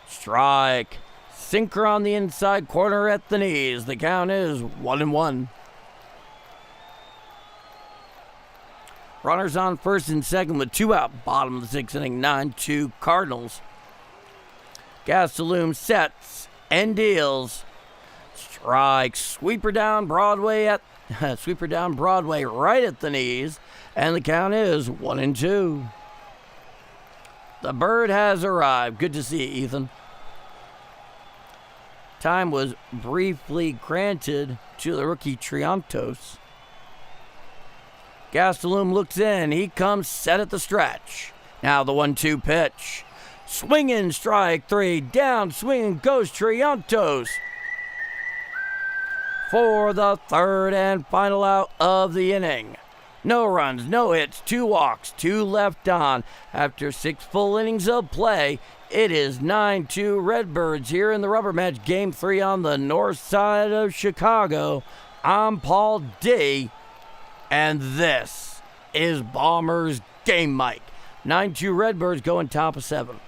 Strike. Sinker on the inside corner at the knees. The count is 1-1. Runners on first and second with 2 out. Bottom of the sixth inning, 9-2 Cardinals. Gastelum sets and deals. Strike. Sweeper down Broadway right at the knees. And the count is 1-2. The bird has arrived. Good to see you, Ethan. Time was briefly granted to the rookie Triantos. Gastelum looks in. He comes set at the stretch. Now the 1-2 pitch. Swinging strike 3. Down swinging goes Triantos for the third and final out of the inning. No runs, no hits, 2 walks, 2 left on. After 6 full innings of play, it is 9-2 Redbirds here in the rubber match. Game 3 on the north side of Chicago. I'm Paul D, and this is Bombers Game Mike. 9-2 Redbirds going top of 7.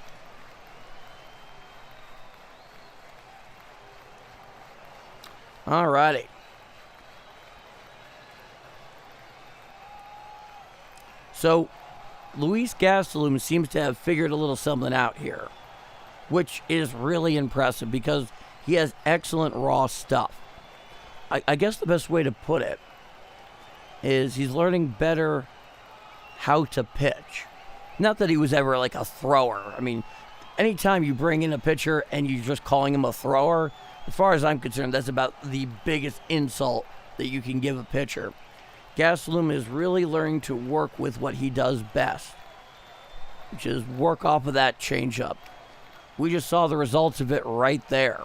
All righty. So, Luis Gastelum seems to have figured a little something out here, which is really impressive because he has excellent raw stuff. I guess the best way to put it is he's learning better how to pitch. Not that he was ever like a thrower. I mean, anytime you bring in a pitcher and you're just calling him a thrower, as far as I'm concerned, that's about the biggest insult that you can give a pitcher. Gastelum is really learning to work with what he does best, which is work off of that changeup. We just saw the results of it right there.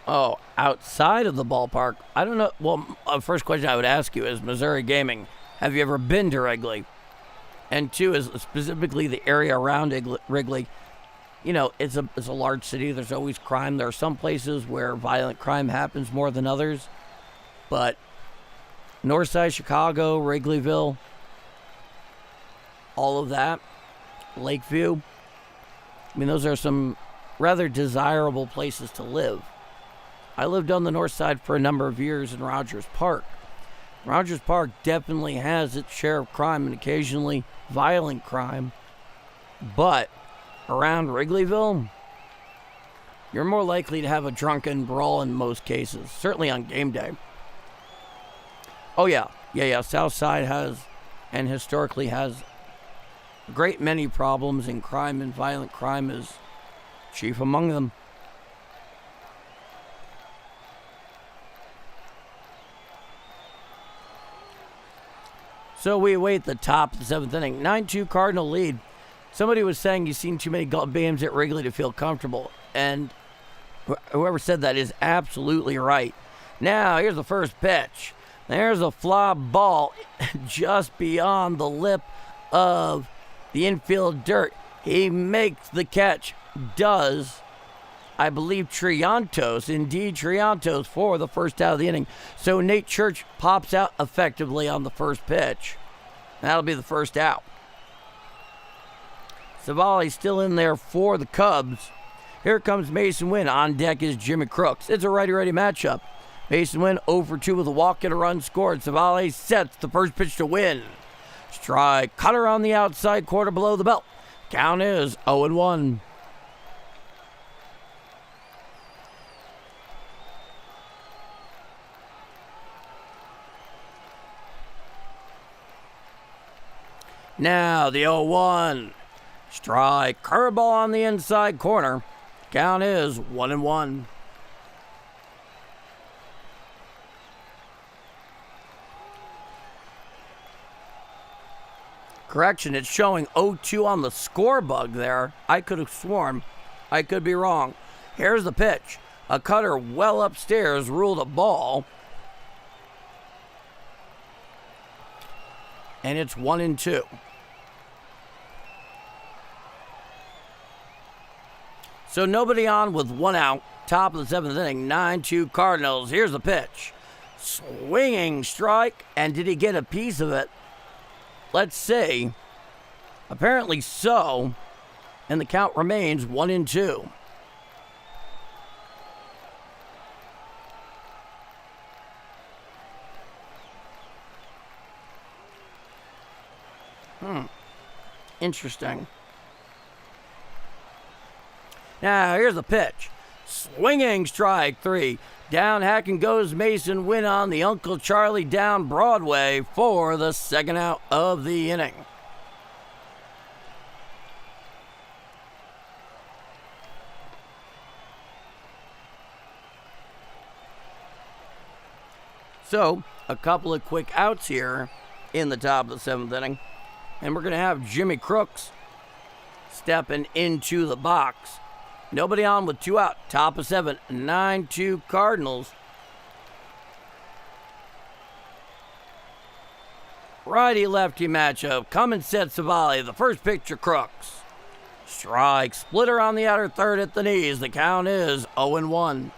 Oh, outside of the ballpark, I don't know. Well, first question I would ask you is, Missouri Gaming, have you ever been to Wrigley? And 2 is specifically the area around Wrigley. You know, it's a large city. There's always crime. There are some places where violent crime happens more than others. But Northside, Chicago, Wrigleyville, all of that, Lakeview, I mean, those are some rather desirable places to live. I lived on the north side for a number of years in Rogers Park. Rogers Park definitely has its share of crime and occasionally violent crime. But around Wrigleyville, you're more likely to have a drunken brawl in most cases, certainly on game day. Oh, yeah. Southside has, and historically has, a great many problems, and crime and violent crime is chief among them. So we await the top of the 7th inning. 9-2 Cardinal lead. Somebody was saying you've seen too many games at Wrigley to feel comfortable. And whoever said that is absolutely right. Now, here's the first pitch. There's a fly ball just beyond the lip of the infield dirt. He makes the catch. Does, I believe, Triantos. Indeed, Triantos for the first out of the inning. So Nate Church pops out effectively on the first pitch. That'll be the first out. Savali's still in there for the Cubs. Here comes Mason Wynn. On deck is Jimmy Crooks. It's a righty-righty matchup. Mason Wynn 0 for 2 with a walk and a run scored. Savali sets the first pitch to Wynn. Strike. Cutter on the outside corner below the belt. Count is 0-1. Now the 0-1. Strike. Curveball on the inside corner. Count is 1-1. Correction, it's showing 0-2 on the score bug there. I could have sworn. I could be wrong. Here's the pitch. A cutter well upstairs ruled a ball. And it's 1-2. So nobody on with one out. Top of the 7th inning. 9-2 Cardinals. Here's the pitch. Swinging strike. And did he get a piece of it? Let's see. Apparently so. And the count remains 1-2. Interesting. Now, here's the pitch. Swinging strike 3. Down Hacken goes Mason. Win on the Uncle Charlie down Broadway for the second out of the inning. So, a couple of quick outs here in the top of the 7th inning. And we're going to have Jimmy Crooks stepping into the box. Nobody on with 2 out. Top of 7, 9-2 Cardinals. Righty-lefty matchup. Come and set Savali. The first pitch to Crooks. Strike. Splitter on the outer third at the knees. The count is 0-1.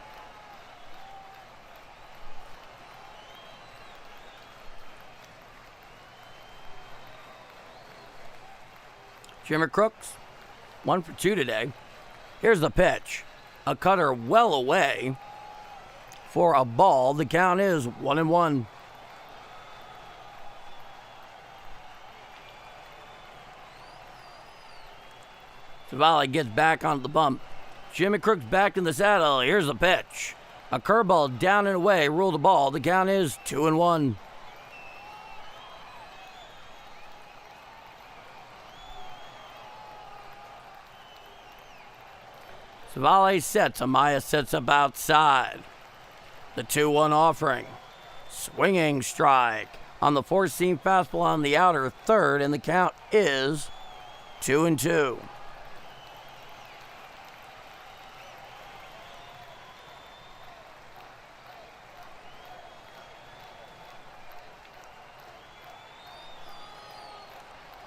Jimmy Crooks, 1 for 2 today. Here's the pitch. A cutter well away for a ball. The count is 1-1. Savali gets back onto the bump. Jimmy Crooks back in the saddle. Here's the pitch. A curveball down and away. Ruled the ball. The count is 2-1. Savali sets. Amaya sets up outside. The 2-1 offering. Swinging strike on the four-seam fastball on the outer third, and the count is 2-2.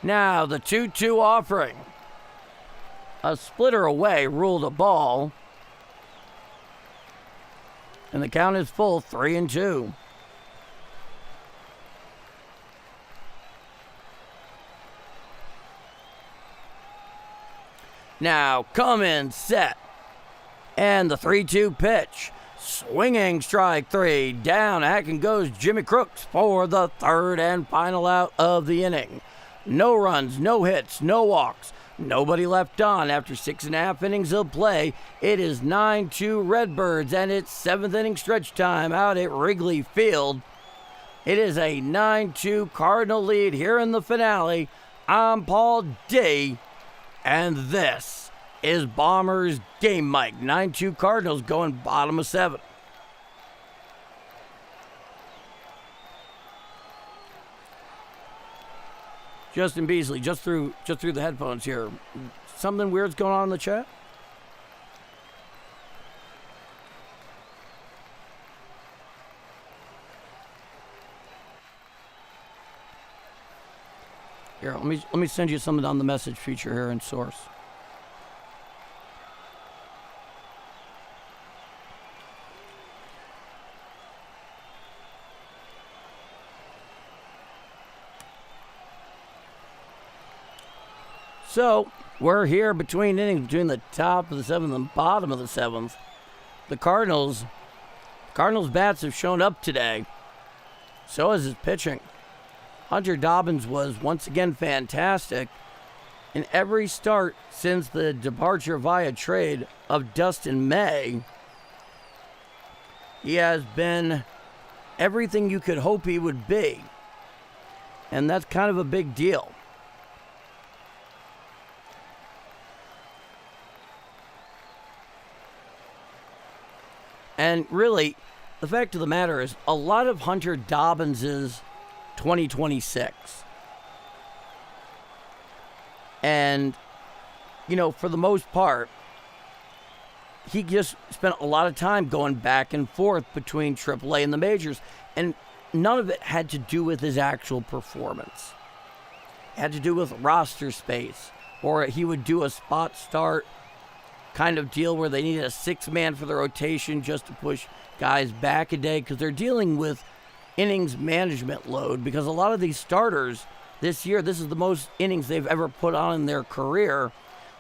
Now the 2-2 offering. A splitter away ruled a ball. And the count is full, 3-2. Now come in, set. And the 3-2 pitch. Swinging strike 3. Down, Hacken goes Jimmy Crooks for the third and final out of the inning. No runs, no hits, no walks. Nobody left on after 6.5 innings of play. It is 9-2 Redbirds, and it's 7th inning stretch time out at Wrigley Field. It is a 9-2 Cardinal lead here in the finale. I'm Paul D, and this is Bombers Game Mic. 9-2 Cardinals going bottom of 7. Justin Beasley, just through the headphones here. Something weird's going on in the chat? Here, let me send you something on the message feature here in Source. So, we're here between innings, between the top of the 7th and bottom of the 7th. The Cardinals bats have shown up today. So has his pitching. Hunter Dobbins was once again fantastic. In every start since the departure via trade of Dustin May, he has been everything you could hope he would be. And that's kind of a big deal. And really, the fact of the matter is, a lot of Hunter Dobbins' 2026. And, for the most part, he just spent a lot of time going back and forth between AAA and the majors. And none of it had to do with his actual performance. It had to do with roster space. Or he would do a spot start kind of deal where they needed a 6-man for the rotation just to push guys back a day, because they're dealing with innings management load, because a lot of these starters this year, this is the most innings they've ever put on in their career.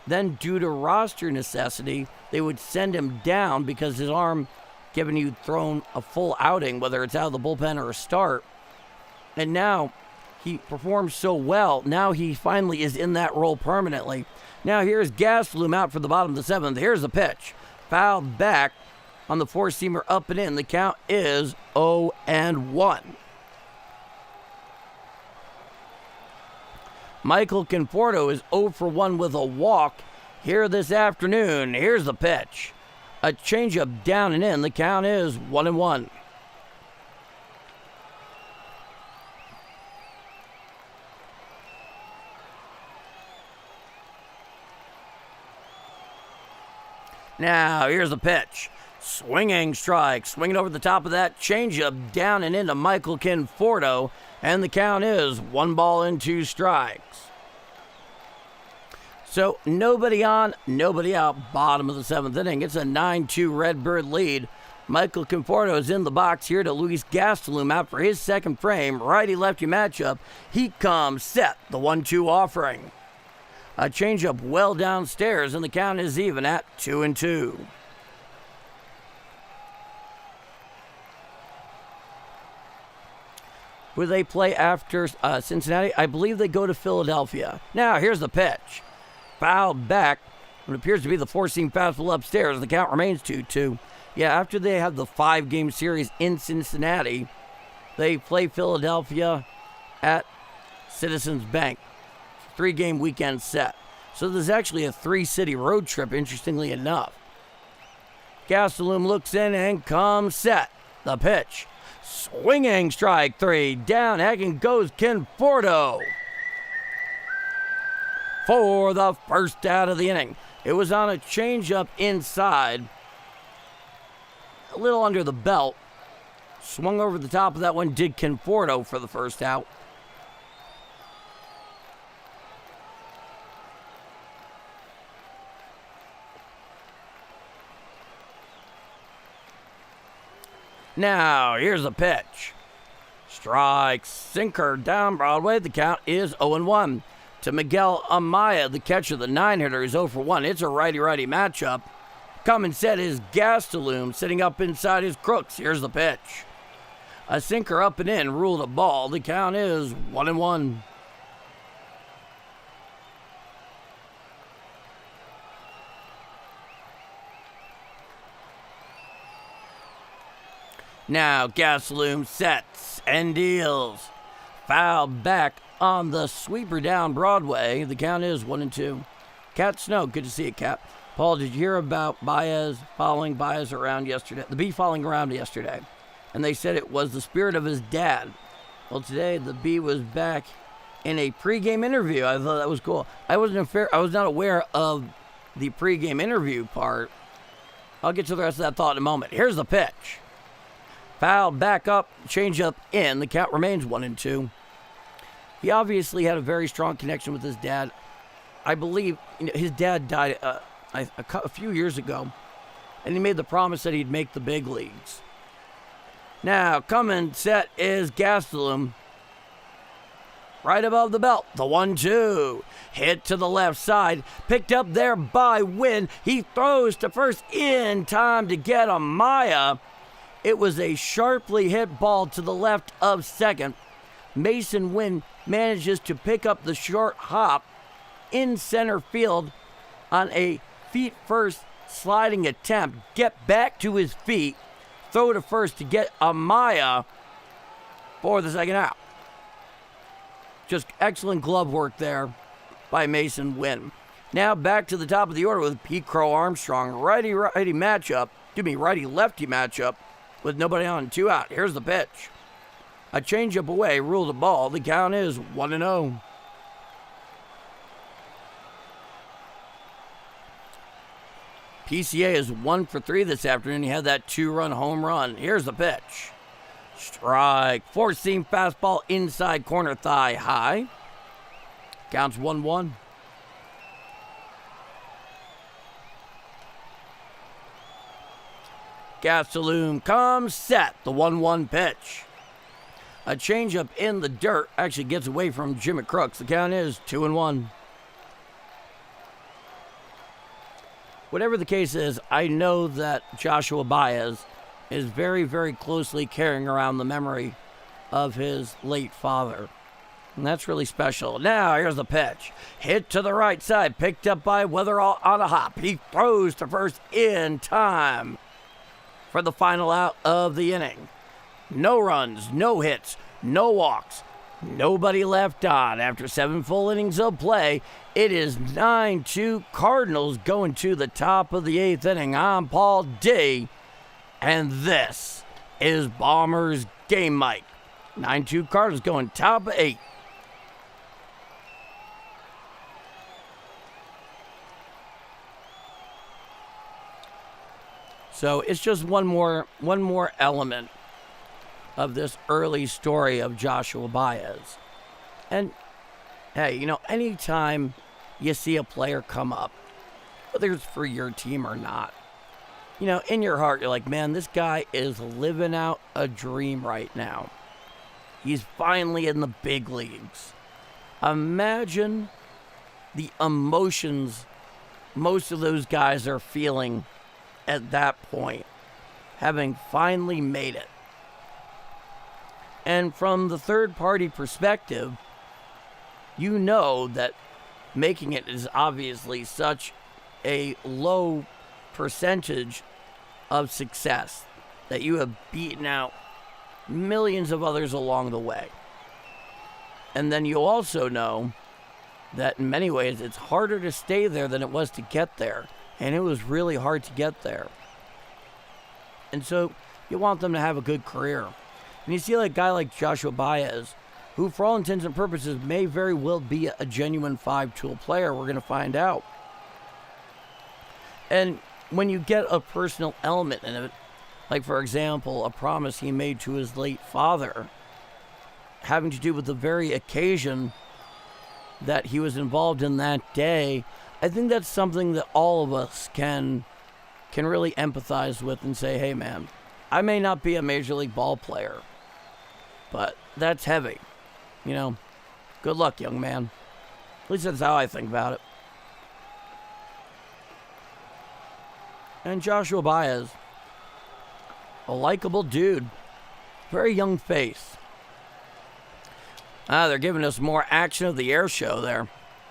Then due to roster necessity, they would send him down because his arm, given you thrown a full outing, whether it's out of the bullpen or a start. And now he performs so well, now he finally is in that role permanently. Now here's Gastelum out for the bottom of the 7th. Here's the pitch. Fouled back on the 4-seamer, up and in. The count is 0-1. Michael Conforto is 0 for 1 with a walk here this afternoon. Here's the pitch. A changeup down and in. The count is 1-1. Now, here's the pitch. Swinging strike. Swinging over the top of that changeup down and into Michael Conforto. And the count is 1-2 strikes. So, nobody on, nobody out. Bottom of the 7th inning. It's a 9-2 Redbird lead. Michael Conforto is in the box here to Luis Gastelum out for his second frame. Righty-lefty matchup. He comes set. The 1-2 offering. A changeup well downstairs, and the count is even at 2-2. Who they play after Cincinnati? I believe they go to Philadelphia. Now, here's the pitch. Fouled back. What appears to be the 4-seam fastball upstairs. The count remains 2-2. Yeah, after they have the 5-game series in Cincinnati, they play Philadelphia at Citizens Bank. 3-game weekend set. So there's actually a 3-city road trip, interestingly enough. Gastelum looks in and comes set. The pitch. Swinging strike 3. Down and goes Conforto for the first out of the inning. It was on a changeup inside. A little under the belt. Swung over the top of that one, did Conforto for the first out. Now, here's the pitch. Strike, sinker down Broadway. The count is 0-1. To Miguel Amaya, the catcher, the 9-hitter, is 0 for 1. It's a righty-righty matchup. Coming set is Gastelum, sitting up inside his Crooks. Here's the pitch. A sinker up and in, ruled a ball. The count is 1-1. Now Gastelum sets and deals. Foul back on the sweeper down Broadway. The count is 1-2. Cat Snow, good to see you, Cat. Paul, did you hear about Baez following Baez around yesterday? The bee following around yesterday. And they said it was the spirit of his dad. Well, today the bee was back in a pregame interview. I thought that was cool. I was not aware of the pregame interview part. I'll get to the rest of that thought in a moment. Here's the pitch. Foul back up, change up in. The count remains 1-2. He obviously had a very strong connection with his dad. I believe his dad died a few years ago, and he made the promise that he'd make the big leagues. Now, coming set is Gastelum. Right above the belt, the 1-2. Hit to the left side, picked up there by Wynn. He throws to first in time to get Amaya. It was a sharply hit ball to the left of second. Mason Wynn manages to pick up the short hop in center field on a feet first sliding attempt, get back to his feet, throw to first to get Amaya for the second out. Just excellent glove work there by Mason Wynn. Now back to the top of the order with Pete Crow Armstrong. Righty-lefty matchup with nobody on, 2 out. Here's the pitch. A changeup away, ruled a ball. The count is 1-0. PCA is 1 for 3 this afternoon. He had that 2-run home run. Here's the pitch. Strike. Four-seam fastball inside corner thigh high. Counts 1-1. Gastelum comes set. The 1-1 pitch. A changeup in the dirt. Actually gets away from Jimmy Crooks. The count is 2-1. Whatever the case is, I know that Joshua Baez is very, very closely carrying around the memory of his late father. And that's really special. Now, here's the pitch. Hit to the right side, picked up by Weatherall on a hop. He throws to first in time for the final out of the inning. No runs, no hits, no walks. Nobody left on. After 7 full innings of play, it is 9-2 Cardinals going to the top of the 8th inning. I'm Paul D, and this is Bombers Game Mike. 9-2 Cardinals going top of 8. So it's just one more element of this early story of Joshua Baez. And hey, anytime you see a player come up, whether it's for your team or not, in your heart, you're like, man, this guy is living out a dream right now. He's finally in the big leagues. Imagine the emotions most of those guys are feeling at that point, having finally made it. And from the third-party perspective, you know that making it is obviously such a low percentage of success that you have beaten out millions of others along the way. And then you also know that in many ways it's harder to stay there than it was to get there. And it was really hard to get there. And so you want them to have a good career. And you see a guy like Joshua Baez, who for all intents and purposes may very well be a genuine 5-tool player. We're going to find out. And when you get a personal element in it, like for example, a promise he made to his late father, having to do with the very occasion that he was involved in that day, I think that's something that all of us can really empathize with and say, hey man, I may not be a major league ball player, but that's heavy. Good luck, young man. At least that's how I think about it. And Joshua Baez, a likable dude, very young face. They're giving us more action of the air show there.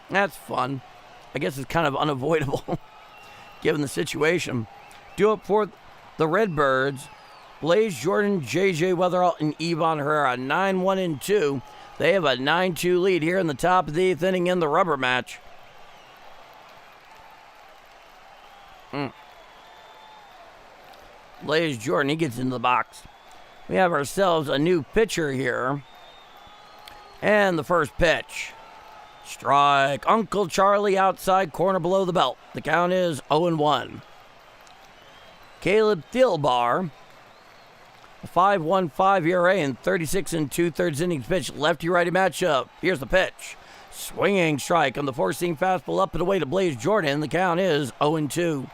That's fun. I guess it's kind of unavoidable, given the situation. Do it for the Redbirds. Blaze Jordan, J.J. Weatherall, and Ivan Herrera, 9-1-2. They have a 9-2 lead here in the top of the 8th inning in the rubber match. Blaze Jordan, he gets into the box. We have ourselves a new pitcher here. And the first pitch. Strike. Uncle Charlie outside corner below the belt. The count is 0-1. Caleb Thielbar, a 5.15 ERA and 36 2/3 innings pitch. Lefty-righty matchup. Here's the pitch. Swinging strike on the four-seam fastball up and away to Blaze Jordan. The count is 0-2.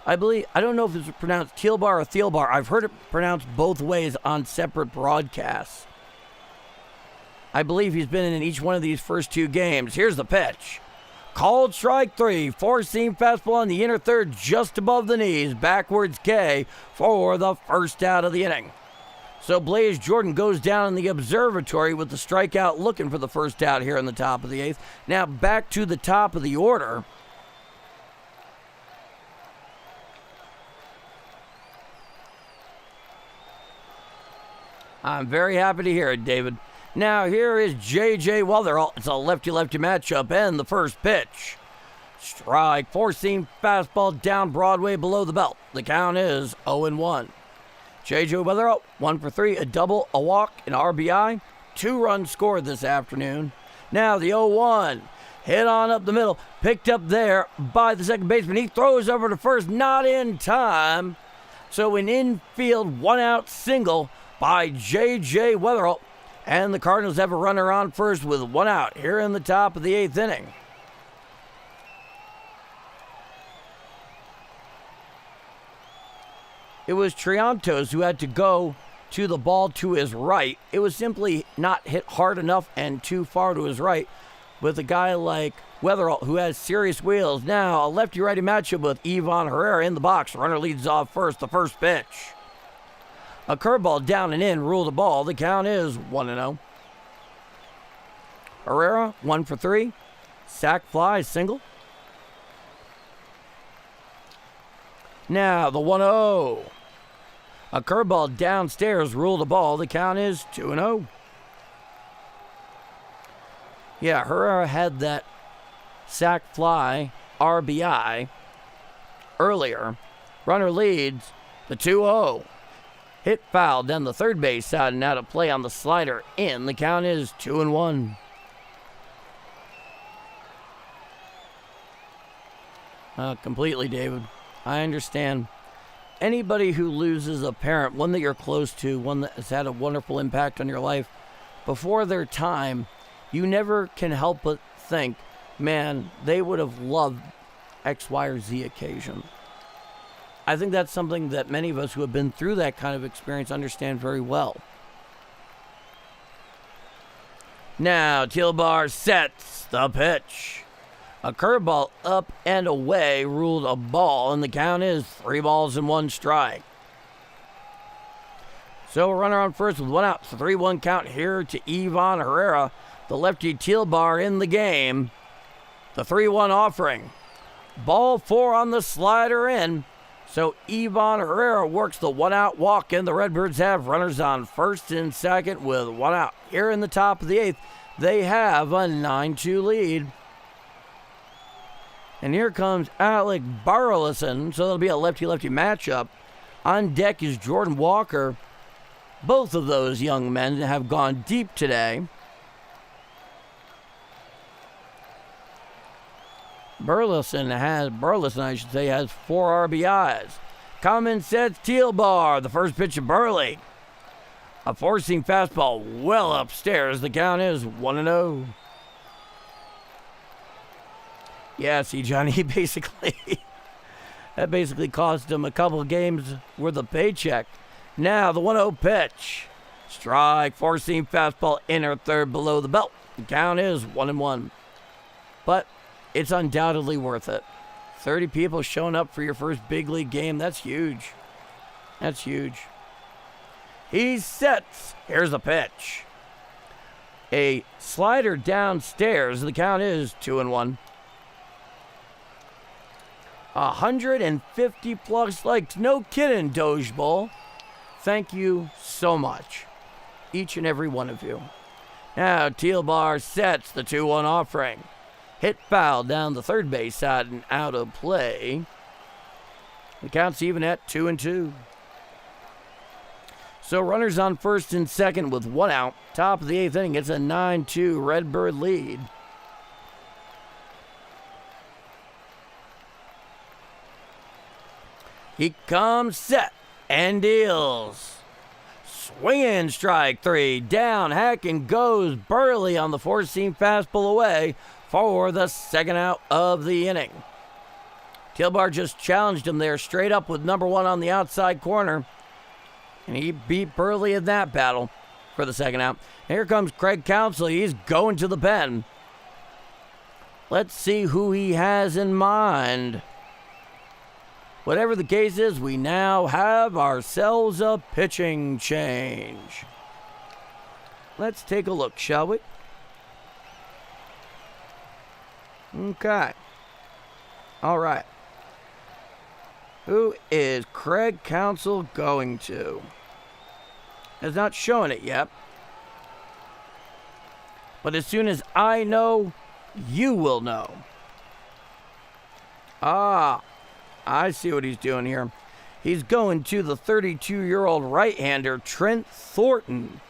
I don't know if it's pronounced Thielbar or Thielbar. I've heard it pronounced both ways on separate broadcasts. I believe he's been in each one of these first 2 games. Here's the pitch. Called strike 3. Four-seam fastball on the inner third just above the knees. Backwards K for the first out of the inning. So Blaze Jordan goes down in the observatory with the strikeout, looking for the first out here in the top of the 8th. Now back to the top of the order. I'm very happy to hear it, David. Now here is J.J. Weatherall. It's a lefty-lefty matchup, and the first pitch. Strike, four-seam fastball down Broadway below the belt. The count is 0-1. J.J. Weatherall, 1 for 3, a double, a walk, an RBI. 2 runs scored this afternoon. Now the 0-1. Hit on up the middle. Picked up there by the second baseman. He throws over to first, not in time. So an infield one-out single by J.J. Weatherall. And the Cardinals have a runner on first with 1 out here in the top of the 8th inning. It was Triantos who had to go to the ball to his right. It was simply not hit hard enough and too far to his right with a guy like Weatherall who has serious wheels. Now a lefty-righty matchup with Ivan Herrera in the box. Runner leads off first, the first pitch. A curveball down and in, ruled the ball. The count is 1-0. Herrera, 1 for 3. Sac fly, single. Now the 1-0. A curveball downstairs, ruled the ball. The count is 2-0. Yeah, Herrera had that sac fly RBI earlier. Runner leads the 2-0. Hit foul down the third base side and out of play on the slider in. The count is 2-1. Completely, David. I understand. Anybody who loses a parent, one that you're close to, one that has had a wonderful impact on your life, before their time, you never can help but think, man, they would have loved X, Y, or Z occasion. I think that's something that many of us who have been through that kind of experience understand very well. Now, Tealbar sets the pitch. A curveball up and away, ruled a ball, and the count is 3 balls and 1 strike. So a runner on first with 1 out. 3-1 count here to Ivan Herrera, the lefty Tealbar in the game. The 3-1 offering. Ball 4 on the slider in. So Ivan Herrera works the 1-out walk, and the Redbirds have runners on first and second with 1 out. Here in the top of the 8th, they have a 9-2 lead. And here comes Alec Burleson, so that'll be a lefty-lefty matchup. On deck is Jordan Walker. Both of those young men have gone deep today. Burleson, has 4 RBIs. Common sets Tealbar, the first pitch of Burley. A four-seam fastball well upstairs. The count is 1-0. Yeah, see, Johnny, that basically cost him a couple of games worth of paycheck. Now, the 1-0 pitch. Strike, four-seam fastball, inner third below the belt. The count is 1-1. But it's undoubtedly worth it. 30 people showing up for your first big league game. That's huge. That's huge. He sets. Here's the pitch. A slider downstairs. The count is 2-1. 150 plus likes. No kidding, Doge Bowl. Thank you so much. Each and every one of you. Now, Tealbar sets the 2-1 offering. Hit foul down the third base side and out of play. The count's even at 2-2. So runners on first and second with 1 out. Top of the 8th inning. It's a 9-2 Redbird lead. He comes set and deals. Swinging strike 3. Down, hacking goes Burley on the four-seam fastball away for the second out of the inning. Tealbar just challenged him there straight up with number 1 on the outside corner. And he beat Burley in that battle for the second out. And here comes Craig Counsell. He's going to the pen. Let's see who he has in mind. Whatever the case is, we now have ourselves a pitching change. Let's take a look, shall we? Okay. All right. Who is Craig Counsell going to? Has not shown it yet. But as soon as I know, you will know. Ah, I see what he's doing here. He's going to the 32-year-old right-hander, Trent Thornton.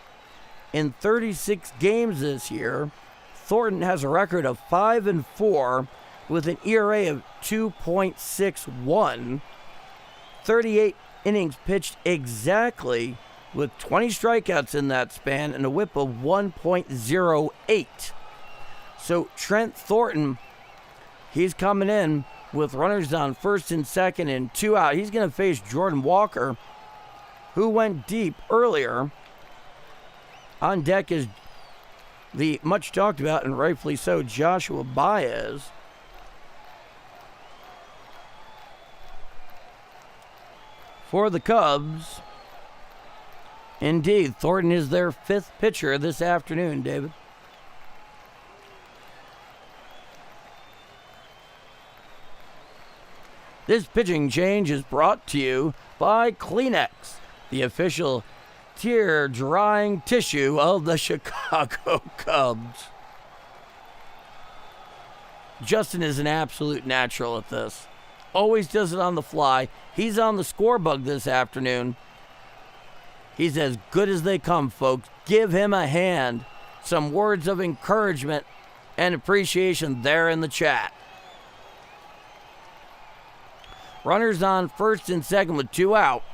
In 36 games this year, Thornton has a record of 5-4 with an ERA of 2.61, 38 innings pitched exactly, with 20 strikeouts in that span and a whip of 1.08. So Trent Thornton, he's coming in with runners on first and second and 2 out. He's going to face Jordan Walker, who went deep earlier. On deck is the much talked about, and rightfully so, Joshua Baez. For the Cubs, indeed, Thornton is their 5th pitcher this afternoon, David. This pitching change is brought to you by Kleenex, the official tear-drying tissue of the Chicago Cubs. Justin is an absolute natural at this. Always does it on the fly. He's on the score bug this afternoon. He's as good as they come, folks. Give him a hand. Some words of encouragement and appreciation there in the chat. Runners on first and second with 2 out.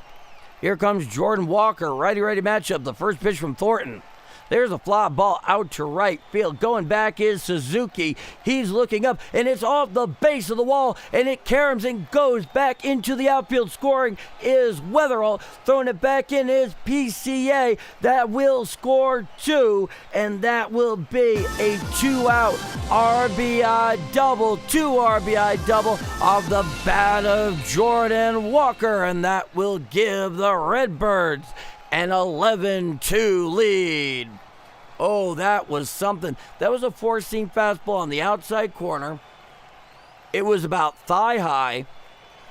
Here comes Jordan Walker, righty-righty matchup. The first pitch from Thornton. There's a fly ball out to right field. Going back is Suzuki. He's looking up, and it's off the base of the wall, and it caroms and goes back into the outfield. Scoring is Weatherall. Throwing it back in is PCA. That will score 2, and that will be a 2-out RBI double. 2 RBI double off the bat of Jordan Walker, and that will give the Redbirds an 11-2 lead. Oh, that was something. That was a four-seam fastball on the outside corner. It was about thigh high.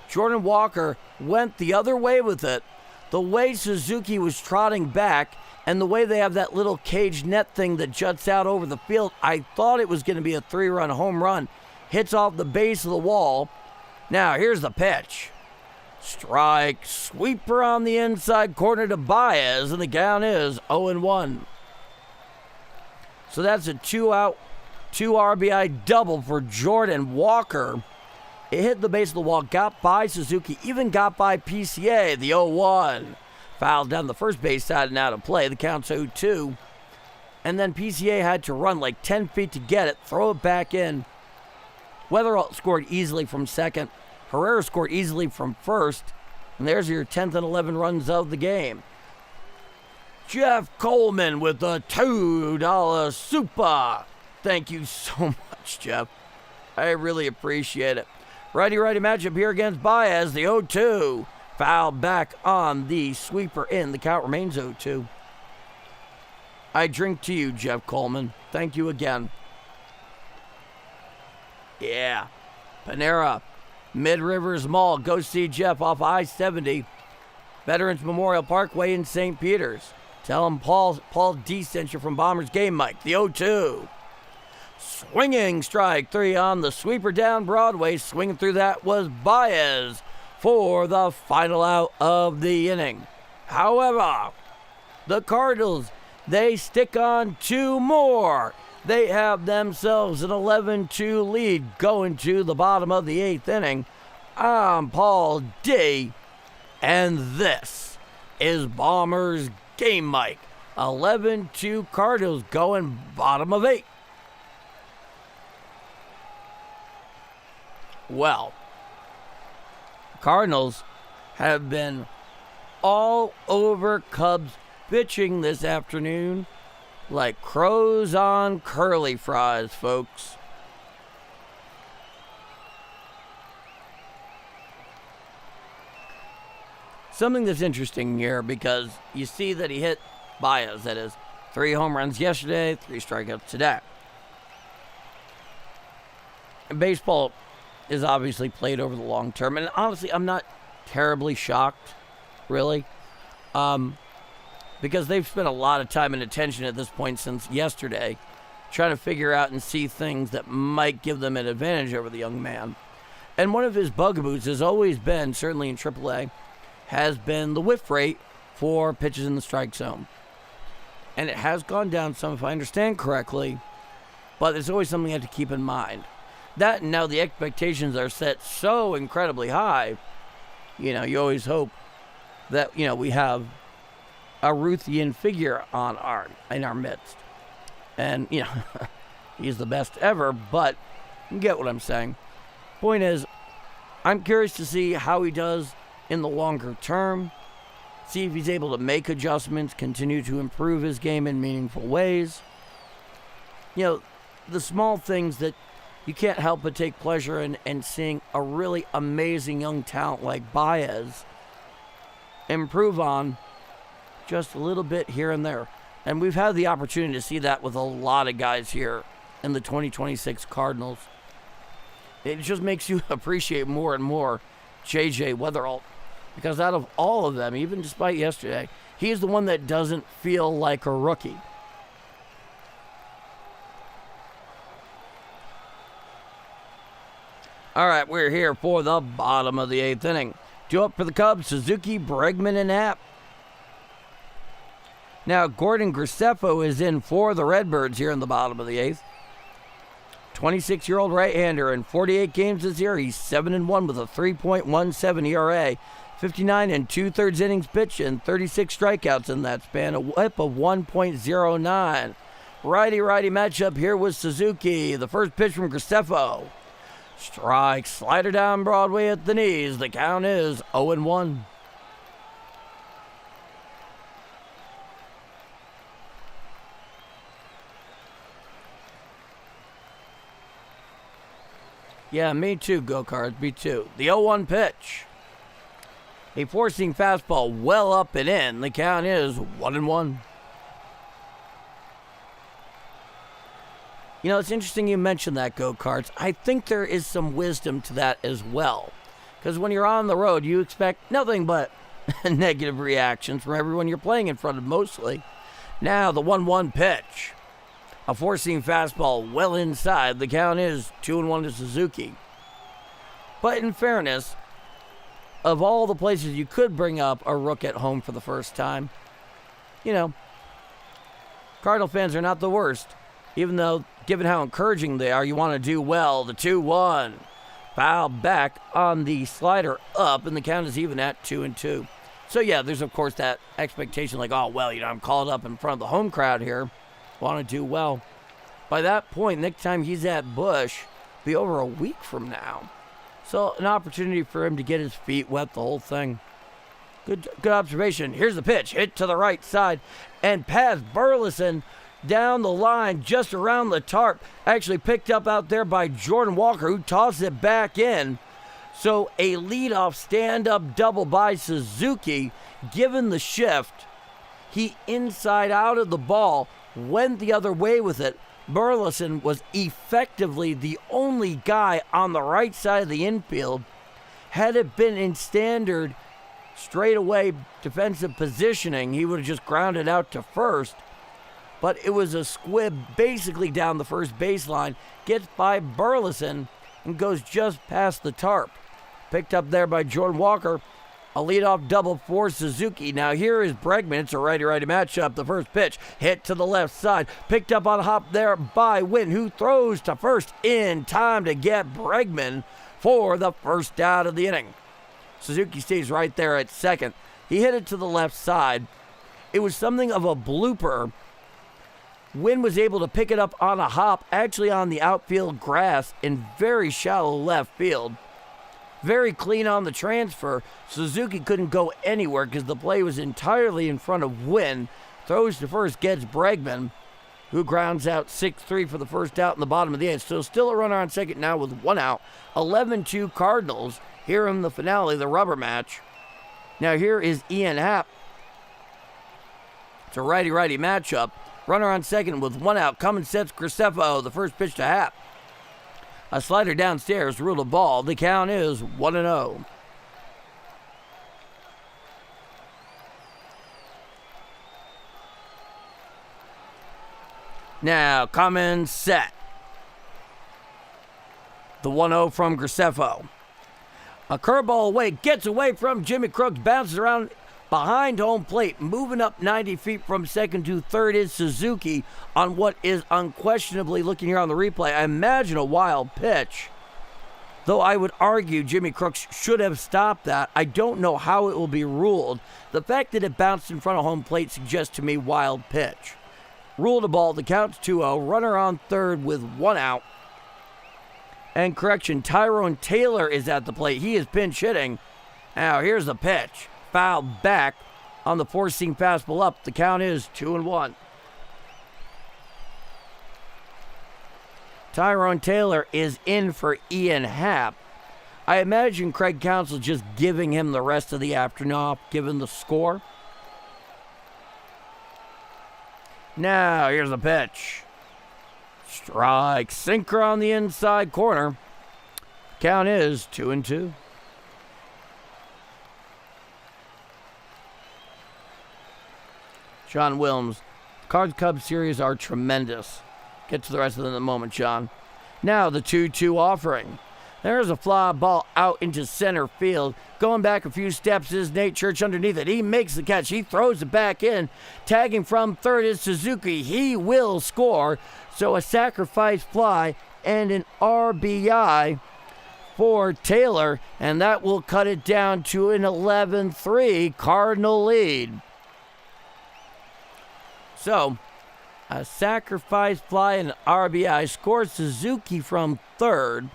Jordan Walker went the other way with it. The way Suzuki was trotting back and the way they have that little cage net thing that juts out over the field, I thought it was going to be a 3-run home run. Hits off the base of the wall. Now, here's the pitch. Strike, sweeper on the inside corner to Baez, and the count is 0-1. So that's a 2-out, 2 RBI double for Jordan Walker. It hit the base of the wall, got by Suzuki, even got by PCA, the 0-1. Fouled down the first base side and out of play. The count's 0-2. And then PCA had to run like 10 feet to get it, throw it back in. Weatherall scored easily from second. Herrera scored easily from first. And there's your 10th and 11 runs of the game. Jeff Coleman with the $2 super. Thank you so much, Jeff. I really appreciate it. Righty-righty matchup here against Baez, the 0-2. Foul back on the sweeper in. The count remains 0-2. I drink to you, Jeff Coleman. Thank you again. Yeah. Panera. Mid-Rivers Mall. Go see Jeff off I-70. Veterans Memorial Parkway in St. Peters. Tell him Paul D sent you from Bombers Game Mike. The 0-2. Swinging strike 3 on the sweeper down Broadway. Swinging through that was Baez for the final out of the inning. However, the Cardinals, they stick on 2 more. They have themselves an 11-2 lead going to the bottom of the 8th inning. I'm Paul D, and this is Bombers Game Mike. 11-2 Cardinals going bottom of 8. Well, Cardinals have been all over Cubs pitching this afternoon like crows on curly fries, folks. something that's interesting here because you see that he hit Baez, that is, 3 home runs yesterday, 3 strikeouts today. And baseball is obviously played over the long term, and honestly, I'm not terribly shocked, really, because they've spent a lot of time and attention at this point since yesterday trying to figure out and see things that might give them an advantage over the young man. And one of his bugaboos has always been, certainly in AAA, has been the whiff rate for pitches in the strike zone. And it has gone down some, if I understand correctly, but there's always something you have to keep in mind. That and now the expectations are set so incredibly high, you always hope that, we have a Ruthian figure in our midst. And, he's the best ever, but you get what I'm saying. Point is, I'm curious to see how he does in the longer term, see if he's able to make adjustments, continue to improve his game in meaningful ways. The small things that you can't help but take pleasure in seeing a really amazing young talent like Baez improve on just a little bit here and there. And we've had the opportunity to see that with a lot of guys here in the 2026 Cardinals. It just makes you appreciate more and more J.J. Weatherall, because out of all of them, even despite yesterday, he's the one that doesn't feel like a rookie. All right, we're here for the bottom of the 8th inning. 2 up for the Cubs, Suzuki, Bregman, and Happ. Now, Gordon Graceffo is in for the Redbirds here in the bottom of the 8th. 26-year-old right-hander in 48 games this year. He's 7-1 with a 3.17 ERA, 59 2/3 innings pitched, and 36 strikeouts in that span, a whip of 1.09. Righty-righty matchup here with Suzuki. The first pitch from Graceffo. Strike, slider down Broadway at the knees. The count is 0-1. Yeah, me too, go-cards, me too. The 0-1 pitch. A four-seam fastball well up and in. The count is 1-1. It's interesting you mentioned that, go-cards. I think there is some wisdom to that as well. Because when you're on the road, you expect nothing but negative reactions from everyone you're playing in front of mostly. Now, the 1-1 pitch. A four-seam fastball well inside. The count is 2-1 to Suzuki. But in fairness, of all the places you could bring up a rook at home for the first time, Cardinal fans are not the worst. Even though, given how encouraging they are, you want to do well. The 2-1. Foul back on the slider up, and the count is even at 2-2. So, yeah, there's, of course, that expectation like, I'm called up in front of the home crowd here. Want to do well. By that point, next time he's at Busch, be over a week from now. So an opportunity for him to get his feet wet, the whole thing. Good observation. Here's the pitch. Hit to the right side. And past Burleson down the line, just around the tarp. Actually picked up out there by Jordan Walker, who tosses it back in. So a leadoff stand-up double by Suzuki. Given the shift, he inside out of the ball, went the other way with it. Burleson was effectively the only guy on the right side of the infield. Had it been in standard straightaway defensive positioning, he would have just grounded out to first. But it was a squib basically down the first baseline. Gets by Burleson and goes just past the tarp. Picked up there by Jordan Walker. A leadoff double for Suzuki. Now here is Bregman. It's a righty-righty matchup. The first pitch hit to the left side. Picked up on a hop there by Wynn, who throws to first in time to get Bregman for the first out of the inning. Suzuki stays right there at second. He hit it to the left side. It was something of a blooper. Wynn was able to pick it up on a hop, actually on the outfield grass in very shallow left field. Very clean on the transfer. Suzuki couldn't go anywhere because the play was entirely in front of Wynn. Throws to first, gets Bregman, who grounds out 6-3 for the first out in the bottom of the 8th. So still a runner on second now with 1 out. 11-2 Cardinals here in the finale, the rubber match. Now here is Ian Happ. It's a righty-righty matchup. Runner on second with one out. Cummins sets Graceffo. The first pitch to Happ. A slider downstairs, ruled a ball. The count is 1-0. Now, Cummins set. The 1-0 from Graceffo. A curveball away, gets away from Jimmy Crooks, bounces around behind home plate, moving up 90 feet from second to third is Suzuki on what is unquestionably, looking here on the replay, I imagine a wild pitch. Though I would argue Jimmy Crooks should have stopped that. I don't know how it will be ruled. The fact that it bounced in front of home plate suggests to me wild pitch. Ruled a ball, the count's 2-0, runner on third with one out. And correction, Tyrone Taylor is at the plate. He is pinch hitting. Now here's the pitch. Foul back on the four-seam fastball up. The count is 2-1. Tyrone Taylor is in for Ian Happ. I imagine Craig Counsell just giving him the rest of the afternoon off, given the score. Now here's the pitch. Strike, sinker on the inside corner. Count is 2-2. Sean Wilms. Cards-Cubs series are tremendous. Get to the rest of them in a moment, Sean. Now the 2-2 offering. There's a fly ball out into center field. Going back a few steps is Nate Church underneath it. He makes the catch. He throws it back in. Tagging from third is Suzuki. He will score. So a sacrifice fly and an RBI for Taylor. And that will cut it down to an 11-3 Cardinal lead. So, a sacrifice fly and an RBI scores Suzuki from third.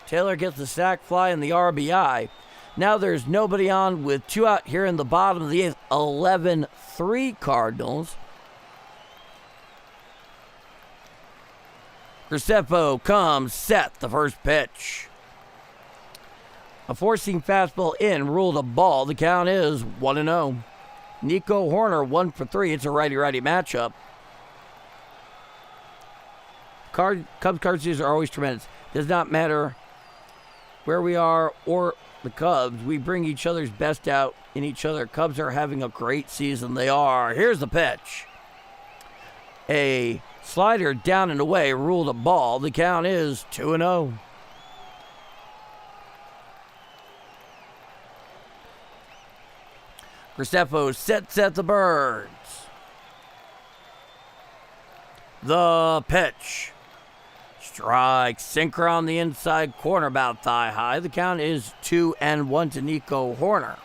Taylor gets the sac fly and the RBI. Now there's nobody on with two out here in the bottom of the eighth. 11-3 Cardinals. Graceffo comes set, the first pitch. A four-seam fastball in, ruled a ball. The count is 1-0. Nico Horner 1 for 3. It's a righty-righty matchup. Cubs card series are always tremendous. Does not matter where we are or the Cubs. We bring each other's best out in each other. Cubs are having a great season. They are. Here's the pitch. A slider down and away, ruled a ball. The count is 2-0. Graceffo sets at the Birds. The pitch. Strike, sinker on the inside corner, about thigh high. The count is 2-1 to Nico Horner.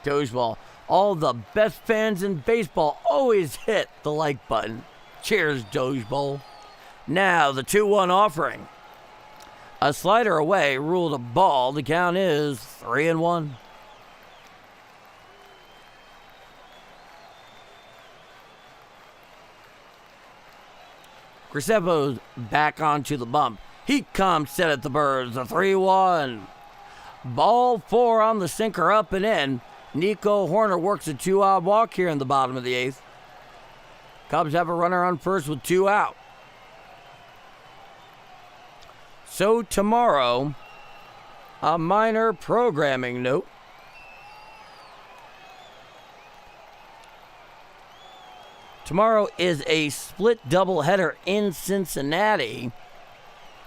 Dodgeball. All the best fans in baseball always hit the like button. Cheers, Dodgeball. Now the 2-1 offering. A slider away, ruled a ball. The count is 3-1. Graceffo's back onto the bump. He comes set at the Birds. A 3-1. Ball 4 on the sinker, up and in. Nico Horner works a 2-out walk here in the bottom of the eighth. Cubs have a runner on first with 2 out. So tomorrow, a minor programming note. Tomorrow is a split doubleheader in Cincinnati.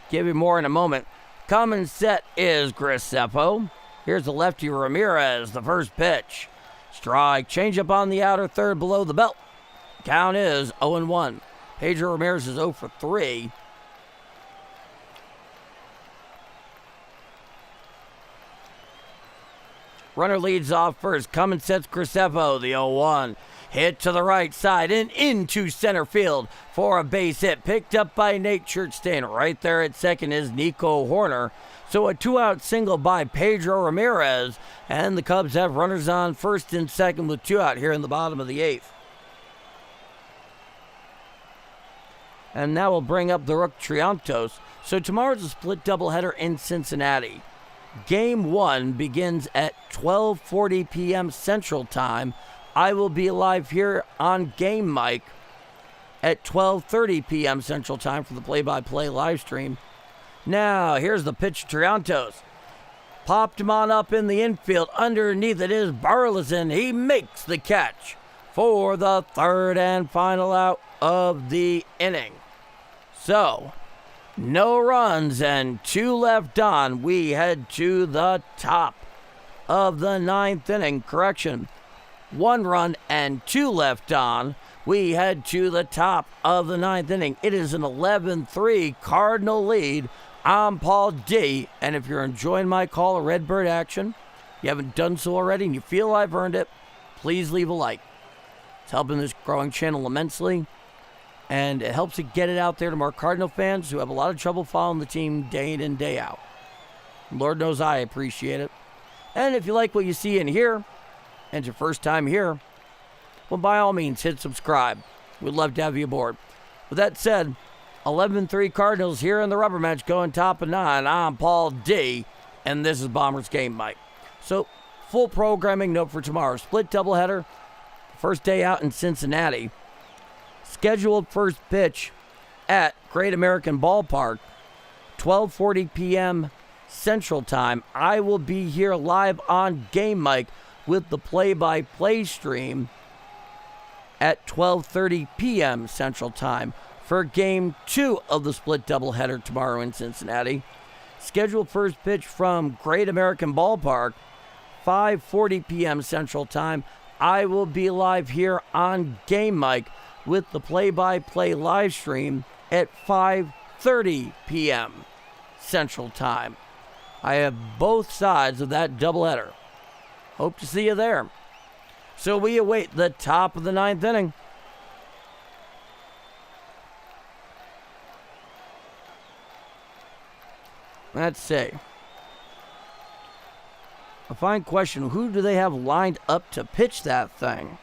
Give you more in a moment. Common set is Graceffo. Here's the lefty Ramirez, the first pitch. Strike, changeup on the outer third below the belt. Count is 0-1. Pedro Ramirez is 0 for 3. Runner leads off first. Cummins sets Graceffo, the 0-1. Hit to the right side and into center field for a base hit. Picked up by Nate Church. Staying right there at second is Nico Horner. So a 2-out single by Pedro Ramirez. And the Cubs have runners on first and second with 2 out here in the bottom of the eighth. And now we'll bring up the rook Triantos. So tomorrow's a split doubleheader in Cincinnati. Game 1 begins at 12:40 p.m. Central Time. I will be live here on Game Mic at 12:30 p.m. Central Time for the play-by-play live stream. Now, here's the pitch to Triantos. Popped him on up in the infield. Underneath it is Burleson. He makes the catch for the third and final out of the inning. So, no runs and 2 left on. We head to the top of the 9th inning. Correction, 1 run and 2 left on. We head to the top of the 9th inning. It is an 11-3 Cardinal lead. I'm Paul D, and if you're enjoying my call of Redbird action, you haven't done so already, and you feel I've earned it, please leave a like. It's helping this growing channel immensely, and it helps to get it out there to more Cardinal fans who have a lot of trouble following the team day in and day out. Lord knows I appreciate it. And if you like what you see and hear, and it's your first time here, well, by all means, hit subscribe. We'd love to have you aboard. With that said, 11-3 Cardinals here in the rubber match going top of 9. I'm Paul D, and this is Bombers Game Mic. So, full programming note for tomorrow. Split doubleheader, first day out in Cincinnati. Scheduled first pitch at Great American Ballpark, 12:40 p.m. Central Time. I will be here live on Game Mic with the play-by-play stream at 12:30 p.m. Central Time for Game 2 of the split doubleheader tomorrow in Cincinnati. Scheduled first pitch from Great American Ballpark, 5:40 p.m. Central Time. I will be live here on Game Mic with the play-by-play live stream at 5:30 p.m. Central Time. I have both sides of that doubleheader. Hope to see you there. So we await the top of the 9th inning. Let's see. A fine question. Who do they have lined up to pitch that thing?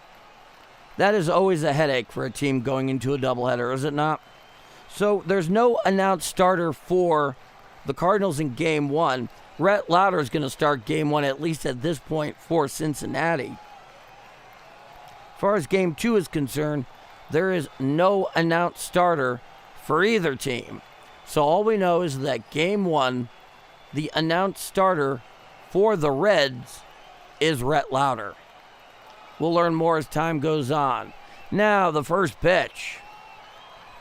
That is always a headache for a team going into a doubleheader, is it not? So there's no announced starter for the Cardinals in Game 1. Rhett Lauder is going to start Game 1, at least at this point, for Cincinnati. As far as Game 2 is concerned, there is no announced starter for either team. So all we know is that Game 1, the announced starter for the Reds is Rhett Lauder. We'll learn more as time goes on. Now, the first pitch.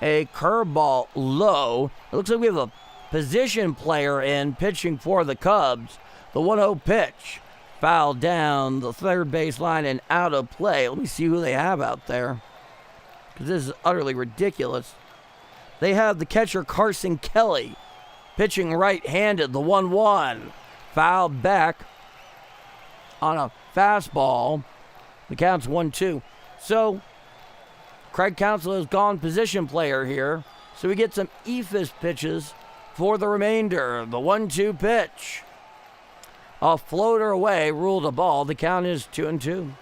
A curveball low. It looks like we have a position player in pitching for the Cubs. The 1-0 pitch. Fouled down the third base line and out of play. Let me see who they have out there, because this is utterly ridiculous. They have the catcher Carson Kelly pitching right-handed, the 1-1. Fouled back on a fastball. The count's 1-2. So, Craig Counsell has gone position player here. So we get some eephus pitches for the remainder. The 1-2 pitch. A floater away, ruled a ball. The count is 2-2.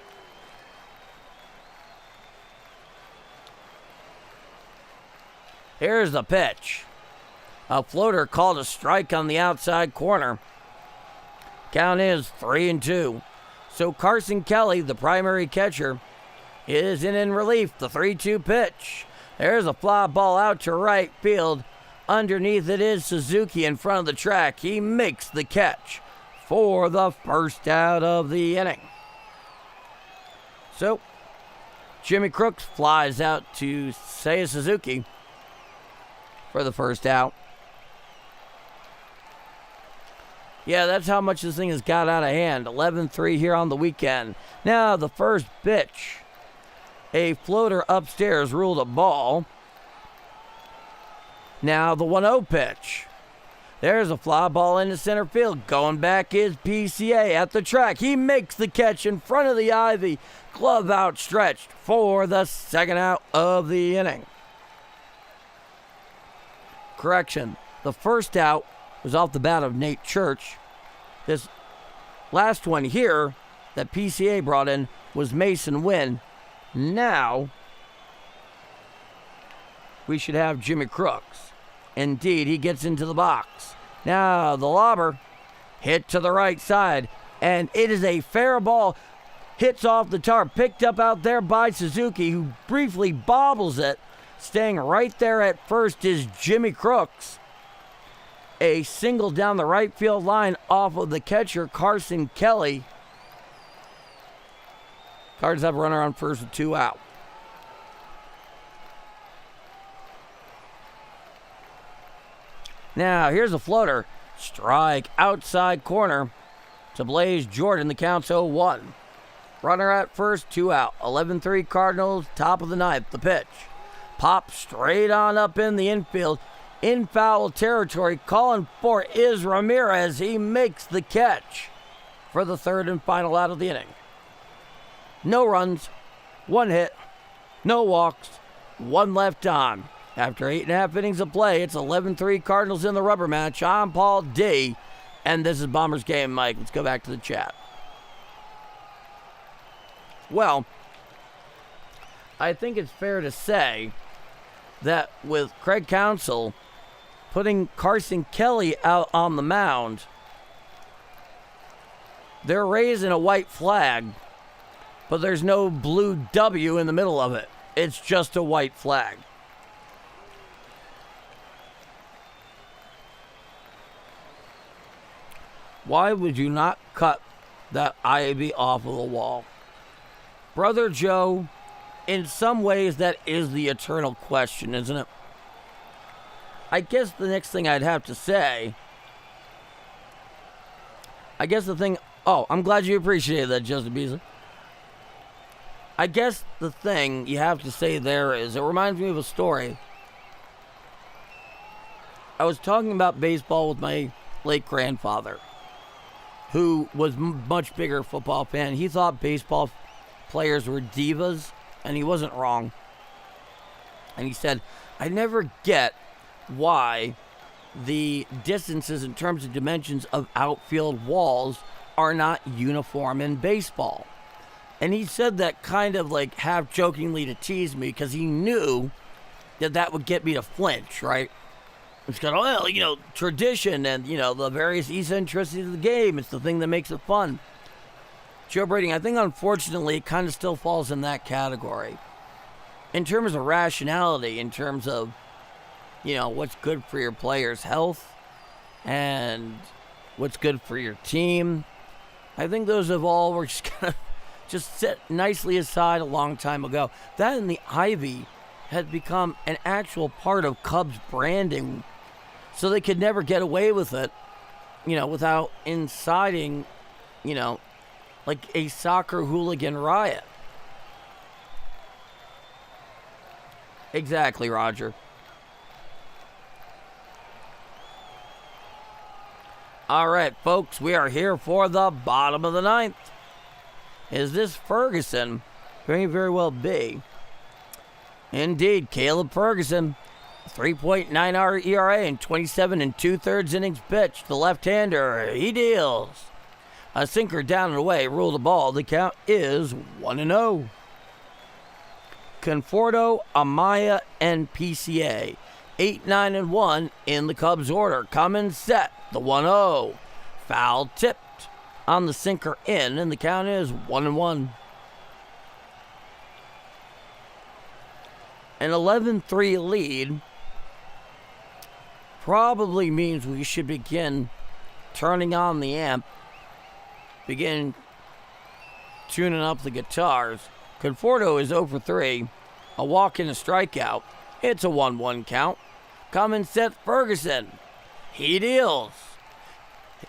Here's the pitch. A floater called a strike on the outside corner. Count is 3-2. So Carson Kelly, the primary catcher, is in relief. The 3-2 pitch. There's a fly ball out to right field. Underneath it is Suzuki in front of the track. He makes the catch for the first out of the inning. So, Jimmy Crooks flies out to Seiya Suzuki for the first out. Yeah, that's how much this thing has got out of hand. 11-3 here on the weekend. Now, the first pitch. A floater upstairs ruled a ball. Now, the 1-0 pitch. There's a fly ball into center field. Going back is PCA at the track. He makes the catch in front of the ivy. Glove outstretched for the second out of the inning. Correction. The first out was off the bat of Nate Church. This last one here that PCA brought in was Mason Wynn. Now, we should have Jimmy Crooks. Indeed, he gets into the box. Now, the lobber hit to the right side, and it is a fair ball. Hits off the tarp, picked up out there by Suzuki, who briefly bobbles it. Staying right there at first is Jimmy Crooks. A single down the right field line off of the catcher, Carson Kelly. Cardinals have a runner on first with 2 out. Now, here's a floater. Strike outside corner to Blaze Jordan. The count's 0-1. Runner at first, 2 out. 11-3 Cardinals, top of the ninth. The pitch. Pop straight on up in the infield. In foul territory, calling for is Ramirez. He makes the catch for the third and final out of the inning. No runs, 1 hit, no walks, 1 left on. After 8.5 innings of play, it's 11-3 Cardinals in the rubber match. I'm Paul D, and this is Bombers Game Mike. Let's go back to the chat. Well, I think it's fair to say that with Craig Counsell putting Carson Kelly out on the mound, they're raising a white flag, but there's no blue W in the middle of it. It's just a white flag. Why would you not cut that IAB off of the wall? Brother Joe, in some ways that is the eternal question, isn't it? I guess the next thing I'd have to say, I'm glad you appreciated that, Justin Beasley. I guess the thing you have to say there is, it reminds me of a story. I was talking about baseball with my late grandfather, who was much bigger football fan. He thought baseball players were divas, and he wasn't wrong. And he said, I never get why the distances in terms of dimensions of outfield walls are not uniform in baseball. And he said that kind of like half jokingly to tease me, because he knew that would get me to flinch, right? It's kind of, well, tradition and, the various eccentricities of the game. It's the thing that makes it fun. Joe Brady, I think, unfortunately, it kind of still falls in that category. In terms of rationality, in terms of, what's good for your players' health and what's good for your team, I think those have all were just kind of just set nicely aside a long time ago. That and the Ivy had become an actual part of Cubs branding, so they could never get away with it, without inciting, like a soccer hooligan riot. Exactly, Roger. All right, folks, we are here for the bottom of the ninth. Is this Ferguson? Very, very well be. Indeed, Caleb Ferguson, 3.9 ERA and 27 2/3 innings pitched. The left-hander, he deals. A sinker down and away, rule the ball. The count is 1-0. Conforto, Amaya, and PCA. 8-9-1 in the Cubs order. Cummins set, the 1-0. Foul tipped on the sinker in, and the count is 1-1. An 11-3 lead probably means we should begin turning on the amp, begin tuning up the guitars. Conforto is 0 for 3, a walk and a strikeout. It's a 1-1 count. Cummins set Ferguson. He deals.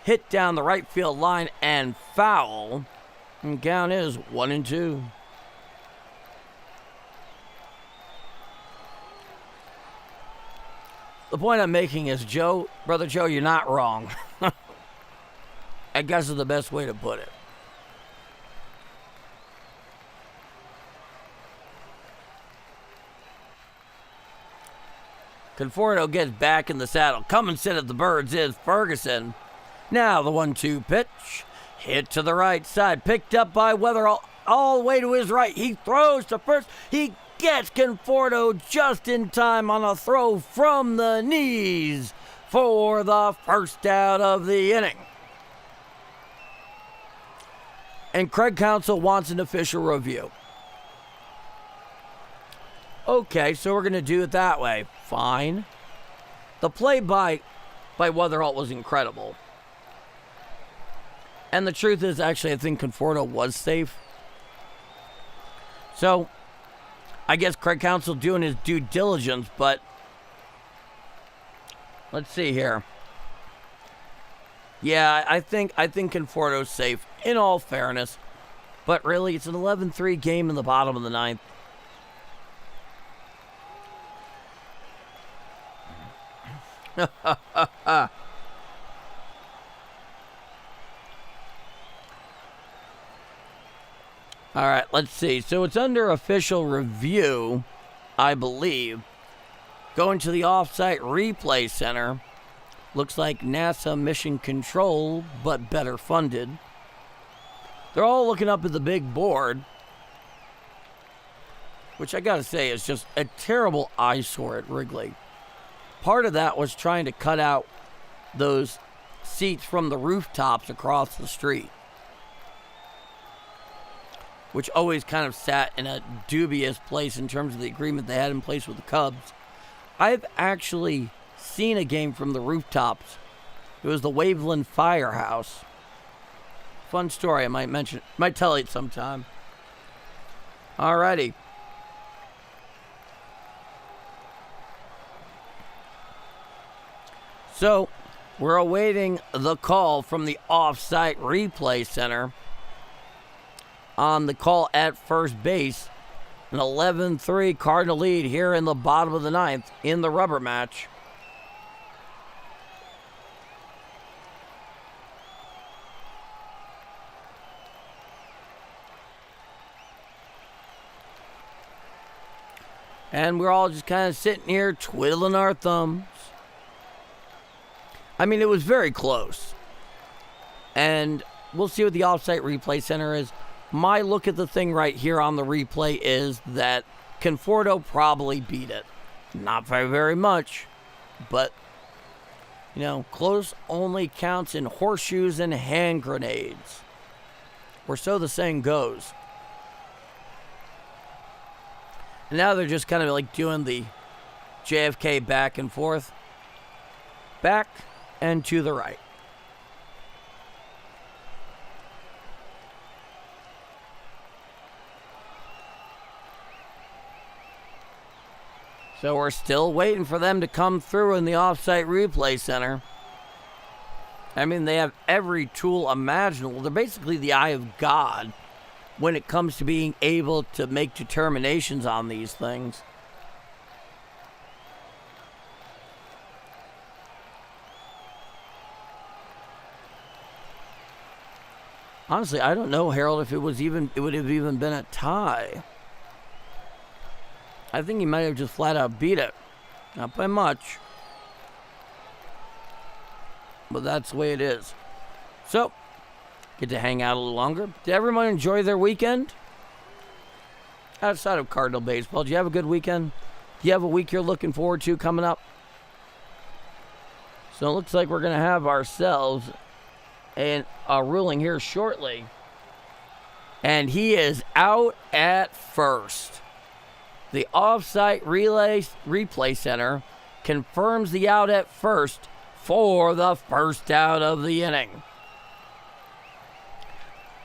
Hit down the right field line and foul. And count is 1-2. The point I'm making is, Joe, Brother Joe, you're not wrong. I guess is the best way to put it. Conforto gets back in the saddle. Coming set at the Birds is Ferguson. Now the 1-2 pitch. Hit to the right side. Picked up by Weatherall all the way to his right. He throws to first. He gets Conforto just in time on a throw from the knees for the first out of the inning. And Craig Counsell wants an official review. Okay, so we're going to do it that way. Fine. The play by Weatherholt was incredible. And the truth is, actually, I think Conforto was safe. So, I guess Craig Counsell doing his due diligence, but let's see here. Yeah, I think Conforto's safe, in all fairness. But really, it's an 11-3 game in the bottom of the ninth. All right, let's see. So it's under official review, I believe. Going to the off-site replay center. Looks like NASA Mission Control, but better funded. They're all looking up at the big board, which I got to say is just a terrible eyesore at Wrigley. Part of that was trying to cut out those seats from the rooftops across the street, which always kind of sat in a dubious place in terms of the agreement they had in place with the Cubs. I've actually seen a game from the rooftops. It was the Waveland Firehouse. Fun story, I might tell it sometime. Alrighty. So, we're awaiting the call from the off-site replay center on the call at first base. An 11-3 Cardinal lead here in the bottom of the ninth in the rubber match. And we're all just kind of sitting here twiddling our thumbs. I mean, it was very close. And we'll see what the off-site replay center is. My look at the thing right here on the replay is that Conforto probably beat it. Not by very much, but, you know, close only counts in horseshoes and hand grenades. Or so the saying goes. And now they're just kind of like doing the JFK back and forth. Back and to the right. So we're still waiting for them to come through in the off-site replay center. I mean, they have every tool imaginable. They're basically the eye of God when it comes to being able to make determinations on these things. Honestly, I don't know, Harold, if it would have even been a tie. I think he might have just flat out beat it. Not by much. But that's the way it is. So, get to hang out a little longer. Did everyone enjoy their weekend? Outside of Cardinal baseball, did you have a good weekend? Do you have a week you're looking forward to coming up? So it looks like we're going to have ourselves a ruling here shortly. And he is out at first. The off-site replay center confirms the out at first for the first out of the inning.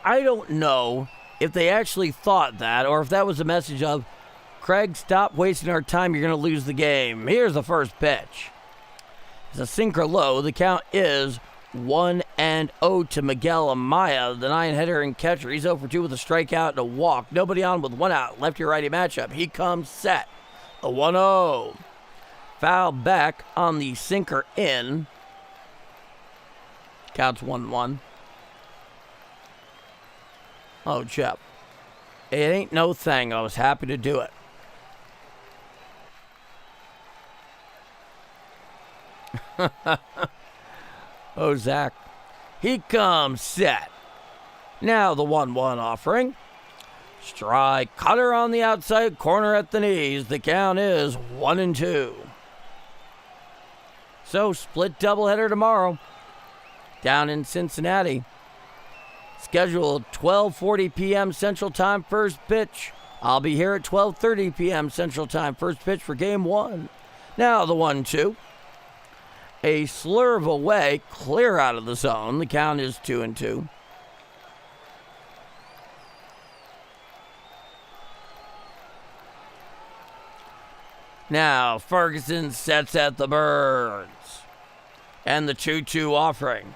I don't know if they actually thought that or if that was a message of, Craig, stop wasting our time, you're going to lose the game. Here's the first pitch. It's a sinker low. The count is 1-0 to Miguel Amaya, the 9-hitter and catcher. He's 0-for-2 with a strikeout and a walk. Nobody on with one out. Lefty-righty matchup. He comes set. The 1-0. Foul back on the sinker in. Counts 1-1. Oh, Jeff. It ain't no thing. I was happy to do it. Oh, Zach. He comes set. Now the 1-1 offering. Strike cutter on the outside corner at the knees. The count is 1-2. So, split doubleheader tomorrow. Down in Cincinnati. Scheduled 12:40 p.m. Central Time, first pitch. I'll be here at 12:30 p.m. Central Time, first pitch for game one. Now the 1-2. A slurve away, clear out of the zone. The count is 2-2. Now Ferguson sets at the Birds. And the 2-2 offering.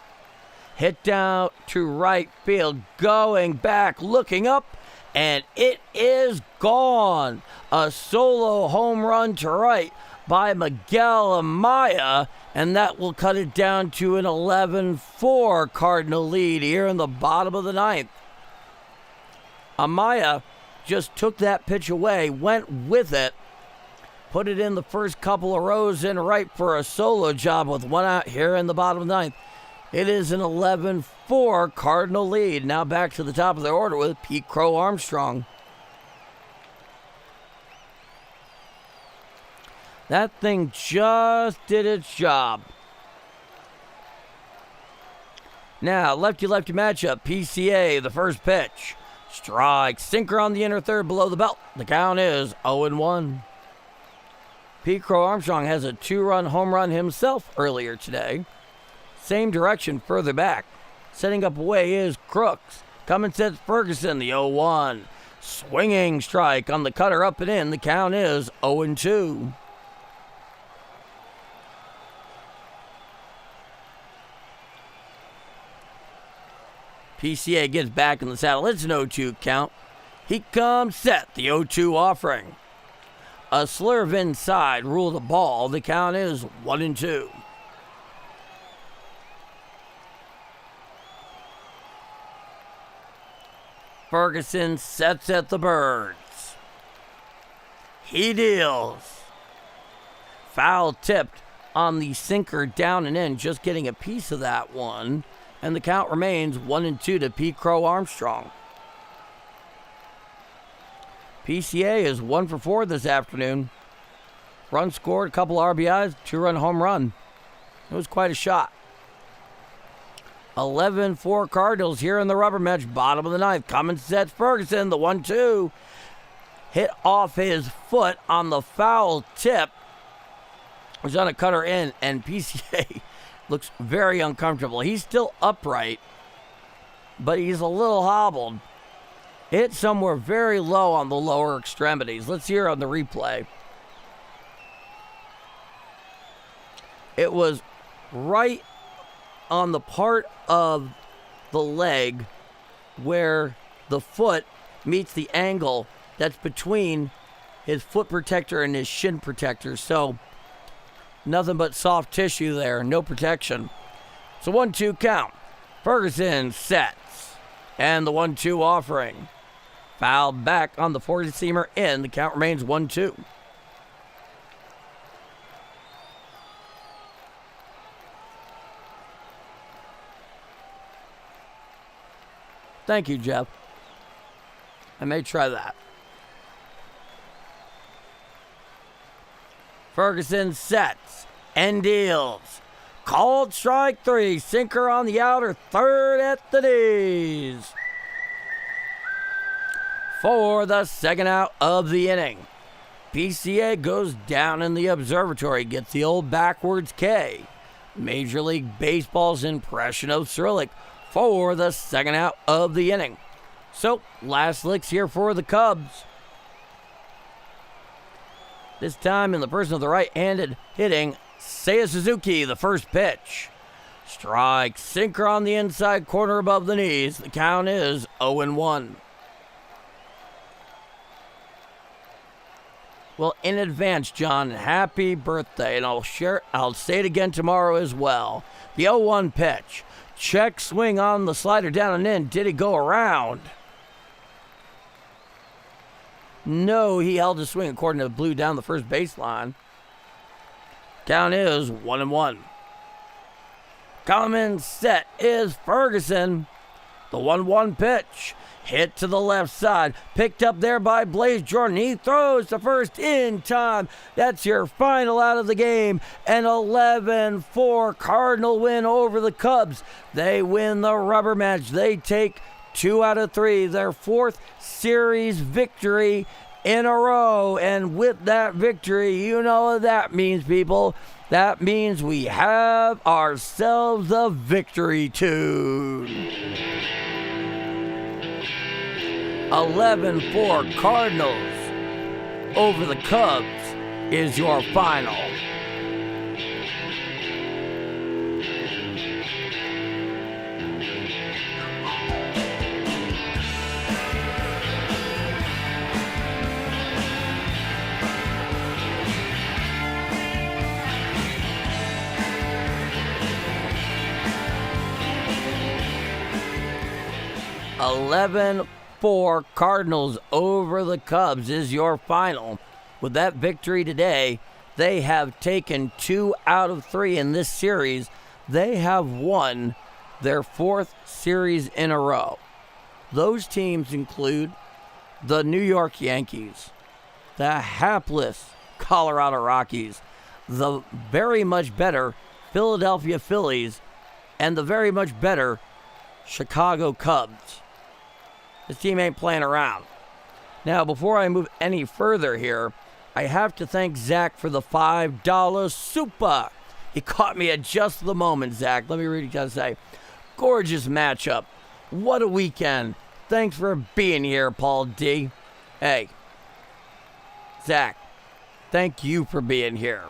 Hit down to right field, going back, looking up, and it is gone. A solo home run to right by Miguel Amaya, and that will cut it down to an 11-4 Cardinal lead here in the bottom of the ninth. Amaya just took that pitch away, went with it, put it in the first couple of rows in right for a solo job with one out here in the bottom of the ninth. It is an 11-4 Cardinal lead. Now back to the top of the order with Pete Crow Armstrong. That thing just did its job. Now, lefty-lefty matchup, PCA, the first pitch. Strike, sinker on the inner third below the belt. The count is 0-1. Pete Crow Armstrong has a 2-run home run himself earlier today. Same direction further back. Setting up away is Crooks. Coming sets Ferguson, the 0-1. Swinging strike on the cutter up and in. The count is 0-2. PCA gets back in the saddle. It's an 0-2 count. He comes set, the 0-2 offering. A slurve inside, ruled a ball. The count is 1-2. Ferguson sets at the Birds. He deals. Foul tipped on the sinker down and in, just getting a piece of that one. And the count remains 1-2 to Pete Crow Armstrong. PCA is 1 for 4 this afternoon. Run scored, a couple RBIs, 2-run home run. It was quite a shot. 11-4 Cardinals here in the rubber match, bottom of the ninth. Coming sets Ferguson, the 1-2. Hit off his foot on the foul tip. It was on a cutter in, and PCA looks very uncomfortable. He's still upright, but he's a little hobbled. Hit somewhere very low on the lower extremities. Let's hear on the replay. It was right on the part of the leg where the foot meets the angle that's between his foot protector and his shin protector. So nothing but soft tissue there, no protection. It's a 1-2 count. Ferguson sets, and the 1-2 offering. Fouled back on the 40-seamer in. The count remains 1-2. Thank you, Jeff. I may try that. Ferguson sets and deals. Called strike 3. Sinker on the outer third at the knees. For the second out of the inning. PCA goes down in the observatory. Gets the old backwards K. Major League Baseball's impression of Cyrillic for the second out of the inning. So, last licks here for the Cubs. This time in the person of the right-handed hitting, Seiya Suzuki, the first pitch. Strike, sinker on the inside corner above the knees. The count is 0-1. Well, in advance, John, happy birthday, and I'll say it again tomorrow as well. The 0-1 pitch. Check swing on the slider down and in. Did it go around? No, he held his swing according to Blue down the first baseline. Count is 1-1. Coming set is Ferguson. The 1-1 pitch. Hit to the left side. Picked up there by Blaze Jordan. He throws to first in time. That's your final out of the game. An 11-4 Cardinal win over the Cubs. They win the rubber match. They take 2 out of 3, their 4th series victory in a row. And with that victory, you know what that means, people. That means we have ourselves a victory tune. 11-4 Cardinals over the Cubs is your final. $11-4 Cardinals over the Cubs is your final. With that victory today, they have taken 2 out of 3 in this series. They have won their 4th series in a row. Those teams include the New York Yankees, the hapless Colorado Rockies, the very much better Philadelphia Phillies, and the very much better Chicago Cubs. This team ain't playing around. Now, before I move any further here, I have to thank Zach for the $5 super. He caught me at just the moment, Zach. Let me read what he got to say. Gorgeous matchup. What a weekend. Thanks for being here, Paul D. Hey, Zach, thank you for being here.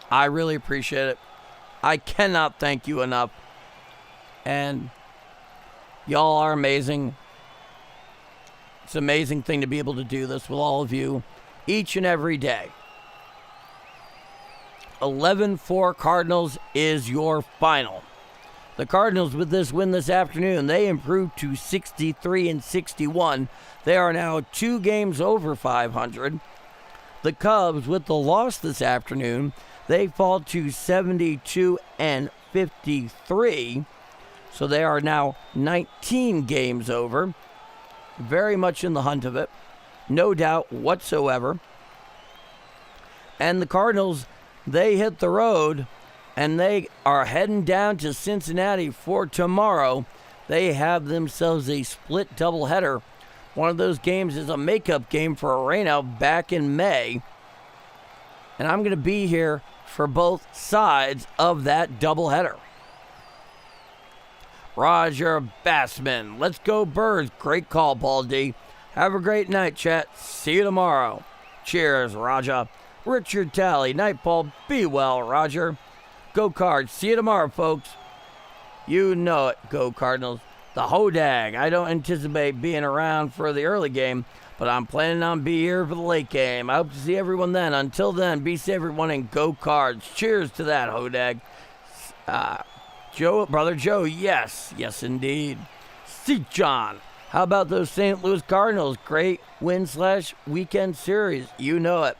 I really appreciate it. I cannot thank you enough. And y'all are amazing. It's an amazing thing to be able to do this with all of you each and every day. 11-4 Cardinals is your final. The Cardinals, with this win this afternoon, they improved to 63-61. They are now 2 games over 500. The Cubs, with the loss this afternoon, they fall to 72-53. So they are now 19 games over. Very much in the hunt of it. No doubt whatsoever. And the Cardinals, they hit the road, and they are heading down to Cincinnati for tomorrow. They have themselves a split doubleheader. One of those games is a makeup game for a rainout back in May. And I'm going to be here for both sides of that doubleheader. Roger Bassman. Let's go Birds. Great call, Paul D. Have a great night, chat. See you tomorrow. Cheers, Roger. Richard Talley. Night, Paul. Be well, Roger. Go Cards. See you tomorrow, folks. You know it. Go Cardinals. The Hodag. I don't anticipate being around for the early game, but I'm planning on being here for the late game. I hope to see everyone then. Until then, be safe, everyone, and go Cards. Cheers to that, Hodag. Brother Joe, yes indeed. See, John, how about those St. Louis Cardinals? Great win/weekend series. You know it.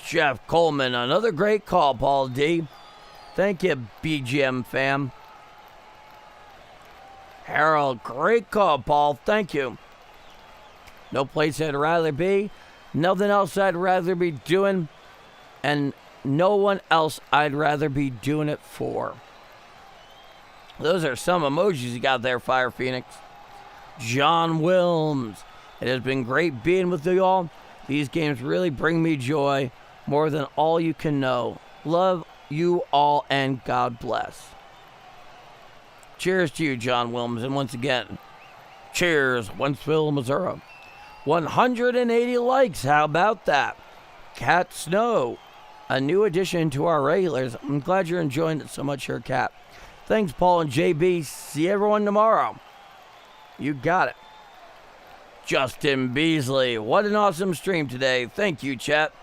Jeff Coleman, another great call, Paul D. Thank you, BGM fam. Harold, great call, Paul. Thank you. No place I'd rather be. Nothing else I'd rather be doing. And no one else I'd rather be doing it for. Those are some emojis you got there, Fire Phoenix. John Wilms. It has been great being with you all. These games really bring me joy more than all you can know. Love you all and God bless. Cheers to you, John Wilms. And once again, cheers, Wentzville, Missouri. 180 likes. How about that? Cat Snow, a new addition to our regulars. I'm glad you're enjoying it so much here, Cat. Thanks, Paul and JB. See everyone tomorrow. You got it. Justin Beasley. What an awesome stream today. Thank you, chat.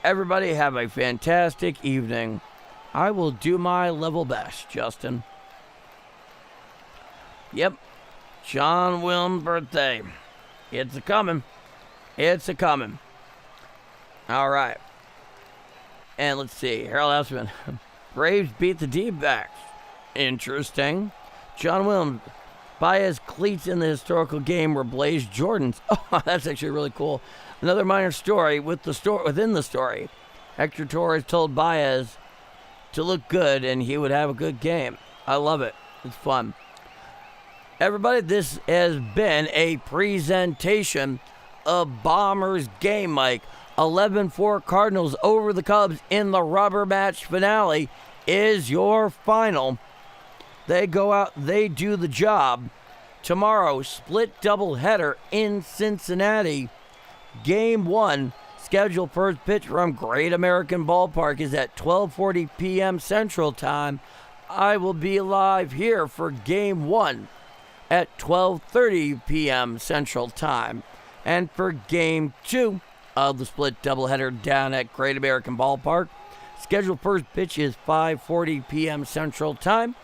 Everybody have a fantastic evening. I will do my level best, Justin. Yep. John Wilm's birthday. It's a-coming. It's a-coming. All right. And let's see. Harold Houseman. Braves beat the D-backs. Interesting. John Williams. Baez cleats in the historical game were Blaze Jordans. Oh, that's actually really cool. Another minor story within the story. Hector Torres told Baez to look good and he would have a good game. I love it. It's fun. Everybody, this has been a presentation of Bombers Game Mike. 11-4 Cardinals over the Cubs in the rubber match finale is your final. They go out, they do the job. Tomorrow, split doubleheader in Cincinnati. Game 1, scheduled first pitch from Great American Ballpark, is at 12:40 p.m. Central Time. I will be live here for Game 1 at 12:30 p.m. Central Time. And for Game 2 of the split doubleheader down at Great American Ballpark, scheduled first pitch is 5:40 p.m. Central Time.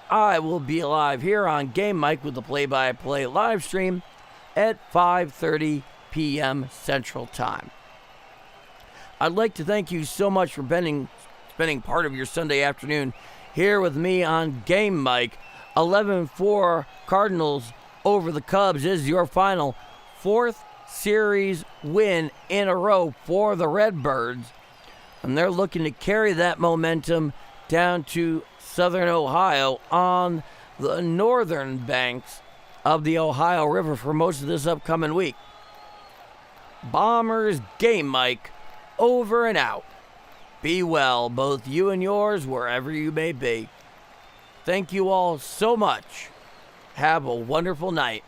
I will be live here on Game Mike with the play-by-play live stream at 5:30 p.m. Central Time. I'd like to thank you so much for spending part of your Sunday afternoon here with me on Game Mike. 11-4 Cardinals over the Cubs is your final. 4th series win in a row for the Redbirds, and they're looking to carry that momentum down to Southern Ohio on the northern banks of the Ohio River for most of this upcoming week. Bombers Game Mike, over and out. Be well, both you and yours, wherever you may be. Thank you all so much. Have a wonderful night.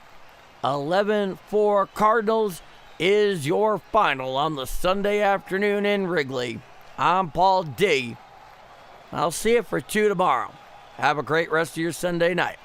11-4 Cardinals is your final on the Sunday afternoon in Wrigley. I'm Paul D. I'll see you for 2 tomorrow. Have a great rest of your Sunday night.